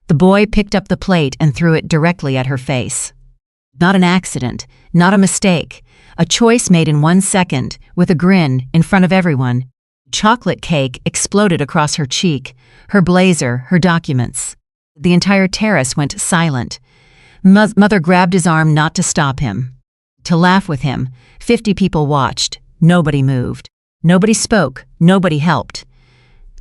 The boy picked up the plate and threw it directly at her face. Not an accident, not a mistake, a choice made in 1 second, with a grin, in front of everyone. Chocolate cake exploded across her cheek, her blazer, her documents. The entire terrace went silent. Mother grabbed his arm not to stop him, to laugh with him. 50 people watched. Nobody moved. Nobody spoke. Nobody helped.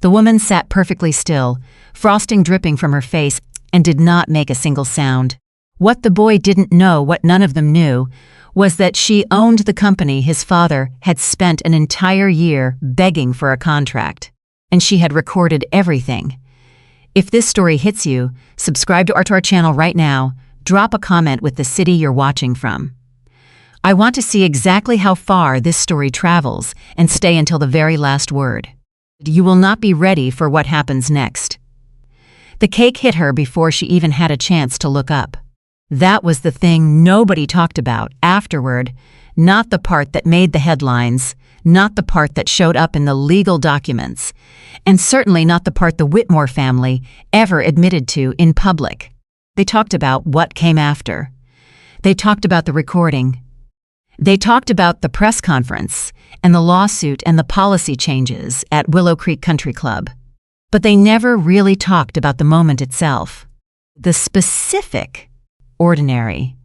The woman sat perfectly still, frosting dripping from her face, and did not make a single sound. What the boy didn't know, what none of them knew, was that she owned the company his father had spent an entire year begging for a contract, and she had recorded everything. If this story hits you, subscribe to our channel right now. Drop a comment with the city you're watching from. I want to see exactly how far this story travels and stay until the very last word. You will not be ready for what happens next. The cake hit her before she even had a chance to look up. That was the thing nobody talked about afterward, not the part that made the headlines, not the part that showed up in the legal documents, and certainly not the part the Whitmore family ever admitted to in public. They talked about what came after. They talked about the recording. They talked about the press conference and the lawsuit and the policy changes at Willow Creek Country Club. But they never really talked about the moment itself. The specific, ordinary,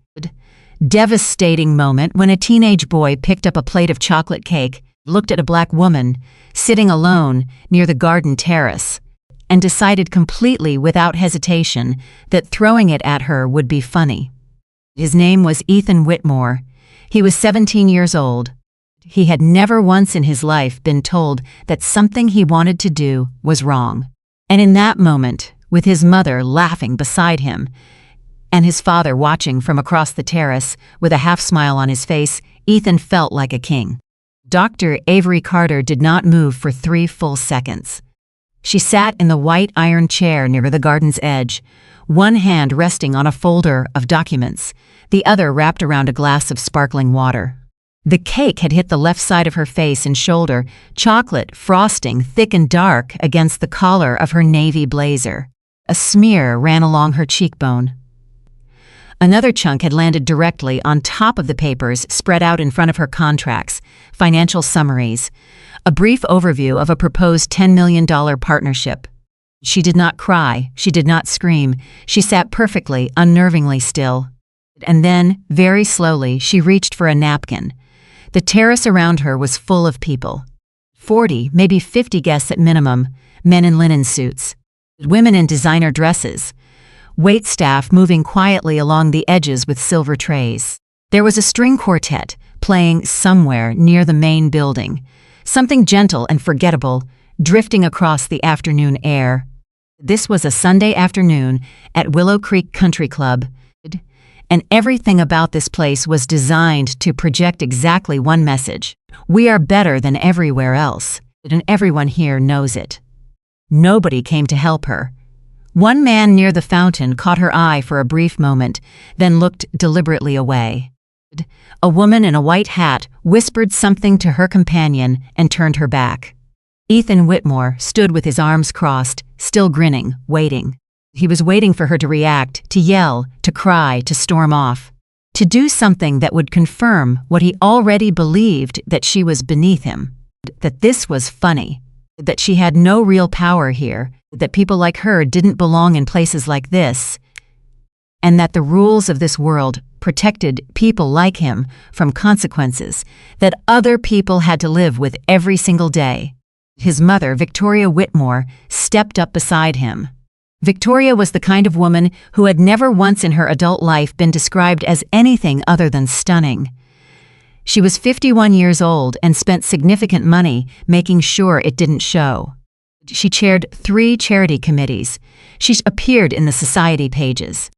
devastating moment when a teenage boy picked up a plate of chocolate cake, looked at a black woman sitting alone near the garden terrace, and decided completely without hesitation that throwing it at her would be funny. His name was Ethan Whitmore. He was 17 years old. He had never once in his life been told that something he wanted to do was wrong. And in that moment, with his mother laughing beside him, and his father watching from across the terrace with a half-smile on his face, Ethan felt like a king. Dr. Avery Carter did not move for 3 full seconds. She sat in the white iron chair near the garden's edge, one hand resting on a folder of documents, the other wrapped around a glass of sparkling water. The cake had hit the left side of her face and shoulder, chocolate frosting thick and dark against the collar of her navy blazer. A smear ran along her cheekbone. Another chunk had landed directly on top of the papers spread out in front of her contracts, financial summaries, a brief overview of a proposed $10 million partnership. She did not cry, she did not scream, she sat perfectly, unnervingly still. And then, very slowly, she reached for a napkin. The terrace around her was full of people. 40, maybe 50 guests at minimum, men in linen suits, women in designer dresses, waitstaff moving quietly along the edges with silver trays. There was a string quartet playing somewhere near the main building, something gentle and forgettable, drifting across the afternoon air. This was a Sunday afternoon at Willow Creek Country Club, and everything about this place was designed to project exactly one message. We are better than everywhere else, and everyone here knows it. Nobody came to help her. One man near the fountain caught her eye for a brief moment, then looked deliberately away. A woman in a white hat whispered something to her companion and turned her back. Ethan Whitmore stood with his arms crossed, still grinning, waiting. He was waiting for her to react, to yell, to cry, to storm off, to do something that would confirm what he already believed, that she was beneath him, that this was funny, that she had no real power here, that people like her didn't belong in places like this, and that the rules of this world protected people like him from consequences that other people had to live with every single day. His mother, Victoria Whitmore, stepped up beside him. Victoria was the kind of woman who had never once in her adult life been described as anything other than stunning. She was 51 years old and spent significant money making sure it didn't show. She chaired 3 charity committees. She appeared in the society pages.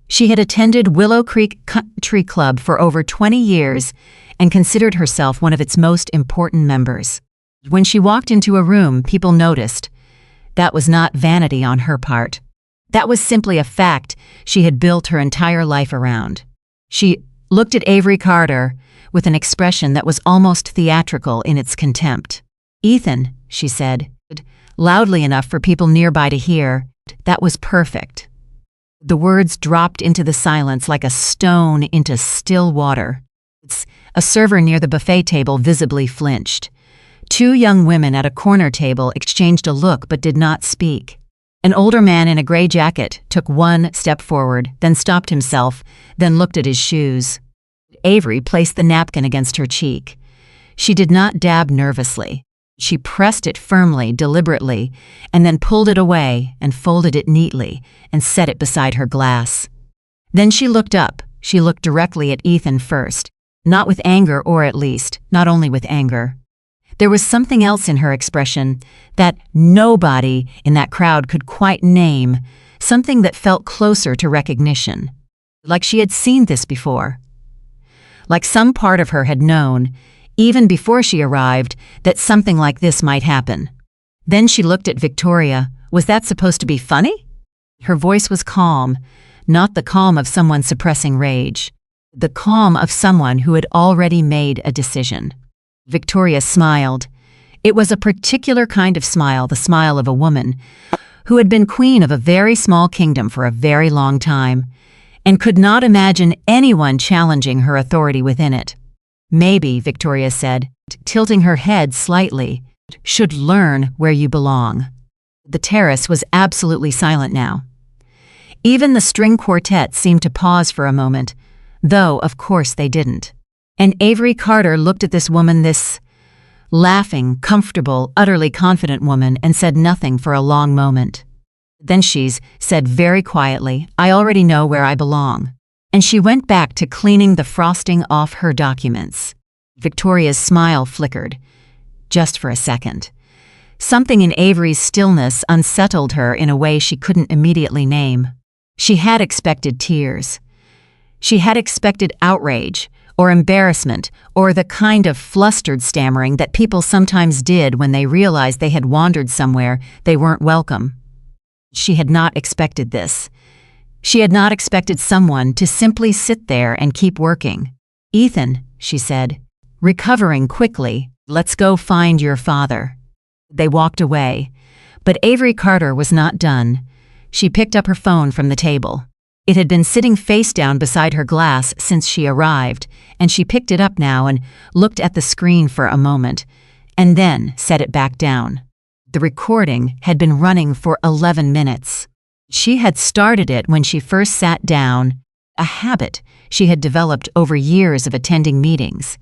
She had attended Willow Creek Country Club for over 20 years and considered herself one of its most important members. When she walked into a room, people noticed. That was not vanity on her part. That was simply a fact she had built her entire life around. She looked at Avery Carter with an expression that was almost theatrical in its contempt. "Ethan," she said, loudly enough for people nearby to hear, That was perfect. The words dropped into the silence like a stone into still water. A server near the buffet table visibly flinched. Two young women at a corner table exchanged a look but did not speak. An older man in a gray jacket took one step forward, then stopped himself, then looked at his shoes. Avery placed the napkin against her cheek. She did not dab nervously. She pressed it firmly, deliberately, and then pulled it away and folded it neatly and set it beside her glass. Then she looked up. She looked directly at Ethan first, not with anger, or at least, not only with anger. There was something else in her expression that nobody in that crowd could quite name, something that felt closer to recognition. Like she had seen this before. Like some part of her had known, even before she arrived, that something like this might happen. Then she looked at Victoria. Was that supposed to be funny? Her voice was calm, not the calm of someone suppressing rage, the calm of someone who had already made a decision. Victoria smiled. It was a particular kind of smile, the smile of a woman who had been queen of a very small kingdom for a very long time, and could not imagine anyone challenging her authority within it. Maybe, Victoria said, tilting her head slightly, should learn where you belong. The terrace was absolutely silent now. Even the string quartet seemed to pause for a moment, though of course they didn't. And Avery Carter looked at this woman, this laughing, comfortable, utterly confident woman, and said nothing for a long moment. Then she said very quietly, "I already know where I belong." And she went back to cleaning the frosting off her documents. Victoria's smile flickered, just for a second. Something in Avery's stillness unsettled her in a way she couldn't immediately name. She had expected tears. She had expected outrage, or embarrassment, or the kind of flustered stammering that people sometimes did when they realized they had wandered somewhere they weren't welcome. She had not expected this. She had not expected someone to simply sit there and keep working. "Ethan," she said, recovering quickly, "let's go find your father." They walked away, but Avery Carter was not done. She picked up her phone from the table. It had been sitting face down beside her glass since she arrived, and she picked it up now and looked at the screen for a moment, and then set it back down. The recording had been running for 11 minutes. She had started it when she first sat down, a habit she had developed over years of attending meetings.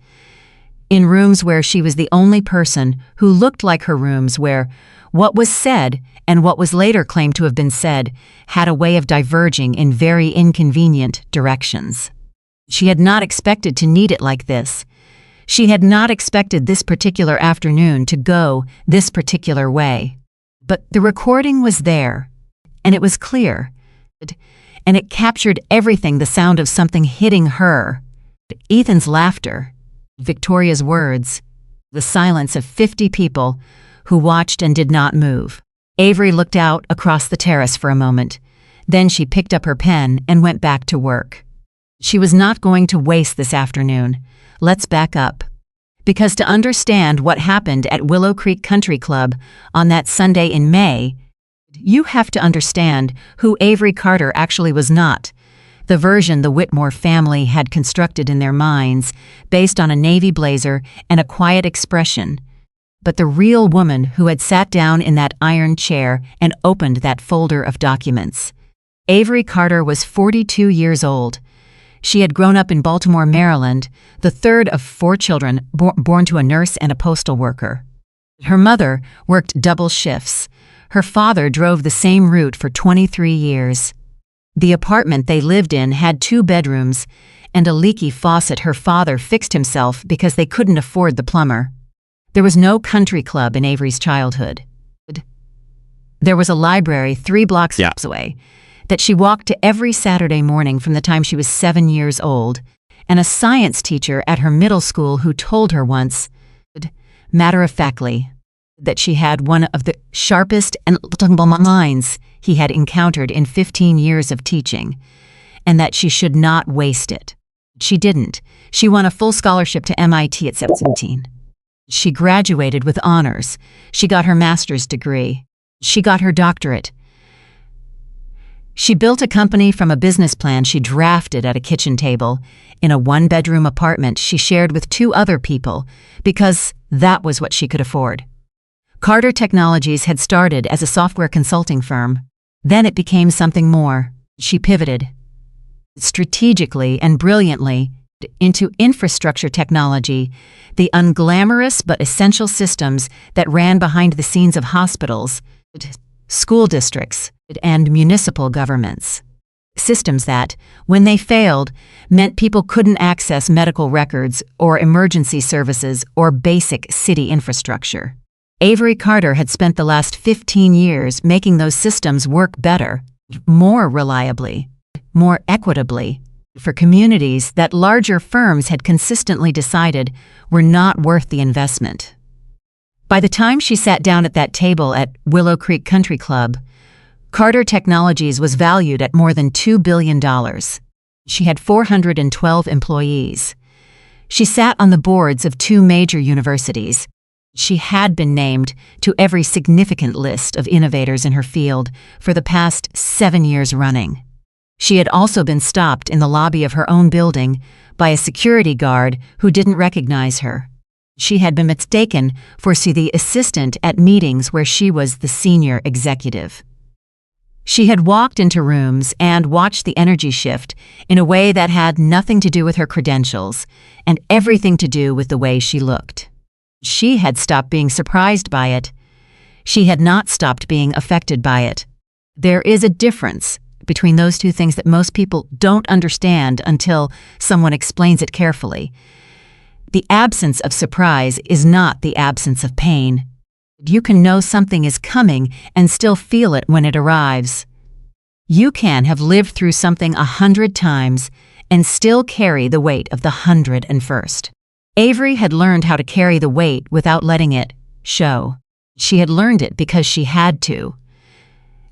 In rooms where she was the only person who looked like her rooms, where what was said and what was later claimed to have been said had a way of diverging in very inconvenient directions. She had not expected to need it like this. She had not expected this particular afternoon to go this particular way. But the recording was there, and it was clear, and it captured everything: the sound of something hitting her, Ethan's laughter, Victoria's words, the silence of 50 people who watched and did not move. Avery looked out across the terrace for a moment. Then she picked up her pen and went back to work. She was not going to waste this afternoon. Let's back up. Because to understand what happened at Willow Creek Country Club on that Sunday in May, you have to understand who Avery Carter actually was not. The version the Whitmore family had constructed in their minds, based on a navy blazer and a quiet expression. But the real woman who had sat down in that iron chair and opened that folder of documents. Avery Carter was 42 years old. She had grown up in Baltimore, Maryland, the third of 4 children born to a nurse and a postal worker. Her mother worked double shifts. Her father drove the same route for 23 years. The apartment they lived in had 2 bedrooms and a leaky faucet her father fixed himself because they couldn't afford the plumber. There was no country club in Avery's childhood. There was a library 3 blocks away that she walked to every Saturday morning from the time she was 7 years old, and a science teacher at her middle school who told her once, matter-of-factly, that she had one of the sharpest and minds he had encountered in 15 years of teaching, and that she should not waste it. She didn't. She won a full scholarship to MIT at 17. She graduated with honors. She got her master's degree. She got her doctorate. She built a company from a business plan she drafted at a kitchen table in a one-bedroom apartment she shared with two other people because that was what she could afford. Carter Technologies had started as a software consulting firm. Then it became something more. She pivoted strategically and brilliantly into infrastructure technology, the unglamorous but essential systems that ran behind the scenes of hospitals, school districts, and municipal governments. Systems that, when they failed, meant people couldn't access medical records or emergency services or basic city infrastructure. Avery Carter had spent the last 15 years making those systems work better, more reliably, more equitably, for communities that larger firms had consistently decided were not worth the investment. By the time she sat down at that table at Willow Creek Country Club, Carter Technologies was valued at more than $2 billion. She had 412 employees. She sat on the boards of two major universities. She had been named to every significant list of innovators in her field for the past 7 years running. She had also been stopped in the lobby of her own building by a security guard who didn't recognize her. She had been mistaken for the assistant at meetings where she was the senior executive. She had walked into rooms and watched the energy shift in a way that had nothing to do with her credentials and everything to do with the way she looked. She had stopped being surprised by it. She had not stopped being affected by it. There is a difference between those two things that most people don't understand until someone explains it carefully. The absence of surprise is not the absence of pain. You can know something is coming and still feel it when it arrives. You can have lived through something 100 times and still carry the weight of the 101st. Avery had learned how to carry the weight without letting it show. She had learned it because she had to.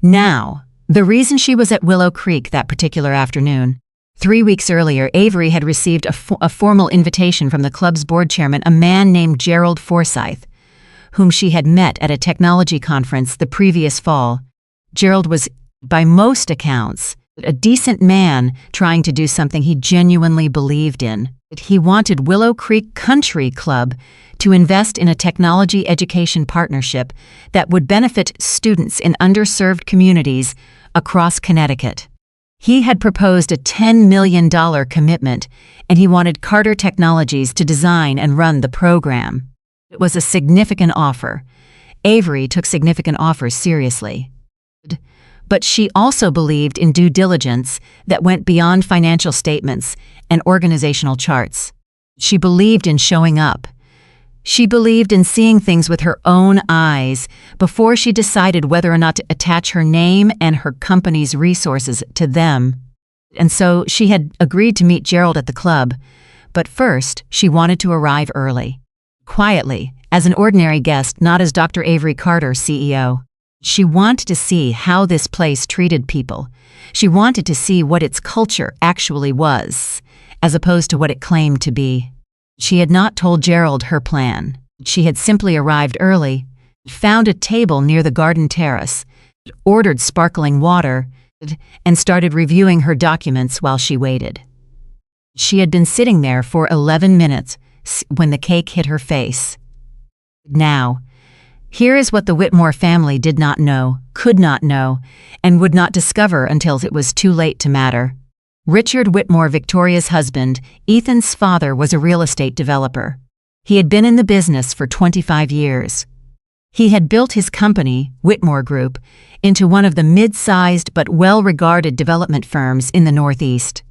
Now, the reason she was at Willow Creek that particular afternoon, 3 weeks earlier, Avery had received a formal invitation from the club's board chairman, a man named Gerald Forsyth, whom she had met at a technology conference the previous fall. Gerald was, by most accounts, a decent man trying to do something he genuinely believed in. He wanted Willow Creek Country Club to invest in a technology education partnership that would benefit students in underserved communities across Connecticut. He had proposed a $10 million commitment, and he wanted Carter Technologies to design and run the program. It was a significant offer. Avery took significant offers seriously. But she also believed in due diligence that went beyond financial statements and organizational charts. She believed in showing up. She believed in seeing things with her own eyes before she decided whether or not to attach her name and her company's resources to them. And so she had agreed to meet Gerald at the club, but first she wanted to arrive early. Quietly, as an ordinary guest, not as Dr. Avery Carter, CEO. She wanted to see how this place treated people. She wanted to see what its culture actually was, as opposed to what it claimed to be. She had not told Gerald her plan. She had simply arrived early, found a table near the garden terrace, ordered sparkling water, and started reviewing her documents while she waited. She had been sitting there for 11 minutes when the cake hit her face. Now, here is what the Whitmore family did not know, could not know, and would not discover until it was too late to matter. Richard Whitmore, Victoria's husband, Ethan's father, was a real estate developer. He had been in the business for 25 years. He had built his company, Whitmore Group, into one of the mid-sized but well-regarded development firms in the Northeast.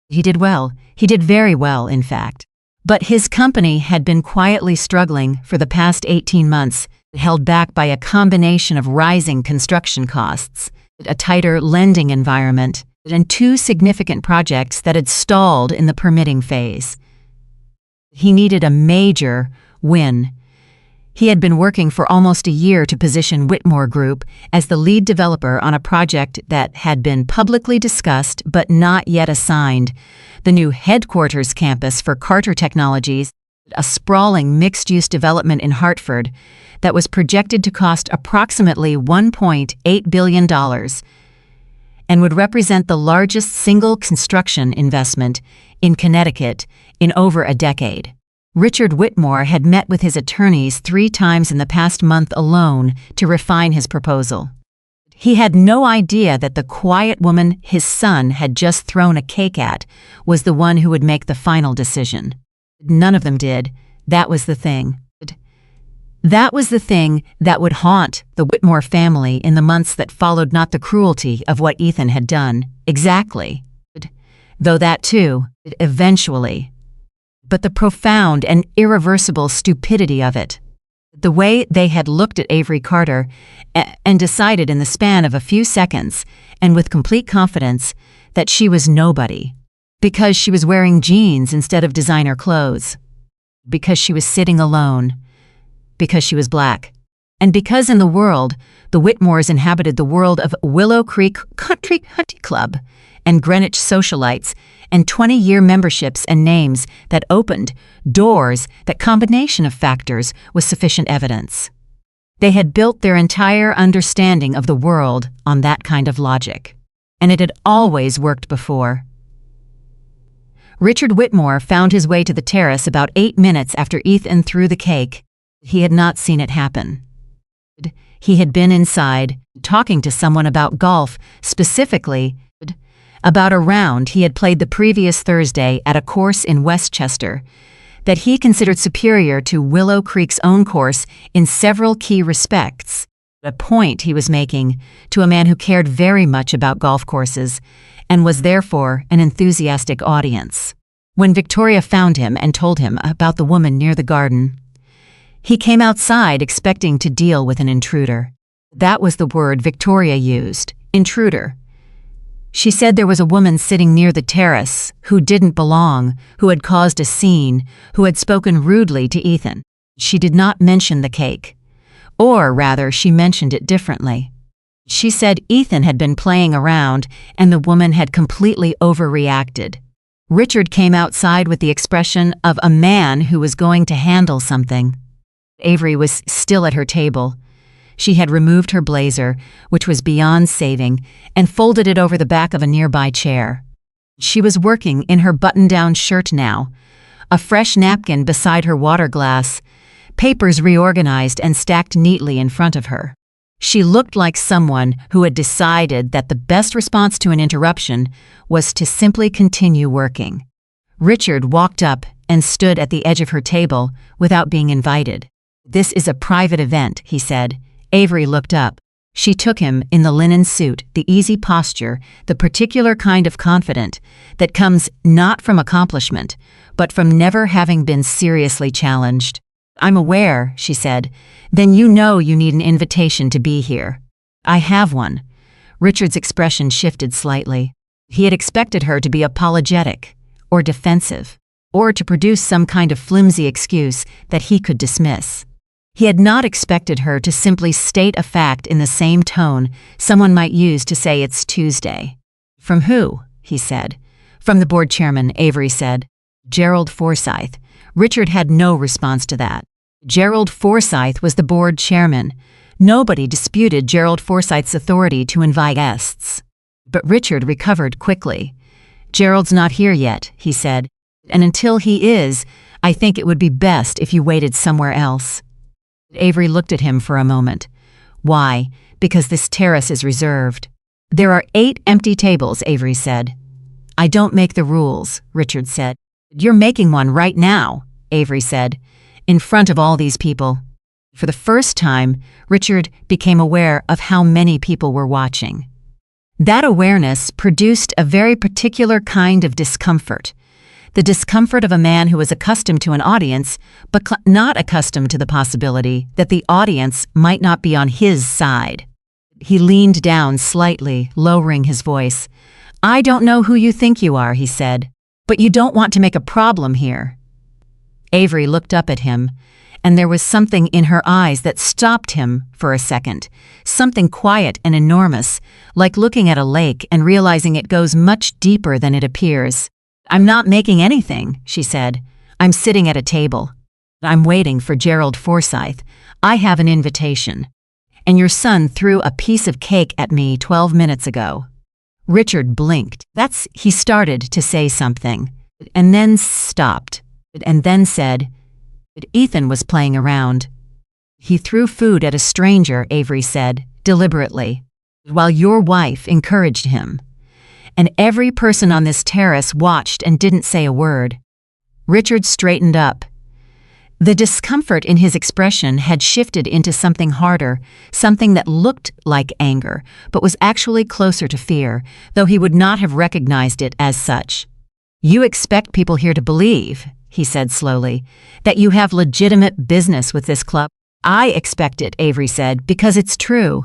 He did well. He did very well, in fact. But his company had been quietly struggling for the past 18 months, held back by a combination of rising construction costs, a tighter lending environment, and two significant projects that had stalled in the permitting phase. He needed a major win. He had been working for almost a year to position Whitmore Group as the lead developer on a project that had been publicly discussed but not yet assigned, the new headquarters campus for Carter Technologies, a sprawling mixed-use development in Hartford that was projected to cost approximately $1.8 billion. and would represent the largest single construction investment in Connecticut in over a decade. Richard Whitmore had met with his attorneys 3 times in the past month alone to refine his proposal. He had no idea that the quiet woman his son had just thrown a cake at was the one who would make the final decision. None of them did. That was the thing. That was the thing that would haunt the Whitmore family in the months that followed, not the cruelty of what Ethan had done, exactly, though that too, eventually, but the profound and irreversible stupidity of it. The way they had looked at Avery Carter and decided in the span of a few seconds, and with complete confidence, that she was nobody, because she was wearing jeans instead of designer clothes, because she was sitting alone, because she was black, and because in the world, the Whitmores inhabited the world of Willow Creek Country Club and Greenwich socialites and 20-year memberships and names that opened doors. That combination of factors was sufficient evidence. They had built their entire understanding of the world on that kind of logic, and it had always worked before. Richard Whitmore found his way to the terrace about 8 minutes after Ethan threw the cake. He had not seen it happen. He had been inside, talking to someone about golf, specifically about a round he had played the previous Thursday at a course in Westchester that he considered superior to Willow Creek's own course in several key respects, a point he was making to a man who cared very much about golf courses and was therefore an enthusiastic audience. When Victoria found him and told him about the woman near the garden, he came outside expecting to deal with an intruder. That was the word Victoria used, intruder. She said there was a woman sitting near the terrace who didn't belong, who had caused a scene, who had spoken rudely to Ethan. She did not mention the cake. Or rather, she mentioned it differently. She said Ethan had been playing around and the woman had completely overreacted. Richard came outside with the expression of a man who was going to handle something. Avery was still at her table. She had removed her blazer, which was beyond saving, and folded it over the back of a nearby chair. She was working in her button-down shirt now, a fresh napkin beside her water glass, papers reorganized and stacked neatly in front of her. She looked like someone who had decided that the best response to an interruption was to simply continue working. Richard walked up and stood at the edge of her table without being invited. "This is a private event," he said. Avery looked up. She took him in the linen suit, the easy posture, the particular kind of confident that comes not from accomplishment, but from never having been seriously challenged. "I'm aware," she said. "Then you know you need an invitation to be here." "I have one." Richard's expression shifted slightly. He had expected her to be apologetic, or defensive, or to produce some kind of flimsy excuse that he could dismiss. He had not expected her to simply state a fact in the same tone someone might use to say it's Tuesday. "From who?" he said. "From the board chairman," Avery said. "Gerald Forsythe." Richard had no response to that. Gerald Forsythe was the board chairman. Nobody disputed Gerald Forsythe's authority to invite guests. But Richard recovered quickly. "Gerald's not here yet," he said. "And until he is, I think it would be best if you waited somewhere else." Avery looked at him for a moment. "Why? Because this terrace is reserved." "There are 8 empty tables," Avery said. "I don't make the rules," Richard said. "You're making one right now," Avery said, "in front of all these people." For the first time, Richard became aware of how many people were watching. That awareness produced a very particular kind of discomfort. The discomfort of a man who was accustomed to an audience, but not accustomed to the possibility that the audience might not be on his side. He leaned down slightly, lowering his voice. "I don't know who you think you are," he said, "but you don't want to make a problem here." Avery looked up at him, and there was something in her eyes that stopped him for a second, something quiet and enormous, like looking at a lake and realizing it goes much deeper than it appears. "I'm not making anything," she said. "I'm sitting at a table. I'm waiting for Gerald Forsythe. I have an invitation. And your son threw a piece of cake at me 12 minutes ago." Richard blinked. He started to say something, and then stopped, and then said, Ethan was playing around. He threw food at a stranger, Avery said, deliberately, while your wife encouraged him. And every person on this terrace watched and didn't say a word. Richard straightened up. The discomfort in his expression had shifted into something harder, something that looked like anger, but was actually closer to fear, though he would not have recognized it as such. You expect people here to believe, he said slowly, that you have legitimate business with this club. I expect it, Avery said, because it's true.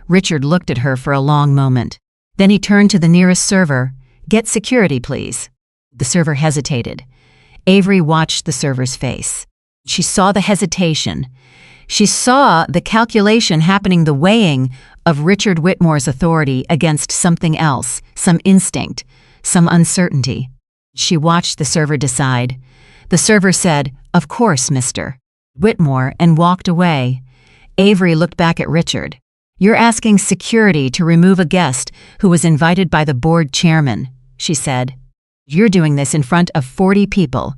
Richard looked at her for a long moment. Then he turned to the nearest server. Get security, please. The server hesitated. Avery watched the server's face. She saw the hesitation. She saw the calculation happening, the weighing of Richard Whitmore's authority against something else, some instinct, some uncertainty. She watched the server decide. The server said, Of course, Mr. Whitmore, and walked away. Avery looked back at Richard. You're asking security to remove a guest who was invited by the board chairman, she said. You're doing this in front of 40 people.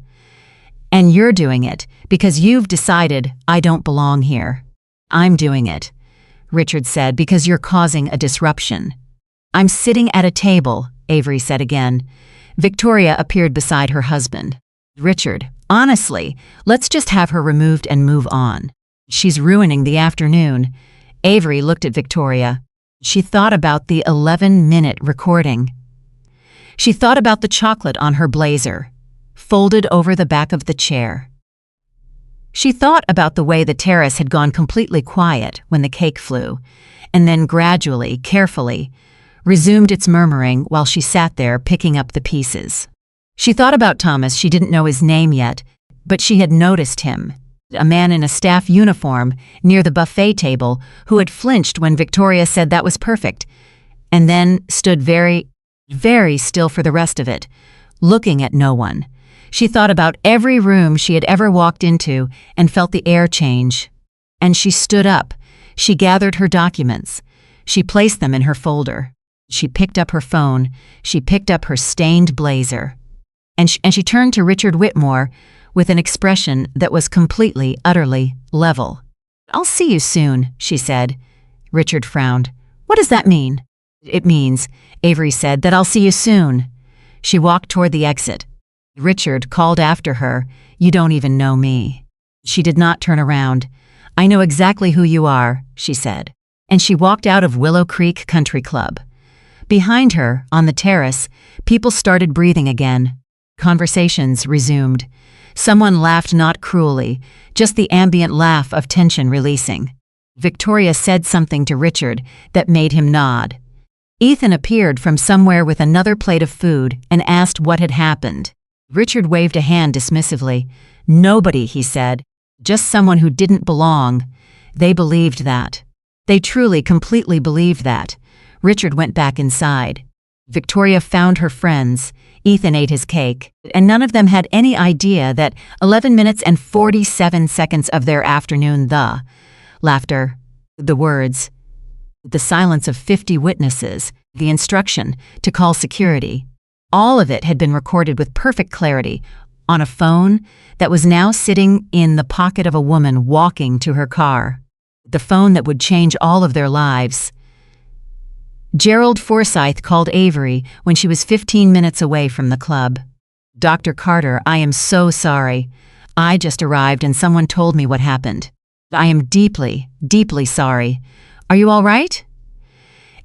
And you're doing it because you've decided I don't belong here. I'm doing it, Richard said, because you're causing a disruption. I'm sitting at a table, Avery said again. Victoria appeared beside her husband. Richard, honestly, let's just have her removed and move on. She's ruining the afternoon. Avery looked at Victoria. She thought about the 11-minute recording. She thought about the chocolate on her blazer, folded over the back of the chair. She thought about the way the terrace had gone completely quiet when the cake flew, and then gradually, carefully, resumed its murmuring while she sat there picking up the pieces. She thought about Thomas. She didn't know his name yet, but she had noticed him, a man in a staff uniform near the buffet table who had flinched when Victoria said that was perfect, and then stood very, very still for the rest of it, looking at no one. She thought about every room she had ever walked into and felt the air change. And she stood up. She gathered her documents. She placed them in her folder. She picked up her phone. She picked up her stained blazer. And she turned to Richard Whitmore with an expression that was completely, utterly level. I'll see you soon, she said. Richard frowned. What does that mean? It means, Avery said, that I'll see you soon. She walked toward the exit. Richard called after her, You don't even know me. She did not turn around. I know exactly who you are, she said. And she walked out of Willow Creek Country Club. Behind her, on the terrace, people started breathing again. Conversations resumed. Someone laughed, not cruelly, just the ambient laugh of tension releasing. Victoria said something to Richard that made him nod. Ethan appeared from somewhere with another plate of food and asked what had happened. Richard waved a hand dismissively. Nobody, he said. Just someone who didn't belong. They believed that. They truly, completely believed that. Richard went back inside. Victoria found her friends. Ethan ate his cake, and none of them had any idea that 11 minutes and 47 seconds of their afternoon, the laughter, the words, the silence of 50 witnesses, the instruction to call security, all of it had been recorded with perfect clarity on a phone that was now sitting in the pocket of a woman walking to her car. The phone that would change all of their lives. Gerald Forsyth called Avery when she was 15 minutes away from the club. Dr. Carter, I am so sorry. I just arrived and someone told me what happened. I am deeply, deeply sorry. Are you all right?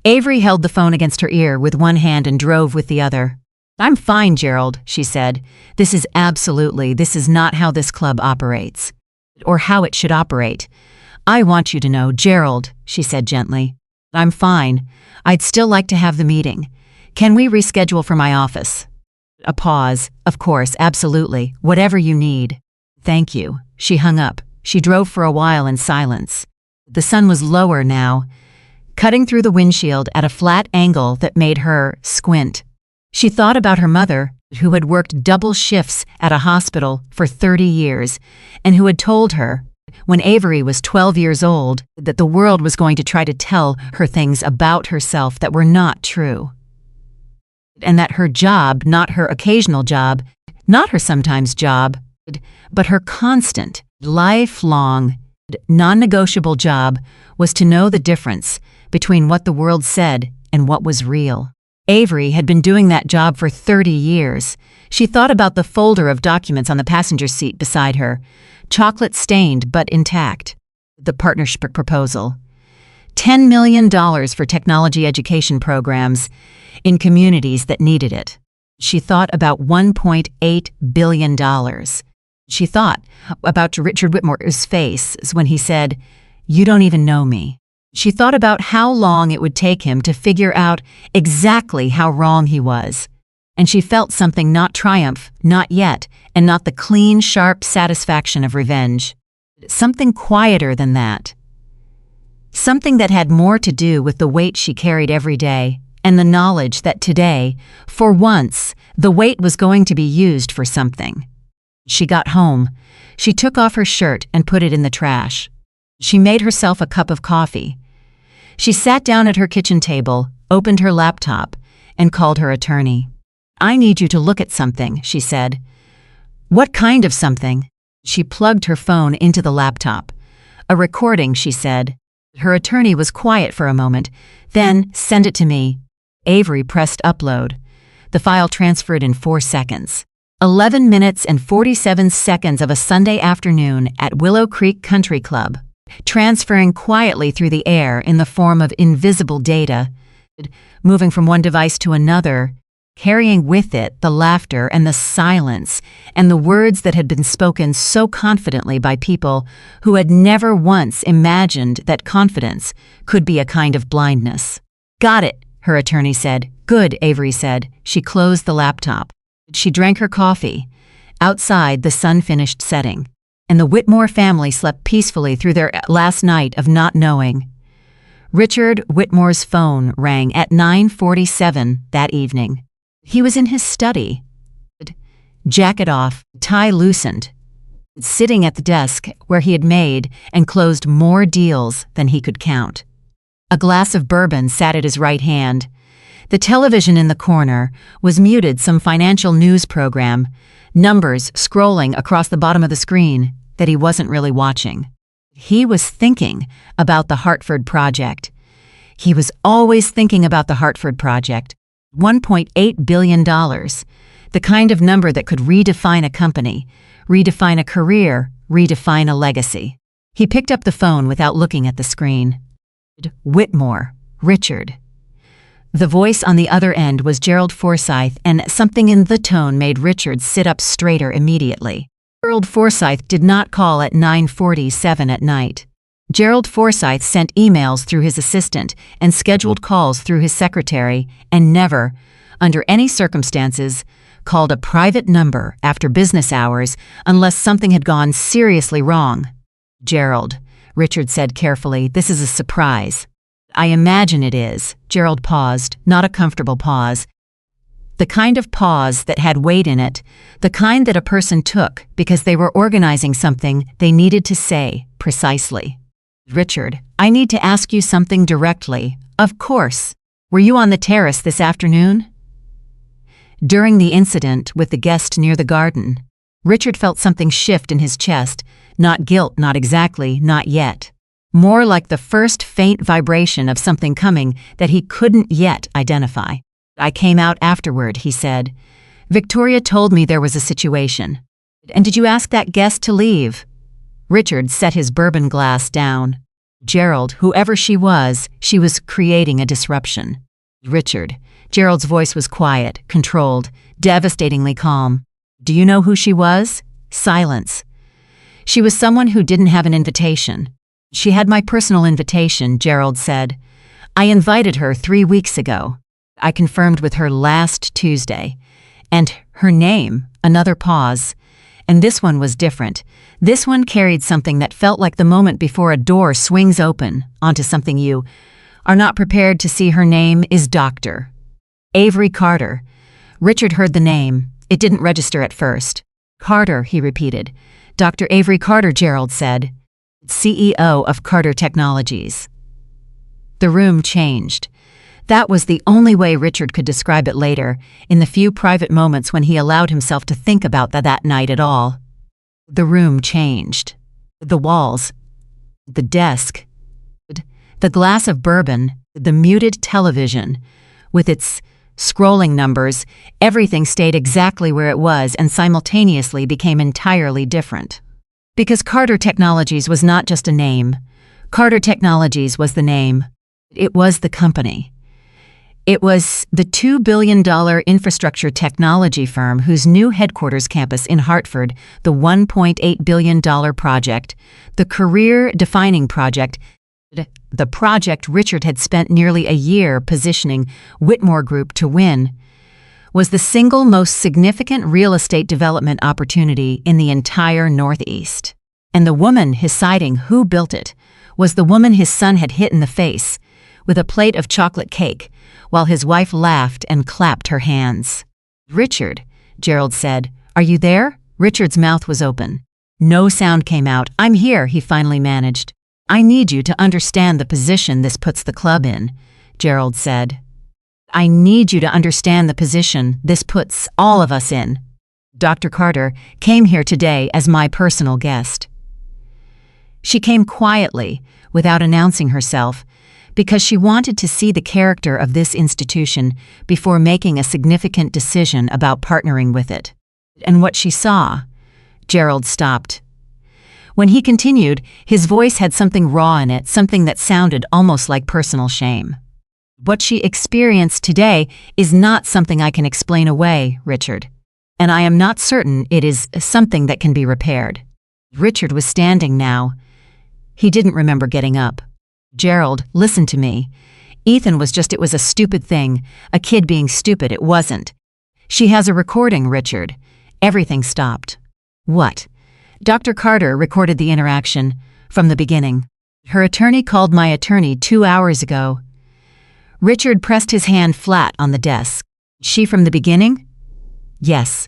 Avery held the phone against her ear with one hand and drove with the other. I'm fine, Gerald, she said. This is not how this club operates. Or how it should operate. I want you to know, Gerald, she said gently. I'm fine. I'd still like to have the meeting. Can we reschedule for my office? A pause. Of course, absolutely. Whatever you need. Thank you. She hung up. She drove for a while in silence. The sun was lower now, cutting through the windshield at a flat angle that made her squint. She thought about her mother, who had worked double shifts at a hospital for 30 years, and who had told her, when Avery was 12 years old, that the world was going to try to tell her things about herself that were not true. and that her job, not her occasional job, not her sometimes job, but her constant, lifelong, non-negotiable job was to know the difference between what the world said and what was real. Avery had been doing that job for 30 years. She thought about the folder of documents on the passenger seat beside her, chocolate-stained but intact. The partnership proposal. $10 million for technology education programs in communities that needed it. She thought about $1.8 billion. She thought about Richard Whitmore's face when he said, "You don't even know me." She thought about how long it would take him to figure out exactly how wrong he was. And she felt something, not triumph, not yet, and not the clean, sharp satisfaction of revenge. Something quieter than that. Something that had more to do with the weight she carried every day, and the knowledge that today, for once, the weight was going to be used for something. She got home. She took off her shirt and put it in the trash. She made herself a cup of coffee. She sat down at her kitchen table, opened her laptop, and called her attorney. "I need you to look at something," she said. "What kind of something?" She plugged her phone into the laptop. "A recording," she said. Her attorney was quiet for a moment. Then, "Send it to me." Avery pressed upload. The file transferred in 4 seconds. 11 minutes and 47 seconds of a Sunday afternoon at Willow Creek Country Club, transferring quietly through the air in the form of invisible data, moving from one device to another, carrying with it the laughter and the silence and the words that had been spoken so confidently by people who had never once imagined that confidence could be a kind of blindness. "Got it," her attorney said. "Good," Avery said. She closed the laptop. She drank her coffee. Outside, the sun finished setting, and the Whitmore family slept peacefully through their last night of not knowing. Richard Whitmore's phone rang at 9:47 that evening. He was in his study, jacket off, tie loosened, sitting at the desk where he had made and closed more deals than he could count. A glass of bourbon sat at his right hand. The television in the corner was muted, some financial news program, numbers scrolling across the bottom of the screen that he wasn't really watching. He was thinking about the Hartford Project. He was always thinking about the Hartford Project. $1.8 billion, the kind of number that could redefine a company, redefine a career, redefine a legacy. He picked up the phone without looking at the screen. "Whitmore, Richard." The voice on the other end was Gerald Forsythe, and something in the tone made Richard sit up straighter immediately. Gerald Forsythe did not call at 9:47 at night. Gerald Forsythe sent emails through his assistant and scheduled calls through his secretary, and never, under any circumstances, called a private number after business hours unless something had gone seriously wrong. "Gerald," Richard said carefully, "this is a surprise." "I imagine it is." Gerald paused, not a comfortable pause. The kind of pause that had weight in it, the kind that a person took because they were organizing something they needed to say precisely. "Richard, I need to ask you something directly." "Of course. Were you on the terrace this afternoon?" During the incident with the guest near the garden, Richard felt something shift in his chest, not guilt, not exactly, not yet. More like the first faint vibration of something coming that he couldn't yet identify. "I came out afterward," he said. "Victoria told me there was a situation." "And did you ask that guest to leave?" Richard set his bourbon glass down. Gerald, whoever she was creating a disruption. "Richard." Gerald's voice was quiet, controlled, devastatingly calm. "Do you know who she was?" Silence. "She was someone who didn't have an invitation." "She had my personal invitation," Gerald said. "I invited her 3 weeks ago. I confirmed with her last Tuesday. And her name," another pause. "And this one was different. This one carried something that felt like the moment before a door swings open onto something you are not prepared to see. Her name is Dr. Avery Carter." Richard heard the name. It didn't register at first. "Carter," he repeated. "Dr. Avery Carter," Gerald said. "CEO of Carter Technologies." The room changed. That was the only way Richard could describe it later, in the few private moments when he allowed himself to think about that night at all. The room changed. The walls, the desk, the glass of bourbon, the muted television, with its scrolling numbers, everything stayed exactly where it was and simultaneously became entirely different. Because Carter Technologies was not just a name. Carter Technologies was the name. It was the company. It was the $2 billion infrastructure technology firm whose new headquarters campus in Hartford, the $1.8 billion project, the career-defining project, the project Richard had spent nearly a year positioning Whitmore Group to win, was the single most significant real estate development opportunity in the entire Northeast. And the woman deciding who built it was the woman his son had hit in the face with a plate of chocolate cake, while his wife laughed and clapped her hands. "Richard," Gerald said, "are you there?" Richard's mouth was open. No sound came out. "I'm here," he finally managed. "I need you to understand the position this puts the club in," Gerald said. "I need you to understand the position this puts all of us in. Dr. Carter came here today as my personal guest." She came quietly, without announcing herself, because she wanted to see the character of this institution before making a significant decision about partnering with it. And what she saw, Gerald stopped. When he continued, his voice had something raw in it, something that sounded almost like personal shame. "What she experienced today is not something I can explain away, Richard. And I am not certain it is something that can be repaired." Richard was standing now. He didn't remember getting up. "Gerald, listen to me. Ethan was it was a stupid thing, a kid being stupid, it wasn't. She has a recording, Richard." Everything stopped. "What?" "Dr. Carter recorded the interaction, from the beginning. Her attorney called my attorney 2 hours ago." Richard pressed his hand flat on the desk. "She from the beginning?" "Yes."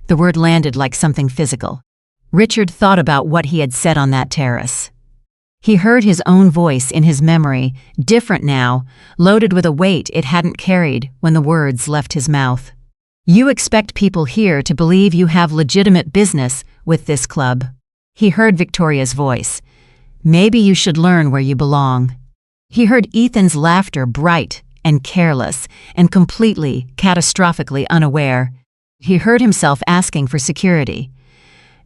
The word landed like something physical. Richard thought about what he had said on that terrace. He heard his own voice in his memory, different now, loaded with a weight it hadn't carried when the words left his mouth. "You expect people here to believe you have legitimate business with this club." He heard Victoria's voice. "Maybe you should learn where you belong." He heard Ethan's laughter, bright and careless and completely, catastrophically unaware. He heard himself asking for security.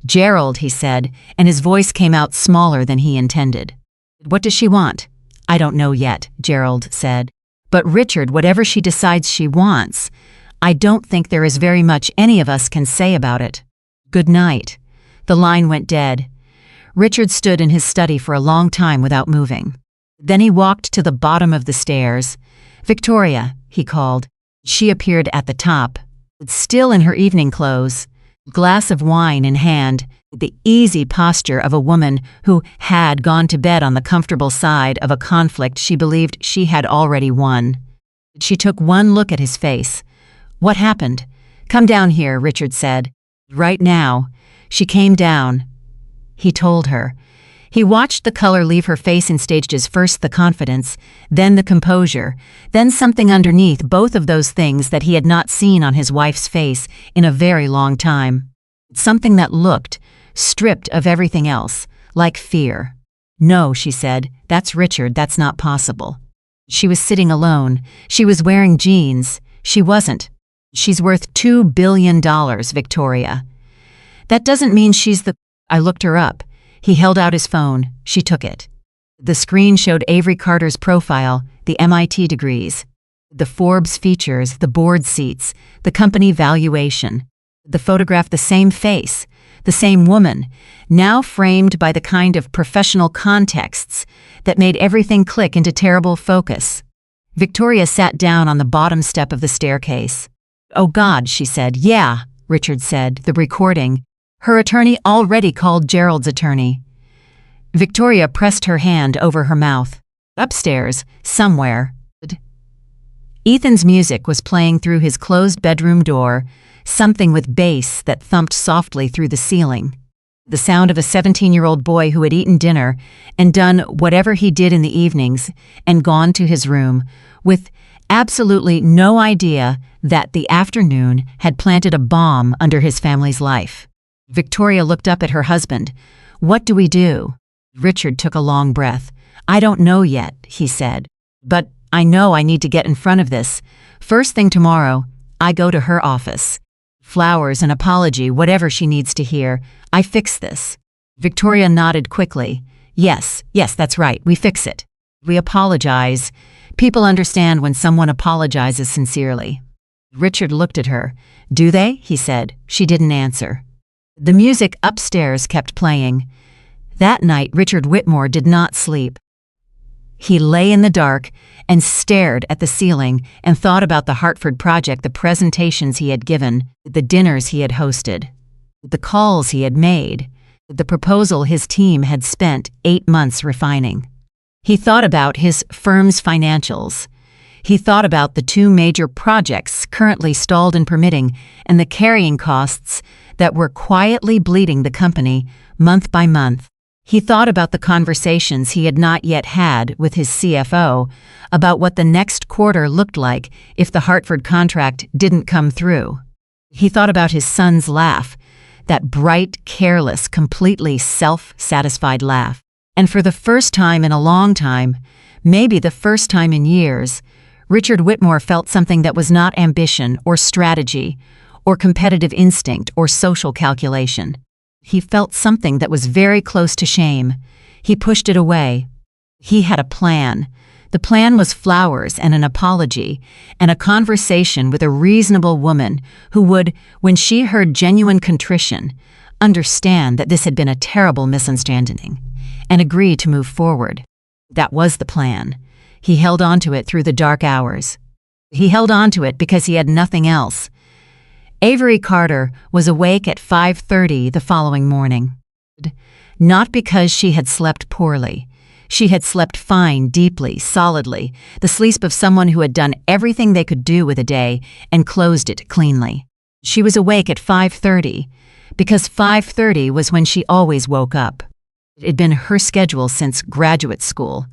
"Gerald," he said, and his voice came out smaller than he intended. "What does she want?" "I don't know yet," Gerald said. "But Richard, whatever she decides she wants, I don't think there is very much any of us can say about it. Good night." The line went dead. Richard stood in his study for a long time without moving. Then he walked to the bottom of the stairs. "Victoria," he called. She appeared at the top, still in her evening clothes, glass of wine in hand, the easy posture of a woman who had gone to bed on the comfortable side of a conflict she believed she had already won. She took one look at his face. "What happened?" "Come down here," Richard said. "Right now." She came down. He told her. He watched the color leave her face in stages, first the confidence, then the composure, then something underneath both of those things that he had not seen on his wife's face in a very long time. Something that looked, stripped of everything else, like fear. "No," she said, "that's Richard, that's not possible." She was sitting alone. She was wearing jeans. She wasn't. "She's worth $2 billion, Victoria." "That doesn't mean she's the—" I looked her up. He held out his phone. She took it. The screen showed Avery Carter's profile, the MIT degrees, the Forbes features, the board seats, the company valuation. The photograph, the same face, the same woman, now framed by the kind of professional contexts that made everything click into terrible focus. Victoria sat down on the bottom step of the staircase. "Oh God," she said. "Yeah," Richard said, "the recording. Her attorney already called Gerald's attorney." Victoria pressed her hand over her mouth. "Upstairs, somewhere." Ethan's music was playing through his closed bedroom door, something with bass that thumped softly through the ceiling. The sound of a 17-year-old boy who had eaten dinner and done whatever he did in the evenings and gone to his room with absolutely no idea that the afternoon had planted a bomb under his family's life. Victoria looked up at her husband. "What do we do?" Richard took a long breath. "I don't know yet," he said. "But I know I need to get in front of this. First thing tomorrow, I go to her office. Flowers, an apology, whatever she needs to hear. I fix this." Victoria nodded quickly. Yes, that's right. We fix it. We apologize. People understand when someone apologizes sincerely. Richard looked at her. "Do they?" he said. She didn't answer. The music upstairs kept playing. That night, Richard Whitmore did not sleep. He lay in the dark and stared at the ceiling and thought about the Hartford project, the presentations he had given, the dinners he had hosted, the calls he had made, the proposal his team had spent 8 months refining. He thought about his firm's financials. He thought about the 2 major projects currently stalled in permitting and the carrying costs that were quietly bleeding the company month by month. He thought about the conversations he had not yet had with his CFO about what the next quarter looked like if the Hartford contract didn't come through. He thought about his son's laugh, that bright, careless, completely self-satisfied laugh. And for the first time in a long time, maybe the first time in years, Richard Whitmore felt something that was not ambition or strategy or competitive instinct or social calculation. He felt something that was very close to shame. He pushed it away. He had a plan. The plan was flowers and an apology and a conversation with a reasonable woman who would, when she heard genuine contrition, understand that this had been a terrible misunderstanding and agree to move forward. That was the plan. He held on to it through the dark hours. He held on to it because he had nothing else. Avery Carter was awake at 5:30 the following morning. Not because she had slept poorly. She had slept fine, deeply, solidly, the sleep of someone who had done everything they could do with a day and closed it cleanly. She was awake at 5:30 because 5:30 was when she always woke up. It had been her schedule since graduate school.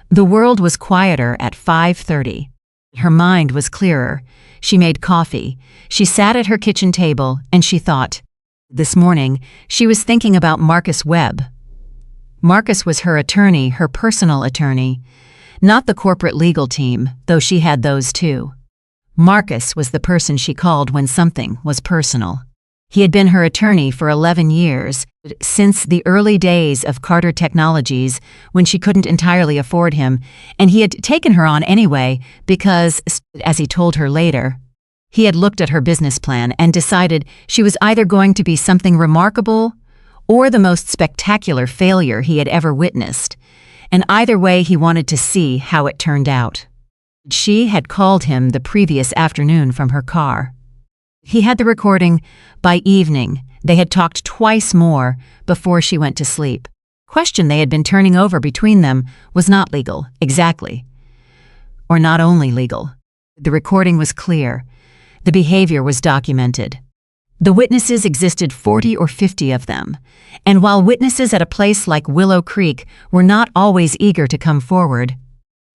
The world was quieter at 5:30. Her mind was clearer. She made coffee. She sat at her kitchen table and she thought. This morning, she was thinking about Marcus Webb. Marcus was her attorney, her personal attorney, not the corporate legal team, though she had those too. Marcus was the person she called when something was personal. He had been her attorney for 11 years, since the early days of Carter Technologies when she couldn't entirely afford him, and he had taken her on anyway because, as he told her later, he had looked at her business plan and decided she was either going to be something remarkable or the most spectacular failure he had ever witnessed, and either way he wanted to see how it turned out. She had called him the previous afternoon from her car. He had the recording. By evening, they had talked twice more before she went to sleep. The question they had been turning over between them was not legal, exactly. Or not only legal. The recording was clear. The behavior was documented. The witnesses existed 40 or 50 of them, and while witnesses at a place like Willow Creek were not always eager to come forward,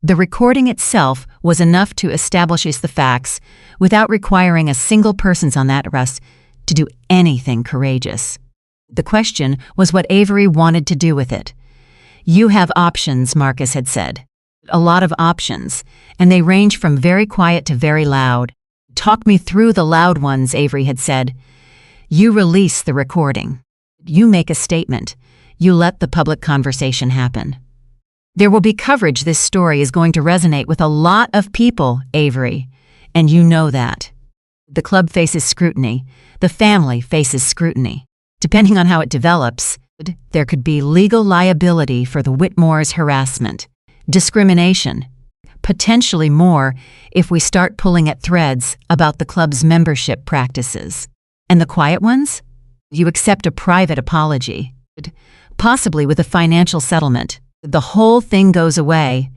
the recording itself was enough to establish the facts without requiring a single person on that arrest to do anything courageous. The question was what Avery wanted to do with it. "You have options," Marcus had said. "A lot of options, and they range from very quiet to very loud." "Talk me through the loud ones," Avery had said. "You release the recording. You make a statement. You let the public conversation happen. There will be coverage. This story is going to resonate with a lot of people, Avery, and you know that. The club faces scrutiny. The family faces scrutiny. Depending on how it develops, there could be legal liability for the Whitmores' harassment, discrimination, potentially more if we start pulling at threads about the club's membership practices. And the quiet ones? You accept a private apology, possibly with a financial settlement. The whole thing goes away,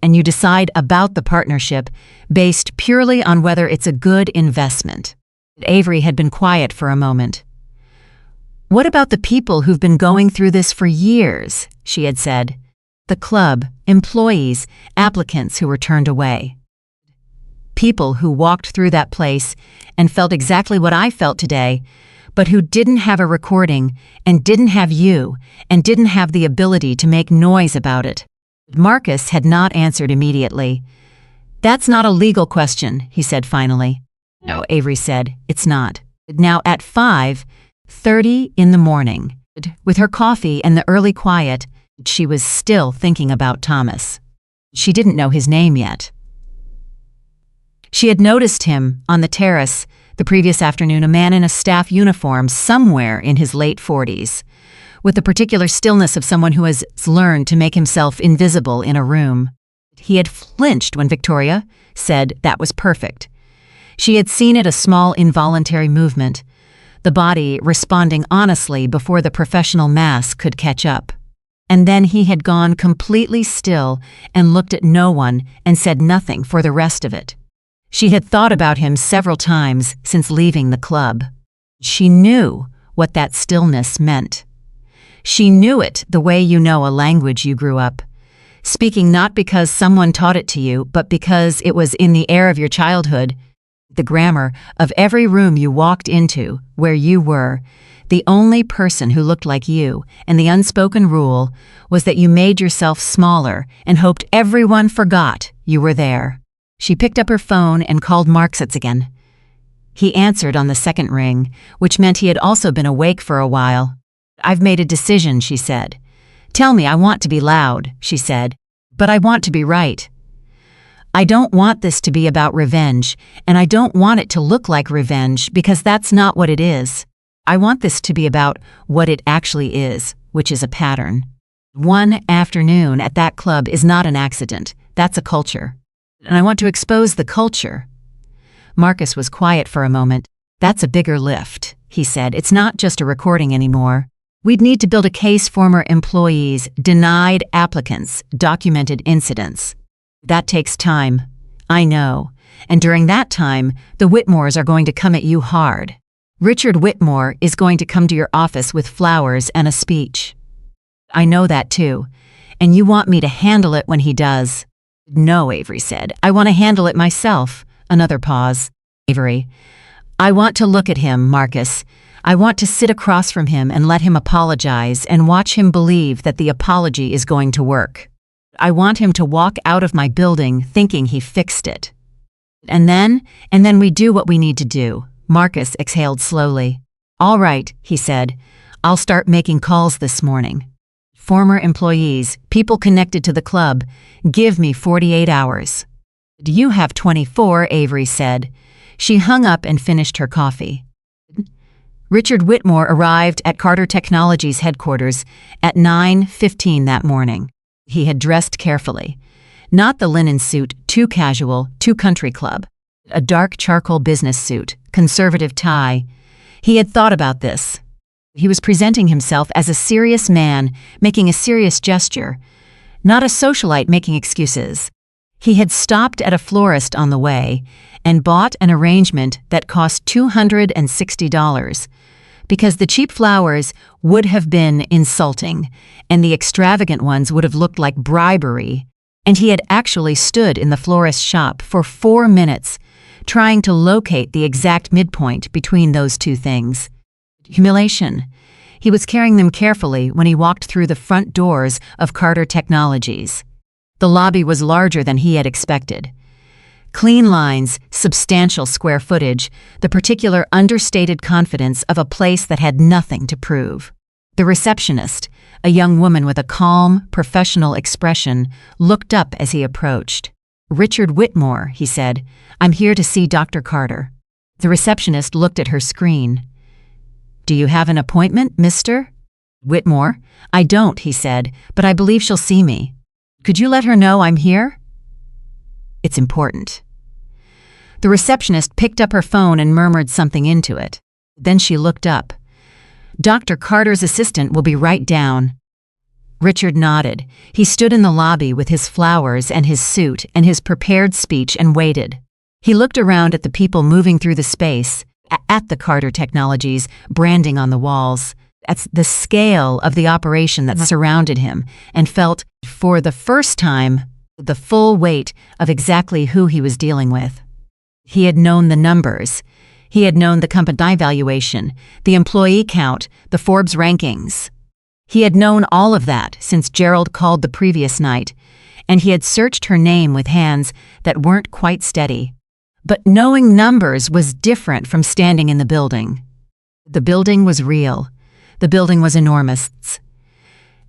and you decide about the partnership based purely on whether it's a good investment." Avery had been quiet for a moment. "What about the people who've been going through this for years?" she had said. "The club, employees, applicants who were turned away." People who walked through that place and felt exactly what I felt today, but who didn't have a recording and didn't have you and didn't have the ability to make noise about it. Marcus had not answered immediately. "That's not a legal question," he said finally. "No," Avery said, "it's not." Now at 5:30 in the morning, with her coffee and the early quiet, she was still thinking about Thomas. She didn't know his name yet. She had noticed him on the terrace the previous afternoon, a man in a staff uniform somewhere in his late 40s, with the particular stillness of someone who has learned to make himself invisible in a room. He had flinched when Victoria said that was perfect. She had seen it, a small involuntary movement, the body responding honestly before the professional mask could catch up. And then he had gone completely still and looked at no one and said nothing for the rest of it. She had thought about him several times since leaving the club. She knew what that stillness meant. She knew it the way you know a language you grew up, speaking not because someone taught it to you, but because it was in the air of your childhood, the grammar of every room you walked into where you were the only person who looked like you, and the unspoken rule was that you made yourself smaller and hoped everyone forgot you were there. She picked up her phone and called Marcus again. He answered on the second ring, which meant he had also been awake for a while. "I've made a decision," she said. "Tell me, I want to be loud," she said, "but I want to be right. I don't want this to be about revenge, and I don't want it to look like revenge because that's not what it is. I want this to be about what it actually is, which is a pattern. One afternoon at that club is not an accident, that's a culture. And I want to expose the culture." Marcus was quiet for a moment. "That's a bigger lift," he said. "It's not just a recording anymore. We'd need to build a case, former employees, denied applicants, documented incidents. That takes time. I know. And during that time, the Whitmores are going to come at you hard. Richard Whitmore is going to come to your office with flowers and a speech. I know that too. And you want me to handle it when he does." "No," Avery said. "I want to handle it myself." Another pause. "Avery, I want to look at him, Marcus. I want to sit across from him and let him apologize and watch him believe that the apology is going to work. I want him to walk out of my building thinking he fixed it. And then we do what we need to do." Marcus exhaled slowly. "All right," he said. "I'll start making calls this morning. Former employees, people connected to the club, give me 48 hours. "Do you have 24, Avery said. She hung up and finished her coffee. Richard Whitmore arrived at Carter Technologies headquarters at 9:15 that morning. He had dressed carefully. Not the linen suit, too casual, too country club. A dark charcoal business suit, conservative tie. He had thought about this. He was presenting himself as a serious man, making a serious gesture, not a socialite making excuses. He had stopped at a florist on the way and bought an arrangement that cost $260 because the cheap flowers would have been insulting and the extravagant ones would have looked like bribery, and he had actually stood in the florist's shop for 4 minutes trying to locate the exact midpoint between those two things. Humiliation. He was carrying them carefully when he walked through the front doors of Carter Technologies. The lobby was larger than he had expected. Clean lines, substantial square footage, the particular understated confidence of a place that had nothing to prove. The receptionist, a young woman with a calm, professional expression, looked up as he approached. "Richard Whitmore," he said. "I'm here to see Dr. Carter." The receptionist looked at her screen. "Do you have an appointment, Mr. Whitmore?" "I don't," he said, "but I believe she'll see me. Could you let her know I'm here? It's important." The receptionist picked up her phone and murmured something into it. Then she looked up. "Dr. Carter's assistant will be right down." Richard nodded. He stood in the lobby with his flowers and his suit and his prepared speech and waited. He looked around at the people moving through the space, at the Carter Technologies branding on the walls, at the scale of the operation that surrounded him, and felt, for the first time, the full weight of exactly who he was dealing with. He had known the numbers. He had known the company valuation, the employee count, the Forbes rankings. He had known all of that since Gerald called the previous night, and he had searched her name with hands that weren't quite steady. But knowing numbers was different from standing in the building. The building was real. The building was enormous.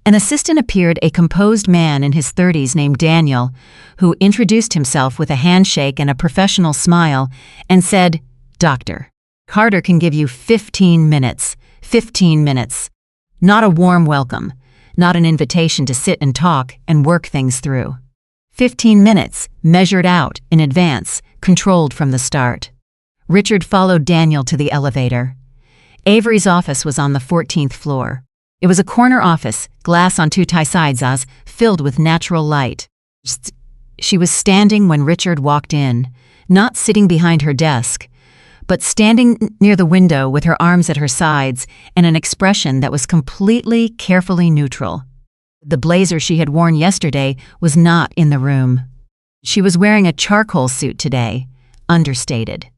An assistant appeared, a composed man in his 30s named Daniel, who introduced himself with a handshake and a professional smile and said, "Doctor, Carter can give you 15 minutes. 15 minutes. Not a warm welcome, not an invitation to sit and talk and work things through. 15 minutes, measured out, in advance, controlled from the start." Richard followed Daniel to the elevator. Avery's office was on the 14th floor. It was a corner office, glass on two sides, filled with natural light. She was standing when Richard walked in, not sitting behind her desk, but standing near the window with her arms at her sides and an expression that was completely, carefully neutral. The blazer she had worn yesterday was not in the room. She was wearing a charcoal suit today, understated.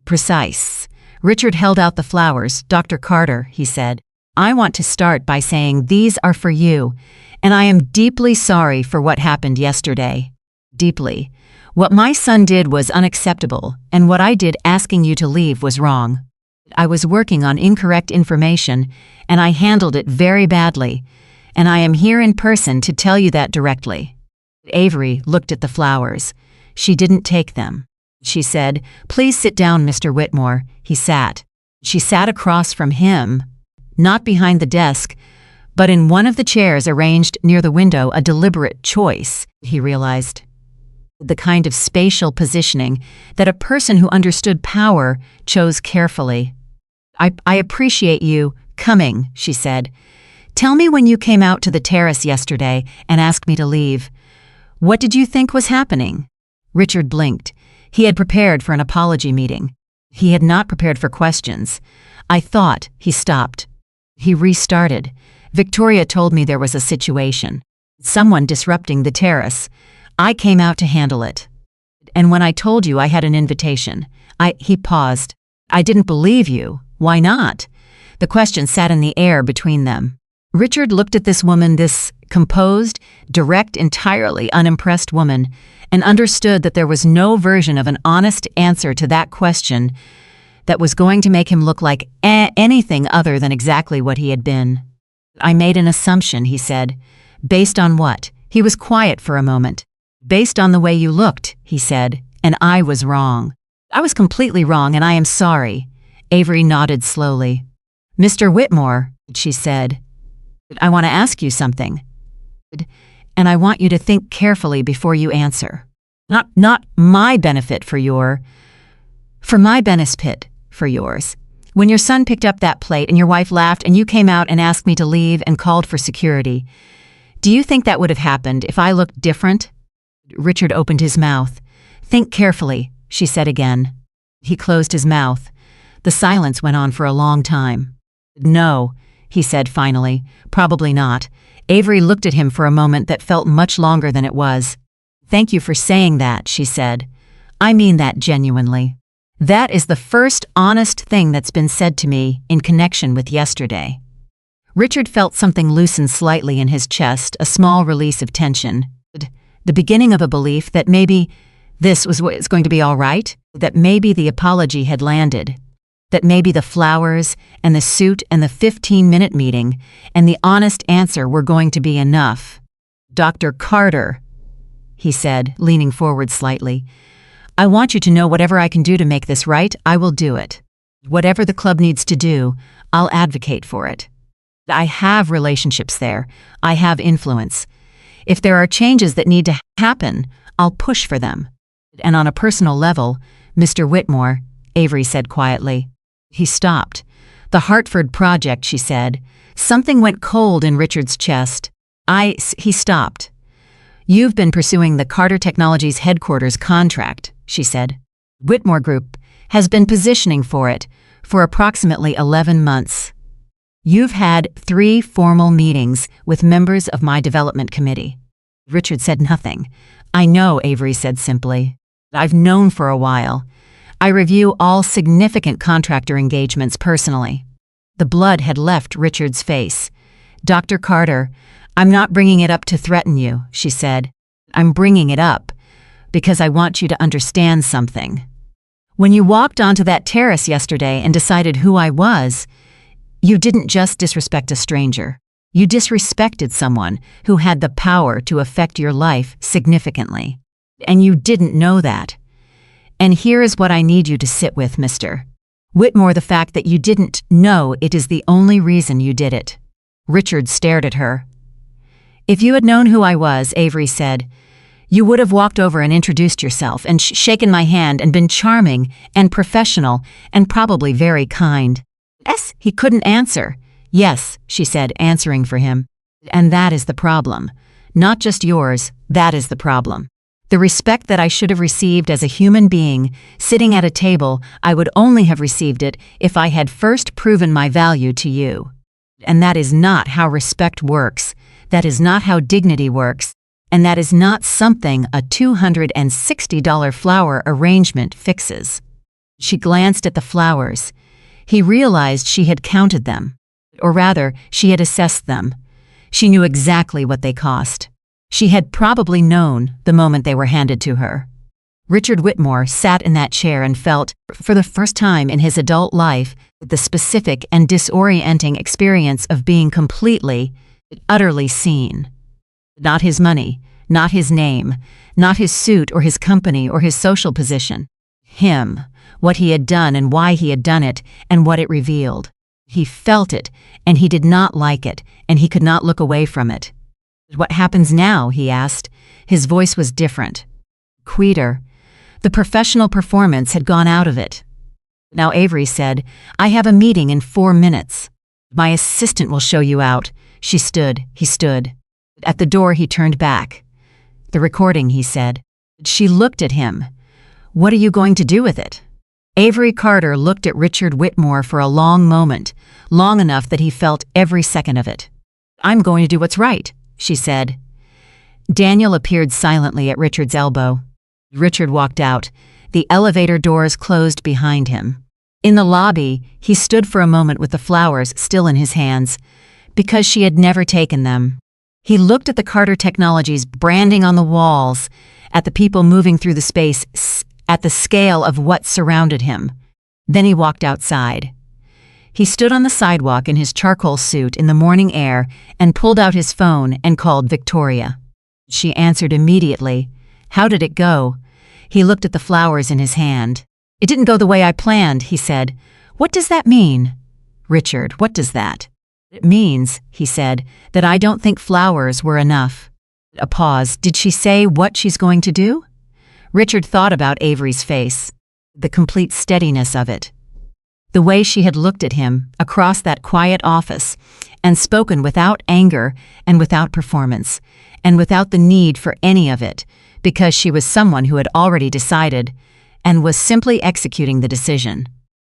Precise. Richard held out the flowers. "Dr. Carter," he said, "I want to start by saying these are for you, and I am deeply sorry for what happened yesterday. Deeply. What my son did was unacceptable, and what I did asking you to leave was wrong. I was working on incorrect information, and I handled it very badly, and I am here in person to tell you that directly." Avery looked at the flowers. She didn't take them. She said, "Please sit down, Mr. Whitmore." He sat. She sat across from him, not behind the desk, but in one of the chairs arranged near the window, a deliberate choice, he realized. The kind of spatial positioning that a person who understood power chose carefully. I appreciate you coming," she said. "Tell me when you came out to the terrace yesterday and asked me to leave. What did you think was happening?" Richard blinked. He had prepared for an apology meeting. He had not prepared for questions. "I thought," he stopped. He restarted. "Victoria told me there was a situation. Someone disrupting the terrace. I came out to handle it. And when I told you I had an invitation, he paused. "I didn't believe you. Why not?" The question sat in the air between them. Richard looked at this woman, this composed, direct, entirely unimpressed woman, and understood that there was no version of an honest answer to that question that was going to make him look like anything other than exactly what he had been. "I made an assumption," he said. "Based on what?" He was quiet for a moment. "Based on the way you looked," he said, "and I was wrong. I was completely wrong, and I am sorry." Avery nodded slowly. "Mr. Whitmore," she said, "I want to ask you something. And I want you to think carefully before you answer. Not my benefit for my benefit for yours. When your son picked up that plate and your wife laughed and you came out and asked me to leave and called for security, do you think that would have happened if I looked different?" Richard opened his mouth. "Think carefully," she said again. He closed his mouth. The silence went on for a long time. "No," he said finally, "probably not." Avery looked at him for a moment that felt much longer than it was. "Thank you for saying that," she said. "I mean that genuinely. That is the first honest thing that's been said to me in connection with yesterday." Richard felt something loosen slightly in his chest, a small release of tension. The beginning of a belief that maybe this was what was going to be all right, that maybe the apology had landed, that maybe the flowers and the suit and the 15-minute meeting and the honest answer were going to be enough. "Dr. Carter," he said, leaning forward slightly, "I want you to know whatever I can do to make this right, I will do it. Whatever the club needs to do, I'll advocate for it. I have relationships there. I have influence. If there are changes that need to happen, I'll push for them. And on a personal level, Mr. Whitmore," Avery said quietly. He stopped. "The Hartford project," she said. Something went cold in Richard's chest. He stopped. "You've been pursuing the Carter Technologies headquarters contract," she said. "Whitmore Group has been positioning for it for approximately 11 months. You've had 3 formal meetings with members of my development committee." Richard said nothing. "I know," Avery said simply. "I've known for a while. I review all significant contractor engagements personally. The blood had left Richard's face. Dr. Carter, I'm not bringing it up to threaten you, she said. I'm bringing it up because I want you to understand something. When you walked onto that terrace yesterday and decided who I was, you didn't just disrespect a stranger. You disrespected someone who had the power to affect your life significantly. And you didn't know that. And here is what I need you to sit with, Mr. Whitmore. The fact that you didn't know it is the only reason you did it. Richard stared at her. If you had known who I was, Avery said, you would have walked over and introduced yourself and shaken my hand and been charming and professional and probably very kind. Yes, he couldn't answer. Yes, she said, answering for him. And that is the problem. Not just yours, that is the problem. The respect that I should have received as a human being, sitting at a table, I would only have received it if I had first proven my value to you. And that is not how respect works. That is not how dignity works. And that is not something a $260 flower arrangement fixes. She glanced at the flowers. He realized she had counted them. Or rather, she had assessed them. She knew exactly what they cost. She had probably known the moment they were handed to her. Richard Whitmore sat in that chair and felt, for the first time in his adult life, the specific and disorienting experience of being completely, utterly seen. Not his money, not his name, not his suit or his company or his social position. Him, what he had done and why he had done it, and what it revealed. He felt it, and he did not like it, and he could not look away from it. What happens now? He asked. His voice was different. Quieter. The professional performance had gone out of it. Now Avery said, I have a meeting in 4 minutes. My assistant will show you out. She stood. He stood. At the door he turned back. The recording, he said. She looked at him. What are you going to do with it? Avery Carter looked at Richard Whitmore for a long moment, long enough that he felt every second of it. I'm going to do what's right, she said. Daniel appeared silently at Richard's elbow. Richard walked out. The elevator doors closed behind him. In the lobby, he stood for a moment with the flowers still in his hands, because she had never taken them. He looked at the Carter Technologies branding on the walls, at the people moving through the space, at the scale of what surrounded him. Then he walked outside. He stood on the sidewalk in his charcoal suit in the morning air and pulled out his phone and called Victoria. She answered immediately. How did it go? He looked at the flowers in his hand. It didn't go the way I planned, he said. What does that mean? Richard, what does that? It means, he said, that I don't think flowers were enough. A pause. Did she say what she's going to do? Richard thought about Avery's face, the complete steadiness of it. The way she had looked at him across that quiet office and spoken without anger and without performance and without the need for any of it, because she was someone who had already decided and was simply executing the decision.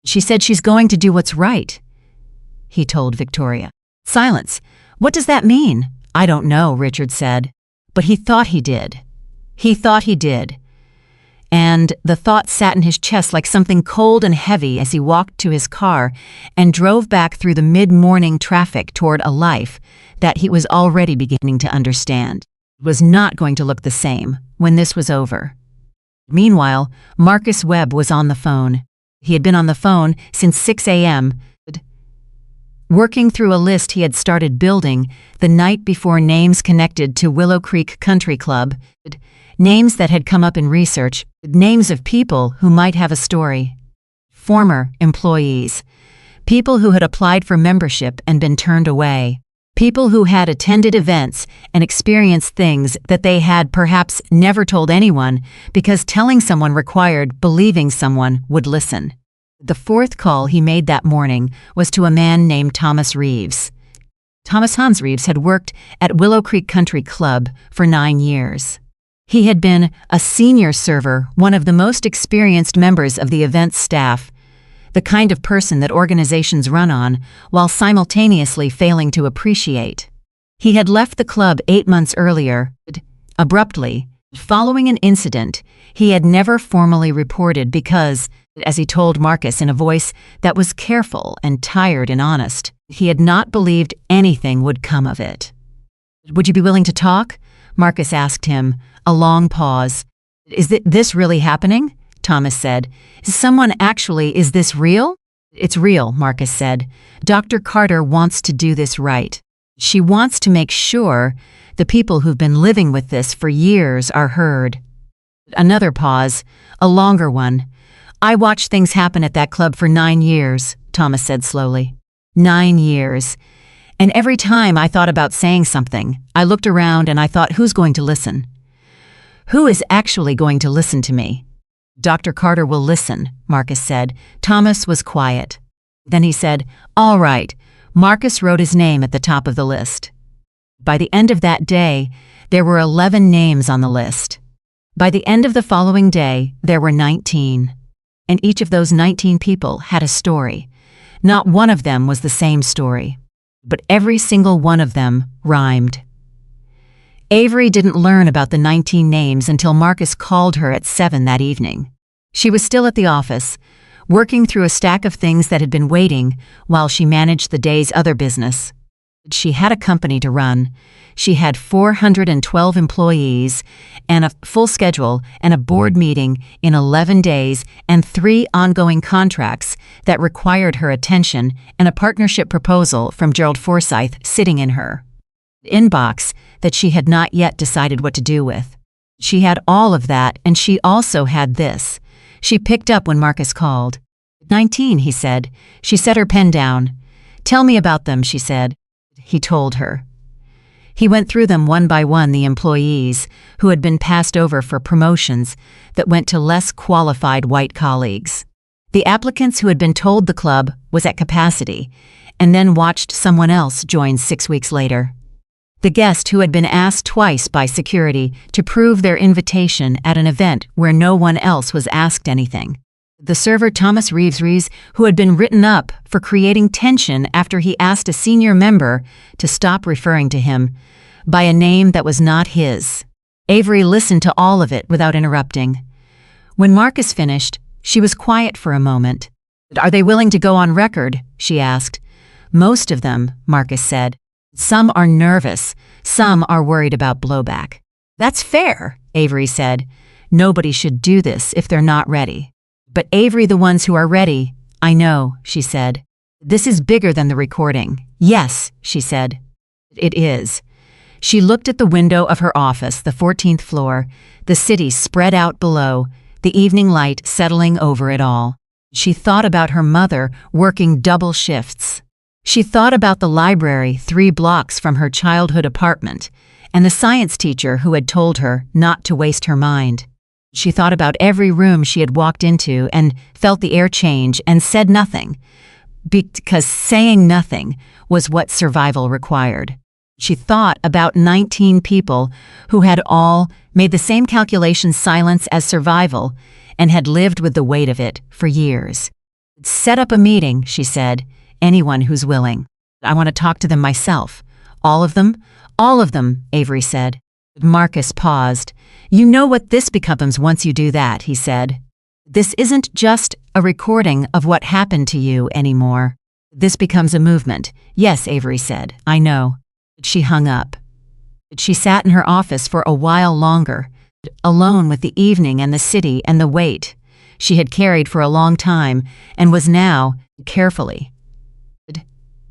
She said she's going to do what's right, he told Victoria. Silence. What does that mean? I don't know, Richard said. But he thought he did. He thought he did. And the thought sat in his chest like something cold and heavy as he walked to his car and drove back through the mid-morning traffic toward a life that he was already beginning to understand. It was not going to look the same when this was over. Meanwhile, Marcus Webb was on the phone. He had been on the phone since 6 a.m., working through a list he had started building the night before, names connected to Willow Creek Country Club, names that had come up in research, names of people who might have a story. Former employees, people who had applied for membership and been turned away, people who had attended events and experienced things that they had perhaps never told anyone because telling someone required believing someone would listen. The fourth call he made that morning was to a man named Thomas Reeves. Thomas Hans Reeves had worked at Willow Creek Country Club for 9 years. He had been a senior server, one of the most experienced members of the events staff, the kind of person that organizations run on while simultaneously failing to appreciate. He had left the club 8 months earlier, abruptly, following an incident he had never formally reported because as he told Marcus in a voice that was careful and tired and honest. He had not believed anything would come of it. "Would you be willing to talk?" Marcus asked him. A long pause. "Is this really happening?" Thomas said. Is this real?" "It's real," Marcus said. "Dr. Carter wants to do this right. She wants to make sure the people who've been living with this for years are heard." Another pause, a longer one. "I watched things happen at that club for 9 years, Thomas said slowly. 9 years. And every time I thought about saying something, I looked around and I thought, who's going to listen? Who is actually going to listen to me?" "Dr. Carter will listen," Marcus said. Thomas was quiet. Then he said, "All right." Marcus wrote his name at the top of the list. By the end of that day, there were 11 names on the list. By the end of the following day, there were 19. And each of those 19 people had a story. Not one of them was the same story, but every single one of them rhymed. Avery didn't learn about the 19 names until Marcus called her at 7 that evening. She was still at the office, working through a stack of things that had been waiting while she managed the day's other business. She had a company to run. She had 412 employees and a full schedule and a board meeting in 11 days and 3 ongoing contracts that required her attention and a partnership proposal from Gerald Forsyth sitting in her inbox that she had not yet decided what to do with. She had all of that, and she also had this. She picked up when Marcus called. 19, he said. She set her pen down. "Tell me about them," she said. He told her. He went through them one by one, the employees who had been passed over for promotions that went to less qualified white colleagues. The applicants who had been told the club was at capacity and then watched someone else join 6 weeks later. The guest who had been asked twice by security to prove their invitation at an event where no one else was asked anything. The server Thomas Reeves, who had been written up for creating tension after he asked a senior member to stop referring to him by a name that was not his. Avery listened to all of it without interrupting. When Marcus finished, she was quiet for a moment. "Are they willing to go on record?" she asked. "Most of them," Marcus said. "Some are nervous. Some are worried about blowback." "That's fair," Avery said. "Nobody should do this if they're not ready." "But Avery, the ones who are ready." "I know," she said. "This is bigger than the recording." "Yes," she said. "It is." She looked at the window of her office, the 14th floor, the city spread out below, the evening light settling over it all. She thought about her mother working double shifts. She thought about the library 3 blocks from her childhood apartment and the science teacher who had told her not to waste her mind. She thought about every room she had walked into and felt the air change and said nothing, because saying nothing was what survival required. She thought about 19 people who had all made the same calculation silence as survival and had lived with the weight of it for years. "Set up a meeting," she said. "Anyone who's willing. I want to talk to them myself." "All of them?" "All of them," Avery said. Marcus paused. "You know what this becomes once you do that," he said. "This isn't just a recording of what happened to you anymore. This becomes a movement." "Yes," Avery said. "I know." She hung up. She sat in her office for a while longer, alone with the evening and the city and the weight she had carried for a long time and was now, carefully,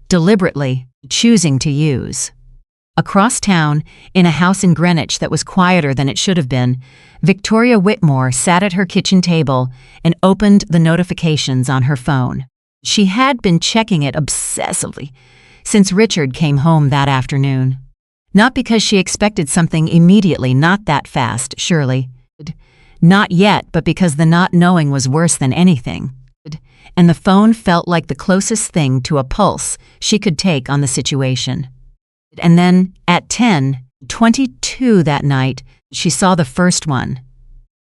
deliberately, choosing to use. Across town, in a house in Greenwich that was quieter than it should have been, Victoria Whitmore sat at her kitchen table and opened the notifications on her phone. She had been checking it obsessively since Richard came home that afternoon. Not because she expected something immediately, not that fast, surely. Not yet, but because the not knowing was worse than anything. And the phone felt like the closest thing to a pulse she could take on the situation. And then, at 10:22 that night, she saw the first one.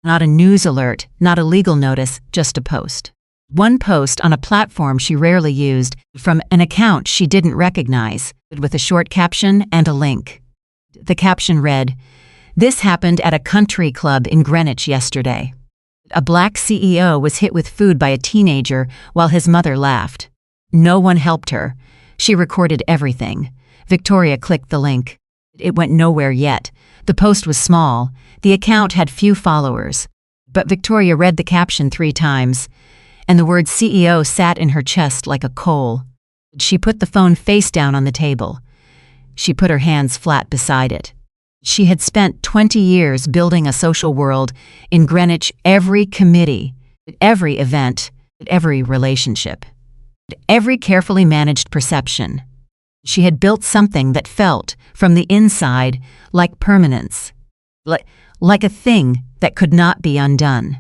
Not a news alert, not a legal notice, just a post. One post on a platform she rarely used, from an account she didn't recognize, with a short caption and a link. The caption read, "This happened at a country club in Greenwich yesterday." A black CEO was hit with food by a teenager while his mother laughed. No one helped her. She recorded everything. Victoria clicked the link. It went nowhere yet. The post was small. The account had few followers. But Victoria read the caption 3 times, and the word CEO sat in her chest like a coal. She put the phone face down on the table. She put her hands flat beside it. She had spent 20 years building a social world in Greenwich, every committee, every event, every relationship, every carefully managed perception. She had built something that felt, from the inside, like permanence, like a thing that could not be undone.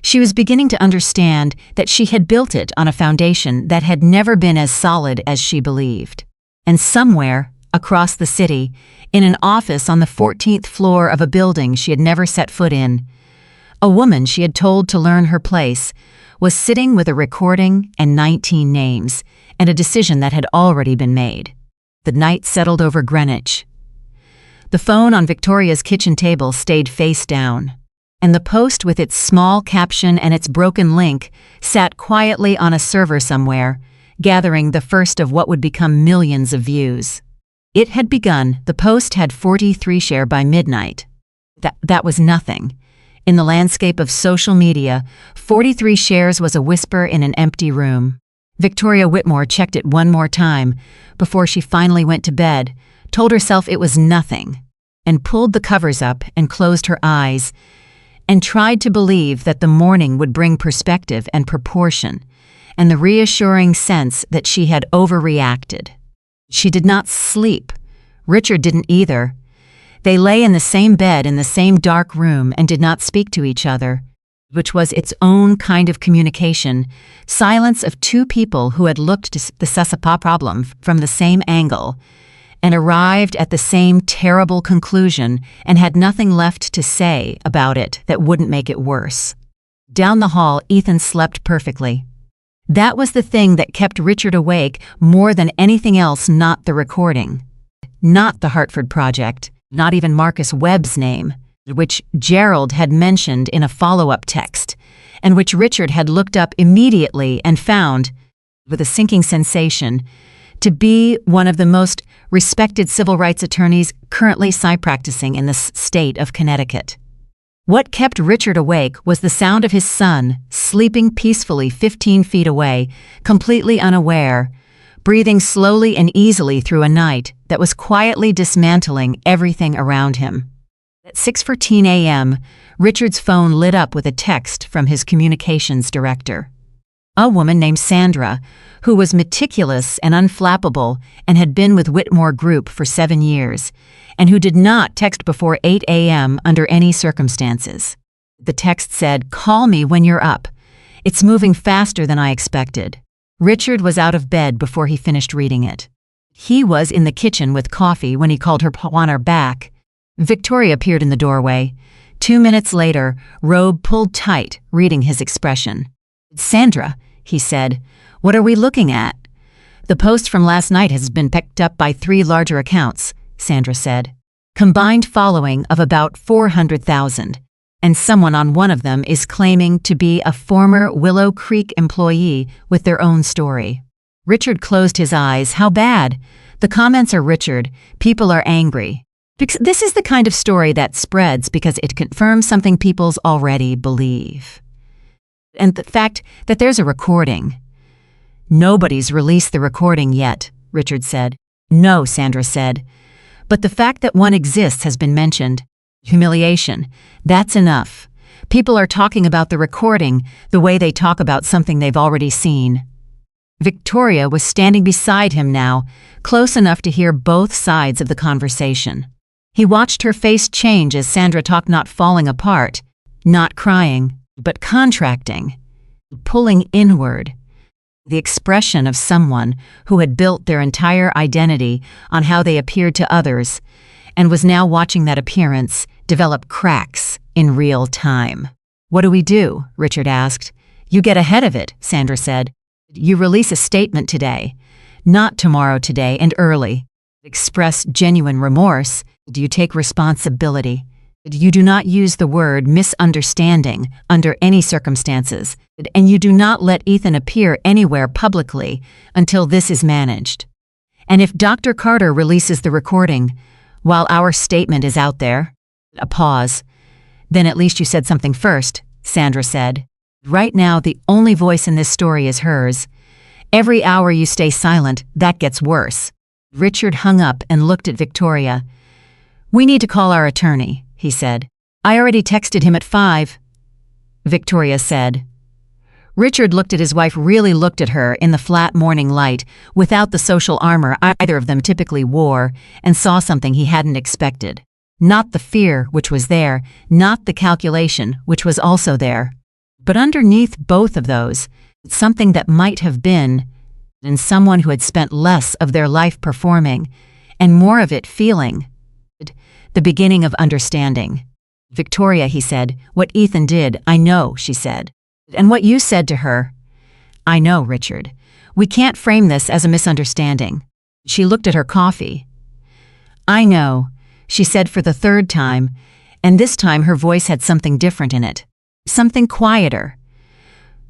She was beginning to understand that she had built it on a foundation that had never been as solid as she believed. And somewhere, across the city, in an office on the 14th floor of a building she had never set foot in, a woman she had told to learn her place was sitting with a recording and 19 names and a decision that had already been made. The night settled over Greenwich. The phone on Victoria's kitchen table stayed face down, and the post with its small caption and its broken link sat quietly on a server somewhere, gathering the first of what would become millions of views. It had begun. The post had 43 shares by midnight. That was nothing. In the landscape of social media, 43 shares was a whisper in an empty room. Victoria Whitmore checked it one more time before she finally went to bed, told herself it was nothing, and pulled the covers up and closed her eyes, and tried to believe that the morning would bring perspective and proportion, and the reassuring sense that she had overreacted. She did not sleep. Richard didn't either. They lay in the same bed in the same dark room and did not speak to each other, which was its own kind of communication, silence of 2 people who had looked at the Sasapa problem from the same angle and arrived at the same terrible conclusion and had nothing left to say about it that wouldn't make it worse. Down the hall, Ethan slept perfectly. That was the thing that kept Richard awake more than anything else, not the recording, not the Hartford Project, not even Marcus Webb's name, which Gerald had mentioned in a follow-up text, and which Richard had looked up immediately and found, with a sinking sensation, to be one of the most respected civil rights attorneys currently practicing in the state of Connecticut. What kept Richard awake was the sound of his son, sleeping peacefully 15 feet away, completely unaware, breathing slowly and easily through a night that was quietly dismantling everything around him. At 6:14 a.m., Richard's phone lit up with a text from his communications director. A woman named Sandra, who was meticulous and unflappable and had been with Whitmore Group for 7 years, and who did not text before 8 a.m. under any circumstances. The text said, "Call me when you're up. It's moving faster than I expected." Richard was out of bed before he finished reading it. He was in the kitchen with coffee when he called her on her back. Victoria appeared in the doorway. 2 minutes later, robe pulled tight, reading his expression. "Sandra," he said, "what are we looking at?" "The post from last night has been picked up by 3 larger accounts," Sandra said. "Combined following of about 400,000, and someone on one of them is claiming to be a former Willow Creek employee with their own story." Richard closed his eyes. How bad? The comments are Richard. People are angry. Because this is the kind of story that spreads because it confirms something people already believe. And the fact that there's a recording. "Nobody's released the recording yet," Richard said. "No," Sandra said. "But the fact that one exists has been mentioned. Humiliation. That's enough. People are talking about the recording the way they talk about something they've already seen." Victoria was standing beside him now, close enough to hear both sides of the conversation. He watched her face change as Sandra talked, not falling apart, not crying, but contracting, pulling inward. The expression of someone who had built their entire identity on how they appeared to others and was now watching that appearance develop cracks in real time. "What do we do?" Richard asked. "You get ahead of it," Sandra said. "You release a statement today, not tomorrow, today and early. Express genuine remorse. Do you take responsibility?" You do not use the word misunderstanding under any circumstances, and you do not let Ethan appear anywhere publicly until this is managed. And if Dr. Carter releases the recording while our statement is out there," a pause, "then at least you said something first," Sandra said. "Right now, the only voice in this story is hers. Every hour you stay silent, that gets worse." Richard hung up and looked at Victoria. "We need to call our attorney," he said. "I already texted him at 5, Victoria said. Richard looked at his wife, really looked at her in the flat morning light, without the social armor either of them typically wore, and saw something he hadn't expected. Not the fear, which was there, not the calculation, which was also there. But underneath both of those, something that might have been, in someone who had spent less of their life performing, and more of it feeling, the beginning of understanding. "Victoria," he said, "what Ethan did, I know," she said. "And what you said to her, I know, Richard. We can't frame this as a misunderstanding." She looked at her coffee. "I know," she said for the third time, and this time her voice had something different in it. Something quieter.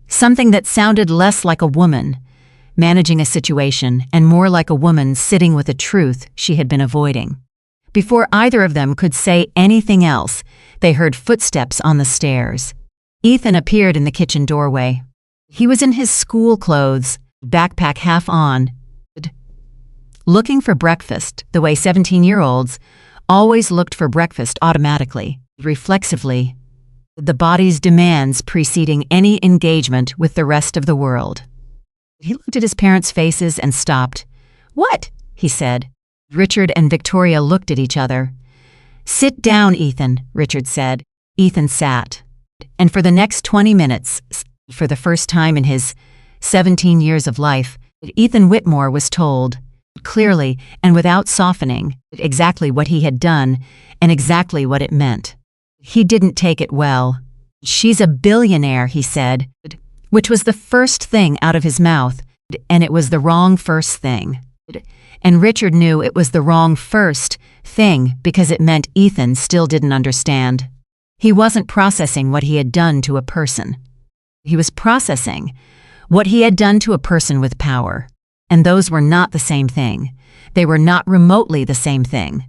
Something that sounded less like a woman managing a situation and more like a woman sitting with a truth she had been avoiding. Before either of them could say anything else, they heard footsteps on the stairs. Ethan appeared in the kitchen doorway. He was in his school clothes, backpack half on, looking for breakfast the way 17-year-olds always looked for breakfast automatically, reflexively, the body's demands preceding any engagement with the rest of the world. He looked at his parents' faces and stopped. "What?" he said. Richard and Victoria looked at each other. "Sit down, Ethan," Richard said. Ethan sat. And for the next 20 minutes, for the first time in his 17 years of life, Ethan Whitmore was told, clearly and without softening, exactly what he had done and exactly what it meant. He didn't take it well. "She's a billionaire," he said, which was the first thing out of his mouth, and it was the wrong first thing. And Richard knew it was the wrong first thing because it meant Ethan still didn't understand. He wasn't processing what he had done to a person. He was processing what he had done to a person with power. And those were not the same thing. They were not remotely the same thing.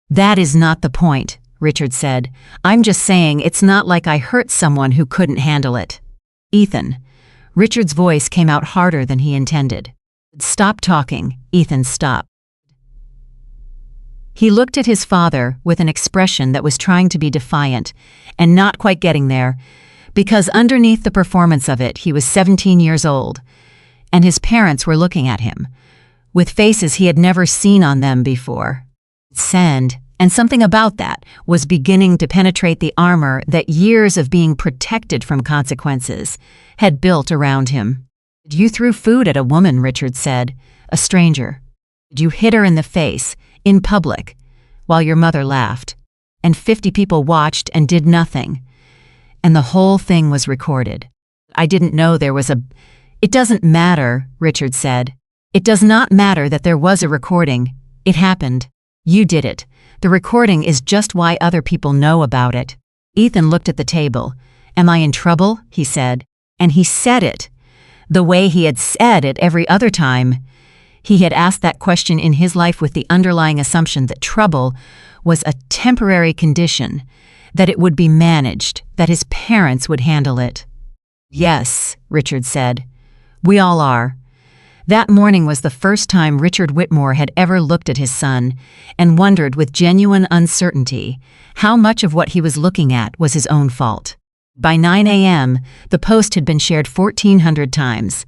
"That is not the point," Richard said. "I'm just saying it's not like I hurt someone who couldn't handle it." "Ethan." Richard's voice came out harder than he intended. "Stop talking." Ethan stopped. He looked at his father with an expression that was trying to be defiant and not quite getting there, because underneath the performance of it, he was 17 years old, and his parents were looking at him, with faces he had never seen on them before. And something about that was beginning to penetrate the armor that years of being protected from consequences had built around him. "You threw food at a woman," Richard said, "a stranger. You hit her in the face, in public, while your mother laughed, and 50 people watched and did nothing. And the whole thing was recorded. I didn't know there was a—" "It doesn't matter," Richard said. "It does not matter that there was a recording. It happened. You did it. The recording is just why other people know about it." Ethan looked at the table. "Am I in trouble?" he said. And he said it the way he had said it every other time. He had asked that question in his life with the underlying assumption that trouble was a temporary condition, that it would be managed, that his parents would handle it. "Yes," Richard said. "We all are." That morning was the first time Richard Whitmore had ever looked at his son and wondered with genuine uncertainty how much of what he was looking at was his own fault. By 9 a.m., the post had been shared 1,400 times.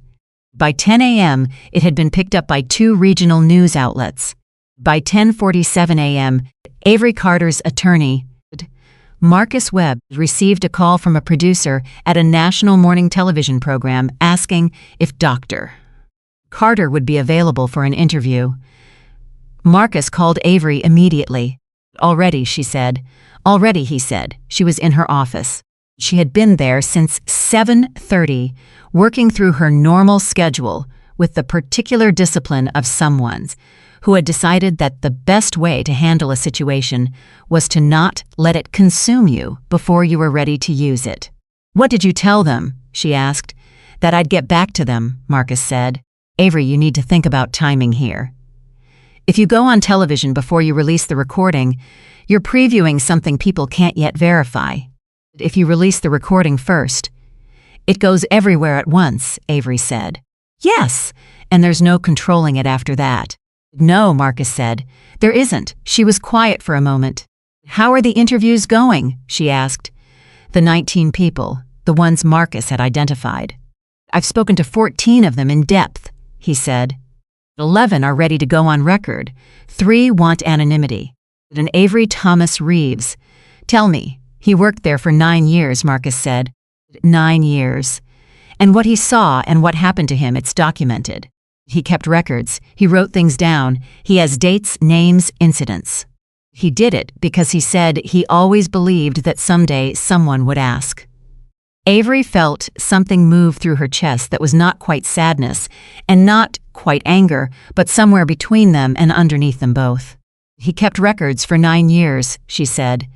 By 10 a.m., it had been picked up by 2 regional news outlets. By 10:47 a.m., Avery Carter's attorney, Marcus Webb, received a call from a producer at a national morning television program asking if Dr. Carter would be available for an interview. Marcus called Avery immediately. "Already," she said. "Already," he said. She was in her office. She had been there since 7:30, working through her normal schedule, with the particular discipline of someone's who had decided that the best way to handle a situation was to not let it consume you before you were ready to use it. "What did you tell them?" she asked. "That I'd get back to them," Marcus said. "Avery, you need to think about timing here. If you go on television before you release the recording, you're previewing something people can't yet verify. If you release the recording first, it goes everywhere at once," Avery said. "Yes, and there's no controlling it after that." "No," Marcus said. "There isn't." She was quiet for a moment. "How are the interviews going?" she asked. "The 19 people, the ones Marcus had identified. I've spoken to 14 of them in depth," he said. 11 are ready to go on record. 3 want anonymity. And Avery Thomas Reeves. "Tell me." "He worked there for 9 years, Marcus said. 9 years. And what he saw and what happened to him, it's documented. He kept records. He wrote things down. He has dates, names, incidents. He did it because he said he always believed that someday someone would ask." Avery felt something move through her chest that was not quite sadness and not quite anger, but somewhere between them and underneath them both. "He kept records for 9 years, she said.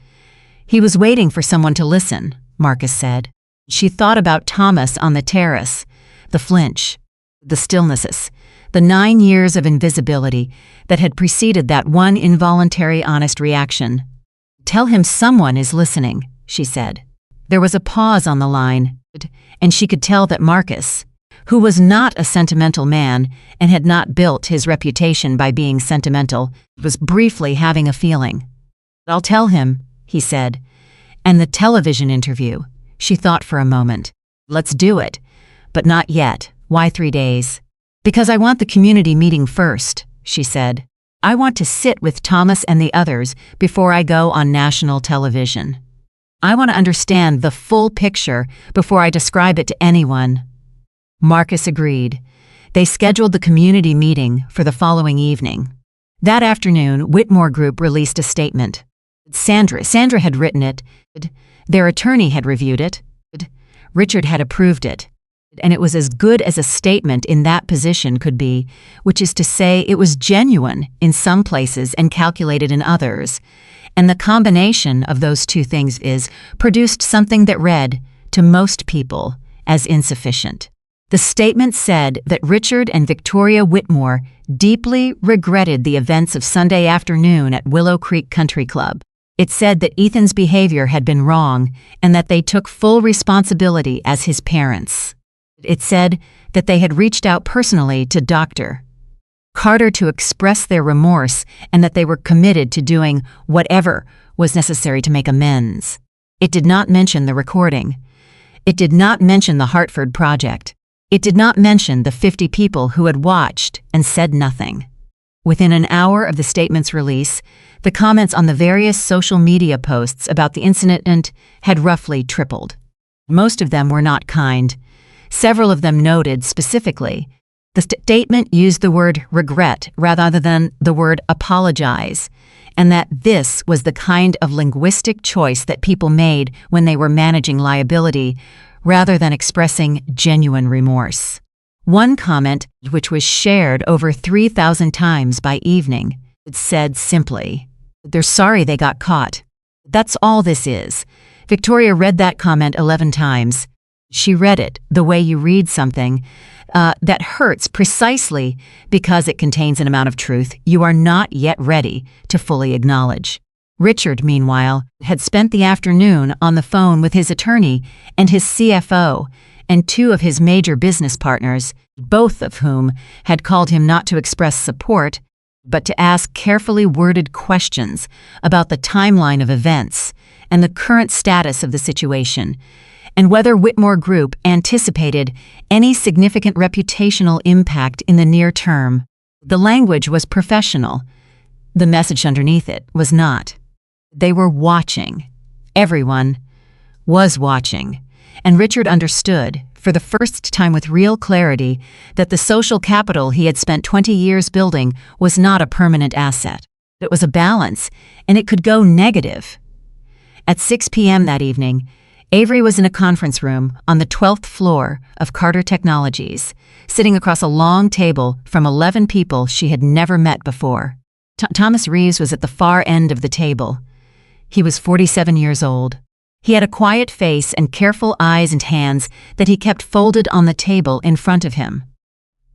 "He was waiting for someone to listen," Marcus said. She thought about Thomas on the terrace, the flinch, the stillnesses, the 9 years of invisibility that had preceded that one involuntary honest reaction. "Tell him someone is listening," she said. There was a pause on the line, and she could tell that Marcus, who was not a sentimental man and had not built his reputation by being sentimental, was briefly having a feeling. "I'll tell him," he said. "And the television interview," she thought for a moment. "Let's do it. But not yet. Why 3 days?" "Because I want the community meeting first," she said. "I want to sit with Thomas and the others before I go on national television. I want to understand the full picture before I describe it to anyone." Marcus agreed. They scheduled the community meeting for the following evening. That afternoon, Whitmore Group released a statement. Sandra had written it. Their attorney had reviewed it. Richard had approved it. And it was as good as a statement in that position could be, which is to say it was genuine in some places and calculated in others. And the combination of those two things produced something that read, to most people, as insufficient. The statement said that Richard and Victoria Whitmore deeply regretted the events of Sunday afternoon at Willow Creek Country Club. It said that Ethan's behavior had been wrong and that they took full responsibility as his parents. It said that they had reached out personally to Dr. Carter to express their remorse and that they were committed to doing whatever was necessary to make amends. It did not mention the recording. It did not mention the Hartford project. It did not mention the 50 people who had watched and said nothing. Within an hour of the statement's release, the comments on the various social media posts about the incident had roughly tripled. Most of them were not kind. Several of them noted specifically the statement used the word regret rather than the word apologize, and that this was the kind of linguistic choice that people made when they were managing liability rather than expressing genuine remorse. One comment, which was shared over 3,000 times by evening, said simply, "They're sorry they got caught. That's all this is." Victoria read that comment 11 times. She read it the way you read something that hurts precisely because it contains an amount of truth you are not yet ready to fully acknowledge. Richard, meanwhile, had spent the afternoon on the phone with his attorney and his CFO and 2 of his major business partners, both of whom had called him not to express support, but to ask carefully worded questions about the timeline of events and the current status of the situation, and whether Whitmore Group anticipated any significant reputational impact in the near term. The language was professional. The message underneath it was not. They were watching. Everyone was watching. And Richard understood, for the first time with real clarity, that the social capital he had spent 20 years building was not a permanent asset. It was a balance, and it could go negative. At 6 p.m. that evening, Avery was in a conference room on the 12th floor of Carter Technologies, sitting across a long table from 11 people she had never met before. Thomas Reeves was at the far end of the table. He was 47 years old. He had a quiet face and careful eyes and hands that he kept folded on the table in front of him.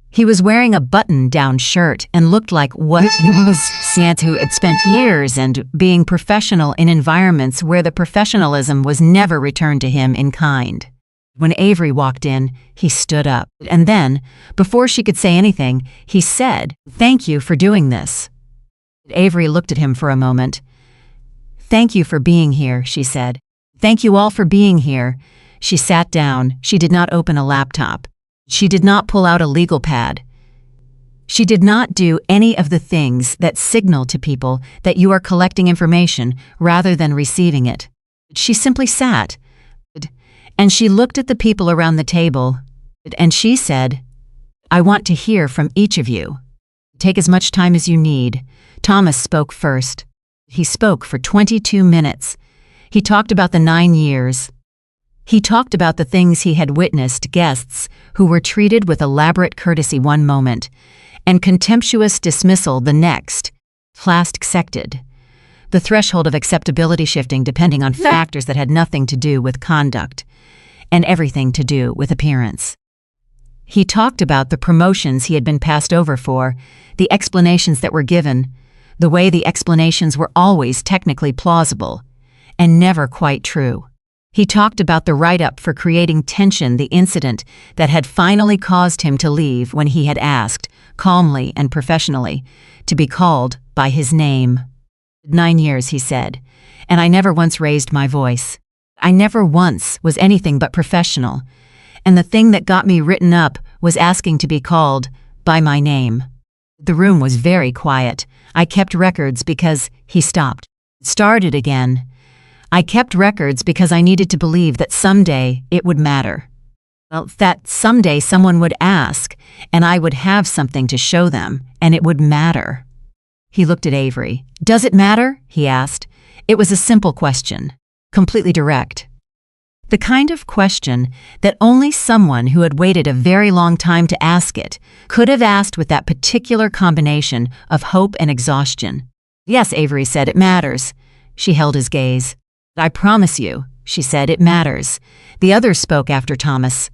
He was wearing a button-down shirt and looked like what was Santa, who had spent years and being professional in environments where the professionalism was never returned to him in kind. When Avery walked in, he stood up, and then, before she could say anything, he said, "Thank you for doing this." Avery looked at him for a moment. "Thank you for being here," she said. "Thank you all for being here." She sat down. She did not open a laptop. She did not pull out a legal pad. She did not do any of the things that signal to people that you are collecting information rather than receiving it. She simply sat, and she looked at the people around the table, and she said, "I want to hear from each of you. Take as much time as you need." Thomas spoke first. He spoke for 22 minutes. He talked about the 9 years. He talked about the things he had witnessed, guests who were treated with elaborate courtesy one moment and contemptuous dismissal the next, class accepted, the threshold of acceptability shifting depending on factors that had nothing to do with conduct and everything to do with appearance. He talked about the promotions he had been passed over for, the explanations that were given, the way the explanations were always technically plausible and never quite true. He talked about the write-up for creating tension, the incident that had finally caused him to leave when he had asked, calmly and professionally, to be called by his name. 9 years, he said, and I never once raised my voice. I never once was anything but professional, and the thing that got me written up was asking to be called by my name. The room was very quiet. I kept records because he stopped. Started again. I kept records because I needed to believe that someday it would matter. Well, that someday someone would ask, and I would have something to show them, and it would matter. He looked at Avery. "Does it matter?" he asked. It was a simple question, completely direct. The kind of question that only someone who had waited a very long time to ask it could have asked with that particular combination of hope and exhaustion. "Yes," Avery said, "it matters." She held his gaze. "I promise you," she said, "it matters." The others spoke after Thomas.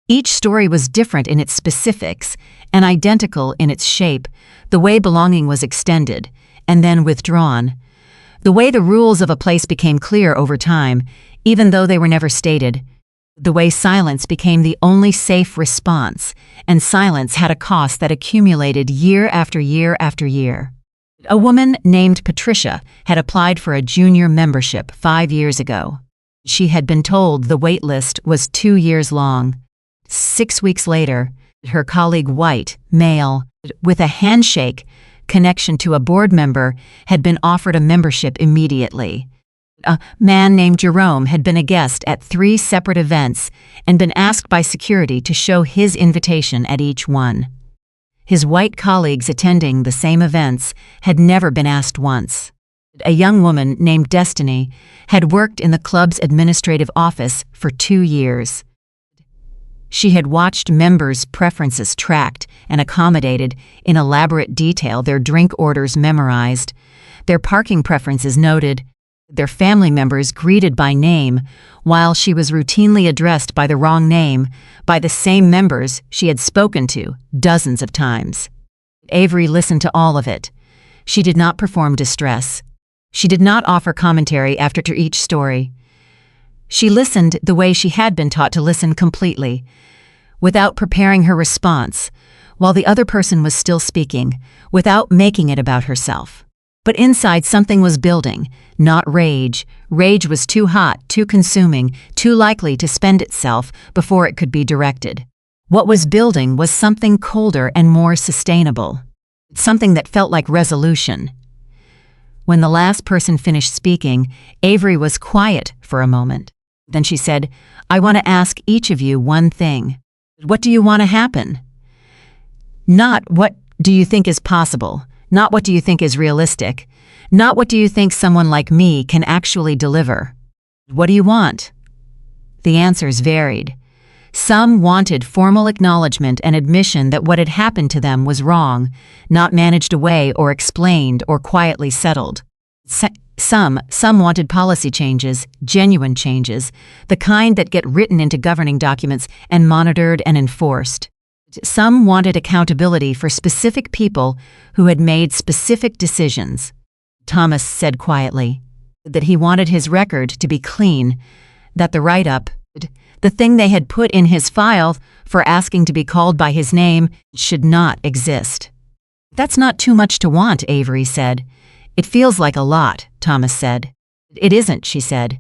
Each story was different in its specifics and identical in its shape, the way belonging was extended and then withdrawn, the way the rules of a place became clear over time, even though they were never stated, the way silence became the only safe response, and silence had a cost that accumulated year after year after year. A woman named Patricia had applied for a junior membership 5 years ago. She had been told the wait list was 2 years long. 6 weeks later, her colleague, white, male, with a handshake connection to a board member, had been offered a membership immediately. A man named Jerome had been a guest at 3 separate events and been asked by security to show his invitation at each one. His white colleagues attending the same events had never been asked once. A young woman named Destiny had worked in the club's administrative office for 2 years. She had watched members' preferences tracked and accommodated in elaborate detail, their drink orders memorized, their parking preferences noted, their family members greeted by name, while she was routinely addressed by the wrong name by the same members she had spoken to dozens of times. Avery listened to all of it. She did not perform distress. She did not offer commentary after each story. She listened the way she had been taught to listen, completely, without preparing her response, while the other person was still speaking, without making it about herself. But inside something was building, not rage. Rage was too hot, too consuming, too likely to spend itself before it could be directed. What was building was something colder and more sustainable, something that felt like resolution. When the last person finished speaking, Avery was quiet for a moment. Then she said, "I want to ask each of you one thing. What do you want to happen? Not what do you think is possible. Not what do you think is realistic. Not what do you think someone like me can actually deliver. What do you want?" The answers varied. Some wanted formal acknowledgement and admission that what had happened to them was wrong, not managed away or explained or quietly settled. Some wanted policy changes, genuine changes, the kind that get written into governing documents and monitored and enforced. Some wanted accountability for specific people who had made specific decisions. Thomas said quietly that he wanted his record to be clean, that the write-up, the thing they had put in his file for asking to be called by his name, should not exist. That's not too much to want, Avery said. It feels like a lot, Thomas said. It isn't, she said.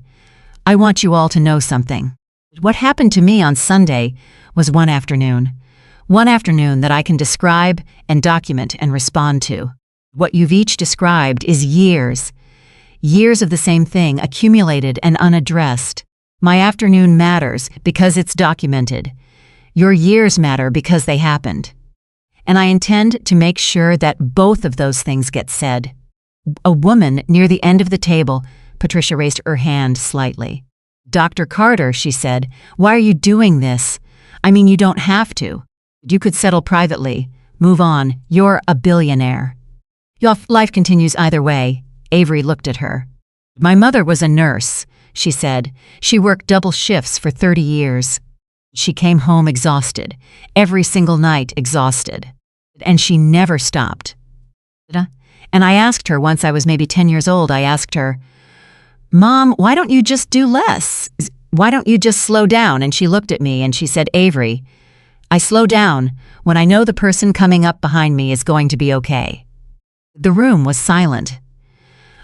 I want you all to know something. What happened to me on Sunday was one afternoon that I can describe and document and respond to. What you've each described is years of the same thing accumulated and unaddressed. My afternoon matters because it's documented. Your years matter because they happened. And I intend to make sure that both of those things get said. A woman near the end of the table, Patricia raised her hand slightly. Dr. Carter, she said, why are you doing this? I mean, you don't have to. You could settle privately. Move on. You're a billionaire. Your life continues either way. Avery looked at her. My mother was a nurse, she said. She worked double shifts for 30 years. She came home exhausted, every single night exhausted. And she never stopped. And I asked her once I was maybe 10 years old, I asked her, Mom, why don't you just do less? Why don't you just slow down? And she looked at me and she said, Avery, I slow down when I know the person coming up behind me is going to be okay. The room was silent.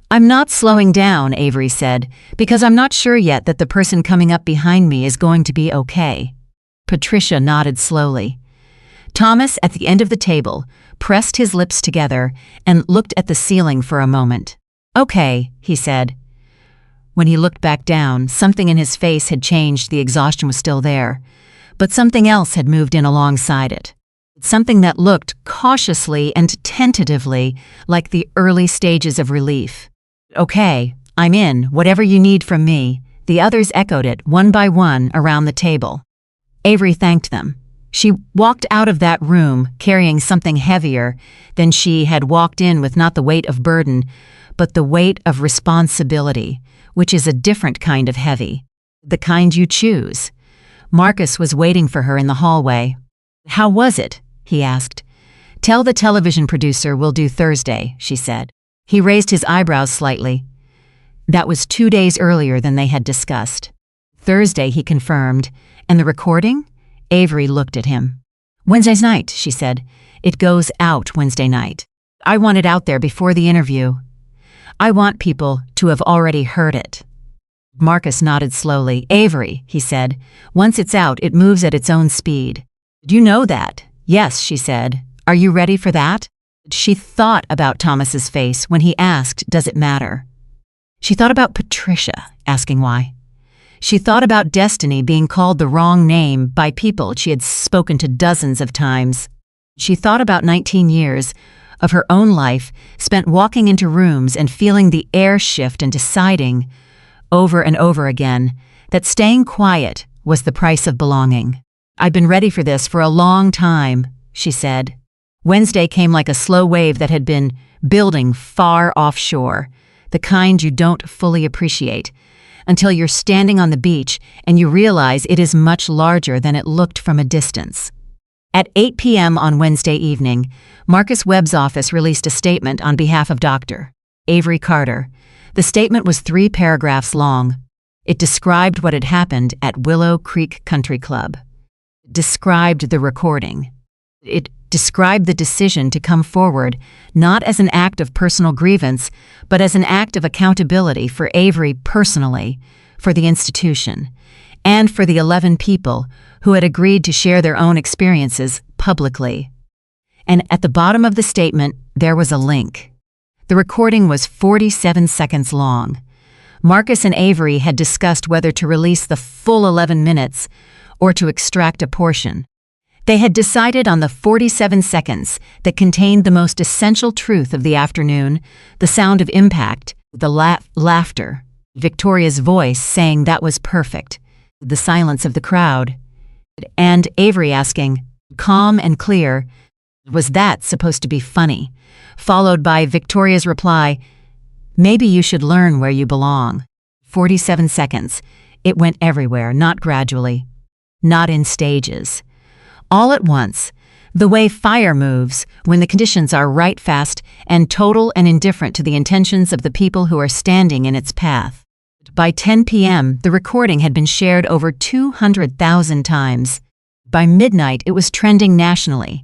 I'm not slowing down, Avery said, because I'm not sure yet that the person coming up behind me is going to be okay. Patricia nodded slowly. Thomas, at the end of the table, pressed his lips together and looked at the ceiling for a moment. Okay, he said. When he looked back down, something in his face had changed. The exhaustion was still there, but something else had moved in alongside it. Something that looked cautiously and tentatively like the early stages of relief. Okay, I'm in, whatever you need from me. The others echoed it, one by one, around the table. Avery thanked them. She walked out of that room carrying something heavier than she had walked in with, not the weight of burden, but the weight of responsibility, which is a different kind of heavy. The kind you choose. Marcus was waiting for her in the hallway. How was it? He asked. Tell the television producer we'll do Thursday, she said. He raised his eyebrows slightly. That was 2 days earlier than they had discussed. Thursday, he confirmed. And the recording? Avery looked at him. Wednesday night, she said. It goes out Wednesday night. I want it out there before the interview. I want people to have already heard it. Marcus nodded slowly. Avery, he said. Once it's out, it moves at its own speed. Do you know that? Yes, she said. Are you ready for that? She thought about Thomas's face when he asked, does it matter? She thought about Patricia, asking why. She thought about Destiny being called the wrong name by people she had spoken to dozens of times. She thought about 19 years of her own life spent walking into rooms and feeling the air shift and deciding, over and over again, that staying quiet was the price of belonging. I'd been ready for this for a long time, she said. Wednesday came like a slow wave that had been building far offshore, the kind you don't fully appreciate, until you're standing on the beach and you realize it is much larger than it looked from a distance. At 8 p.m. on Wednesday evening, Marcus Webb's office released a statement on behalf of Dr. Avery Carter. The statement was 3 paragraphs long. It described what had happened at Willow Creek Country Club. It described the recording. It described the decision to come forward not as an act of personal grievance, but as an act of accountability for Avery personally, for the institution, and for the 11 people who had agreed to share their own experiences publicly. And at the bottom of the statement, there was a link. The recording was 47 seconds long. Marcus and Avery had discussed whether to release the full 11 minutes or to extract a portion. They had decided on the 47 seconds that contained the most essential truth of the afternoon, the sound of impact, the laughter, Victoria's voice saying that was perfect. the silence of the crowd, and Avery asking, calm and clear, "Was that supposed to be funny?" Followed by Victoria's reply, "Maybe you should learn where you belong." 47 seconds. It went everywhere, not gradually, not in stages. All at once, the way fire moves when the conditions are right, fast, and total and indifferent to the intentions of the people who are standing in its path. By 10 p.m., the recording had been shared over 200,000 times. By midnight, it was trending nationally.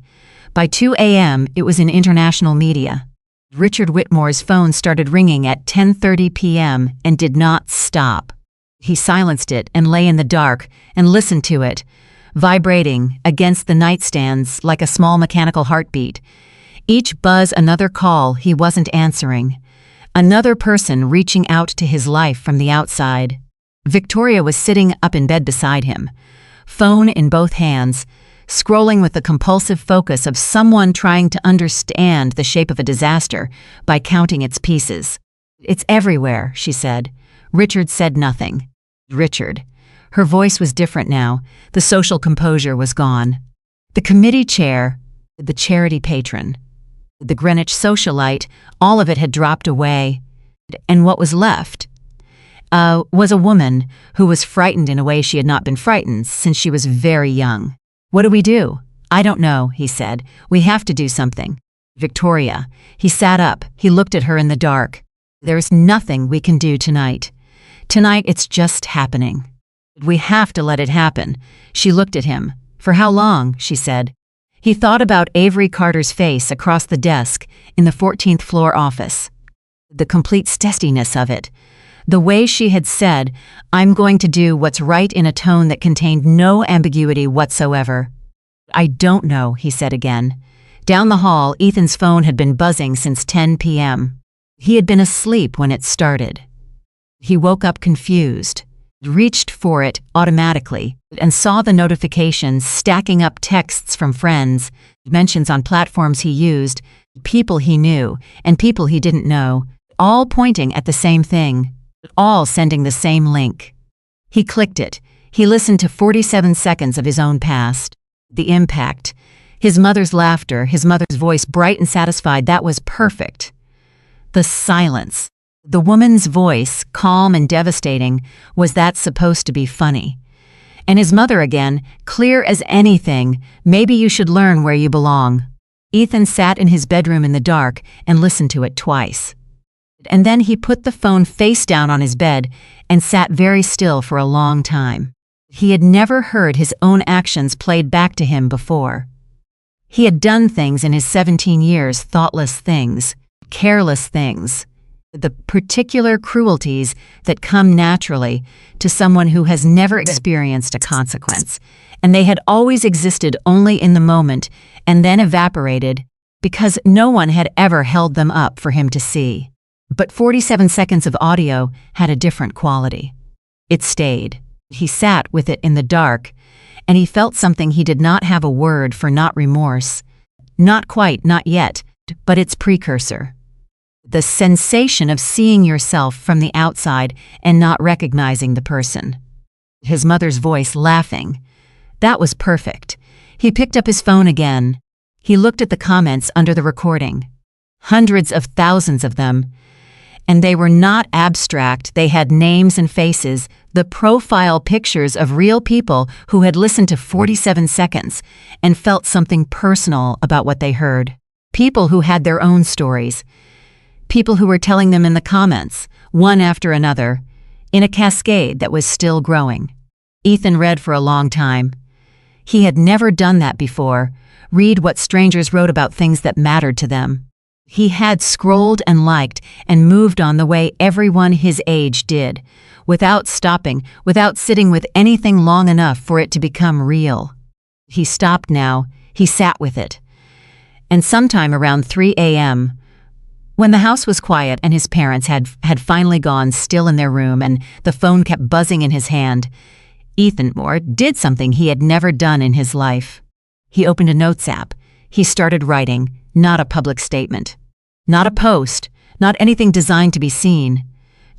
By 2 a.m., it was in international media. Richard Whitmore's phone started ringing at 10:30 p.m. and did not stop. He silenced it and lay in the dark and listened to it, vibrating against the nightstands like a small mechanical heartbeat. Each buzz another call he wasn't answering. Another person reaching out to his life from the outside. Victoria was sitting up in bed beside him, phone in both hands, scrolling with the compulsive focus of someone trying to understand the shape of a disaster by counting its pieces. "It's everywhere," she said. Richard said nothing. Richard. Her voice was different now. The social composure was gone. The committee chair, the charity patron, the Greenwich socialite, all of it had dropped away. And what was left was a woman who was frightened in a way she had not been frightened since she was very young. "What do we do?" "I don't know," he said. "We have to do something." "Victoria." He sat up. He looked at her in the dark. "There's nothing we can do tonight. Tonight it's just happening. We have to let it happen." She looked at him. "For how long?" she said. He thought about Avery Carter's face across the desk in the 14th floor office. The complete steadiness of it. The way she had said, "I'm going to do what's right," in a tone that contained no ambiguity whatsoever. "I don't know," he said again. Down the hall, Ethan's phone had been buzzing since 10 p.m. He had been asleep when it started. He woke up confused, reached for it automatically, and saw the notifications stacking up, texts from friends, mentions on platforms he used, people he knew, and people he didn't know, all pointing at the same thing, all sending the same link. He clicked it. He listened to 47 seconds of his own past. The impact. His mother's laughter, his mother's voice bright and satisfied, that was perfect. The silence. The woman's voice, calm and devastating, was that supposed to be funny? And his mother again, clear as anything, "Maybe you should learn where you belong." Ethan sat in his bedroom in the dark and listened to it twice. And then he put the phone face down on his bed and sat very still for a long time. He had never heard his own actions played back to him before. He had done things in his 17 years, thoughtless things, careless things, the particular cruelties that come naturally to someone who has never experienced a consequence, and they had always existed only in the moment and then evaporated because no one had ever held them up for him to see. But 47 seconds of audio had a different quality. It stayed. He sat with it in the dark, and he felt something he did not have a word for, not remorse. Not quite, not yet, but its precursor. The sensation of seeing yourself from the outside and not recognizing the person. His mother's voice laughing. That was perfect. He picked up his phone again. He looked at the comments under the recording. Hundreds of thousands of them. And they were not abstract, they had names and faces, the profile pictures of real people who had listened to 47 seconds and felt something personal about what they heard. People who had their own stories. People who were telling them in the comments, one after another, in a cascade that was still growing. Ethan read for a long time. He had never done that before, read what strangers wrote about things that mattered to them. He had scrolled and liked and moved on the way everyone his age did, without stopping, without sitting with anything long enough for it to become real. He stopped now. He sat with it. And sometime around 3 a.m., when the house was quiet and his parents had finally gone, still in their room, and the phone kept buzzing in his hand, Ethan Moore did something he had never done in his life. He opened a notes app. He started writing, not a public statement. Not a post, not anything designed to be seen.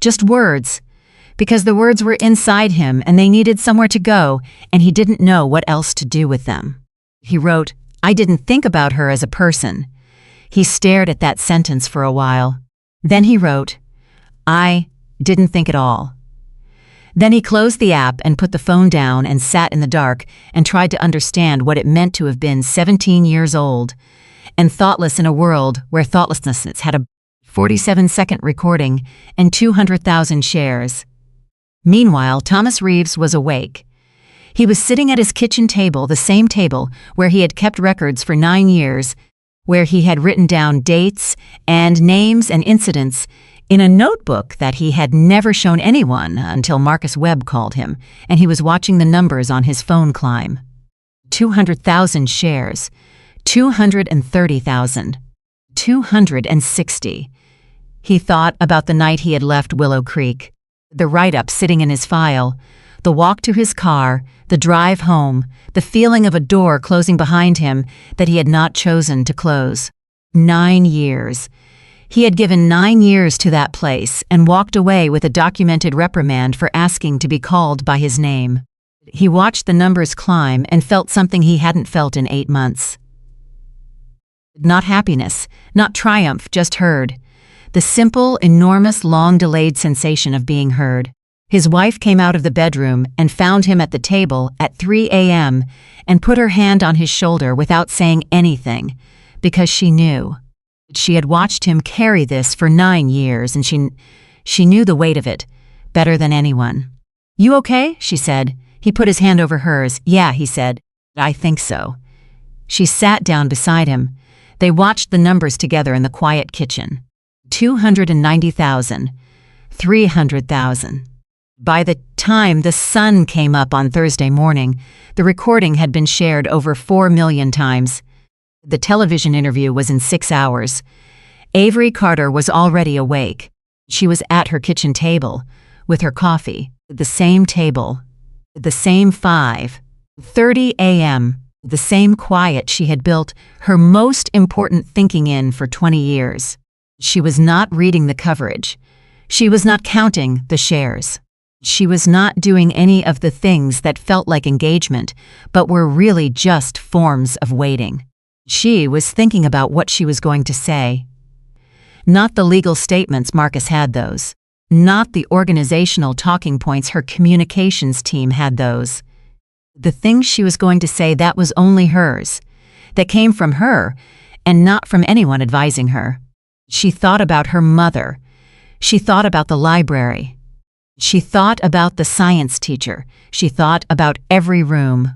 Just words. because the words were inside him and they needed somewhere to go, and he didn't know what else to do with them. He wrote, "I didn't think about her as a person." He stared at that sentence for a while. Then he wrote, "I didn't think at all." Then he closed the app and put the phone down and sat in the dark and tried to understand what it meant to have been 17 years old and thoughtless in a world where thoughtlessness had a 47-second recording and 200,000 shares. Meanwhile, Thomas Reeves was awake. He was sitting at his kitchen table, the same table where he had kept records for 9 years, where he had written down dates and names and incidents in a notebook that he had never shown anyone until Marcus Webb called him, and he was watching the numbers on his phone climb. 200,000 shares, 230,000, 260. He thought about the night he had left Willow Creek, the write-up sitting in his file, the walk to his car, the drive home, the feeling of a door closing behind him that he had not chosen to close. 9 years. He had given 9 years to that place and walked away with a documented reprimand for asking to be called by his name. He watched the numbers climb and felt something he hadn't felt in 8 months. Not happiness, not triumph, just heard. The simple, enormous, long-delayed sensation of being heard. His wife came out of the bedroom and found him at the table at 3 a.m. and put her hand on his shoulder without saying anything, because she knew. She had watched him carry this for 9 years, and she knew the weight of it better than anyone. "You okay?" she said. He put his hand over hers. "Yeah," he said. "I think so." She sat down beside him. They watched the numbers together in the quiet kitchen. 290,000, 300,000. By the time the sun came up on Thursday morning, the recording had been shared over 4 million times. The television interview was in 6 hours. Avery Carter was already awake. She was at her kitchen table, with her coffee, the same table, the same 5:30 a.m., the same quiet she had built her most important thinking in for 20 years. She was not reading the coverage. She was not counting the shares. She was not doing any of the things that felt like engagement, but were really just forms of waiting. She was thinking about what she was going to say. Not the legal statements, Marcus had those. Not the organizational talking points, her communications team had those. The things she was going to say, that was only hers, that came from her and not from anyone advising her. She thought about her mother. She thought about the library. She thought about the science teacher. She thought about every room.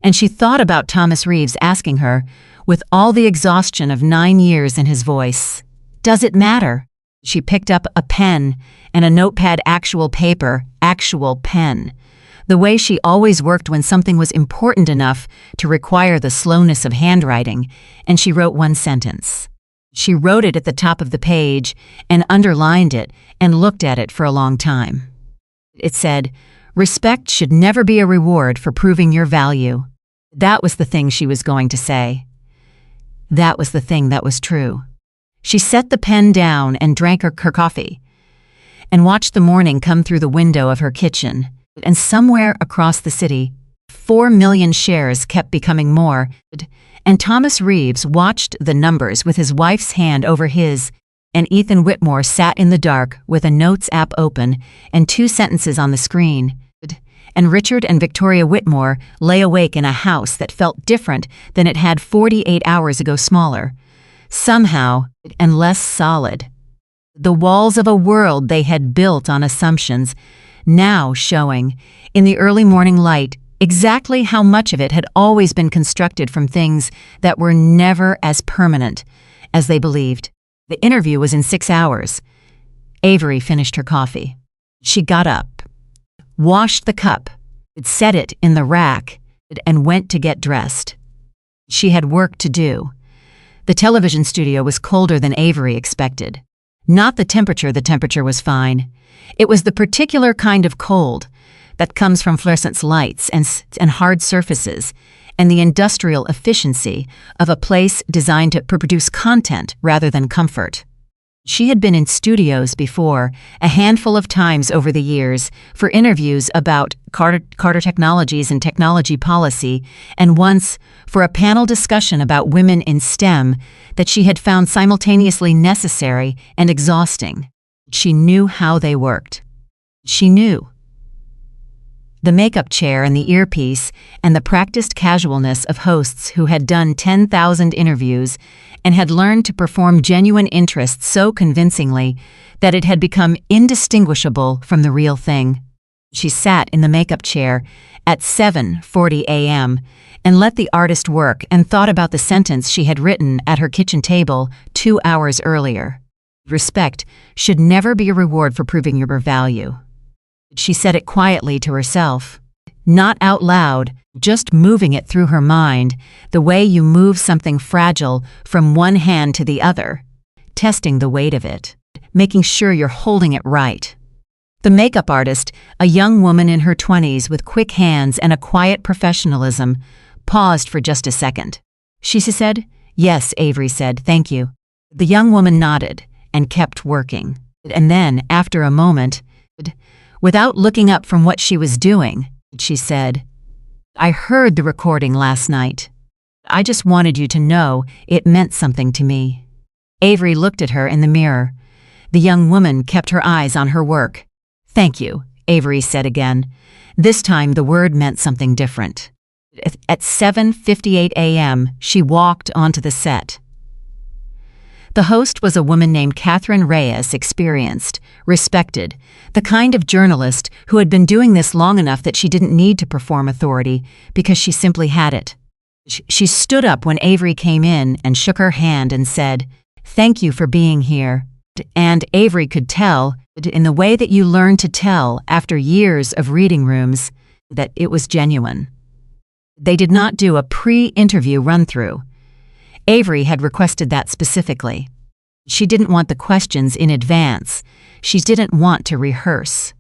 And she thought about Thomas Reeves asking her, with all the exhaustion of 9 years in his voice, "Does it matter?" She picked up a pen and a notepad, actual paper, actual pen. The way she always worked when something was important enough to require the slowness of handwriting, and she wrote one sentence. She wrote it at the top of the page and underlined it and looked at it for a long time. It said, "Respect should never be a reward for proving your value." That was the thing she was going to say. That was the thing that was true. She set the pen down and drank her coffee and watched the morning come through the window of her kitchen. And somewhere across the city, 4 million shares kept becoming more, and Thomas Reeves watched the numbers with his wife's hand over his, and Ethan Whitmore sat in the dark with a notes app open and 2 sentences on the screen. And Richard and Victoria Whitmore lay awake in a house that felt different than it had 48 hours ago, smaller, somehow, and less solid. The walls of a world they had built on assumptions, now showing, in the early morning light, exactly how much of it had always been constructed from things that were never as permanent as they believed. The interview was in 6 hours. Avery finished her coffee. She got up, washed the cup, set it in the rack, and went to get dressed. She had work to do. The television studio was colder than Avery expected. Not the temperature was fine. It was the particular kind of cold that comes from fluorescent lights and hard surfaces and the industrial efficiency of a place designed to produce content rather than comfort. She had been in studios before, a handful of times over the years, for interviews about Carter Technologies and technology policy, and once for a panel discussion about women in STEM that she had found simultaneously necessary and exhausting. She knew how they worked. She knew. The makeup chair and the earpiece and the practiced casualness of hosts who had done 10,000 interviews and had learned to perform genuine interest so convincingly that it had become indistinguishable from the real thing. She sat in the makeup chair at 7:40 a.m. and let the artist work and thought about the sentence she had written at her kitchen table 2 hours earlier. Respect should never be a reward for proving your value. She said it quietly to herself, not out loud, just moving it through her mind, the way you move something fragile from one hand to the other, testing the weight of it, making sure you're holding it right. The makeup artist, a young woman in her 20s with quick hands and a quiet professionalism, paused for just a second. She said, "Yes," Avery said, "thank you." The young woman nodded and kept working. And then, after a moment, without looking up from what she was doing, she said, "I heard the recording last night. I just wanted you to know it meant something to me." Avery looked at her in the mirror. The young woman kept her eyes on her work. "Thank you," Avery said again. This time the word meant something different. At 7:58 a.m., she walked onto the set. The host was a woman named Catherine Reyes, experienced, respected, the kind of journalist who had been doing this long enough that she didn't need to perform authority because she simply had it. She stood up when Avery came in and shook her hand and said, "Thank you for being here." And Avery could tell, in the way that you learn to tell after years of reading rooms, that it was genuine. They did not do a pre-interview run-through. Avery had requested that specifically. She didn't want the questions in advance. She didn't want to rehearse.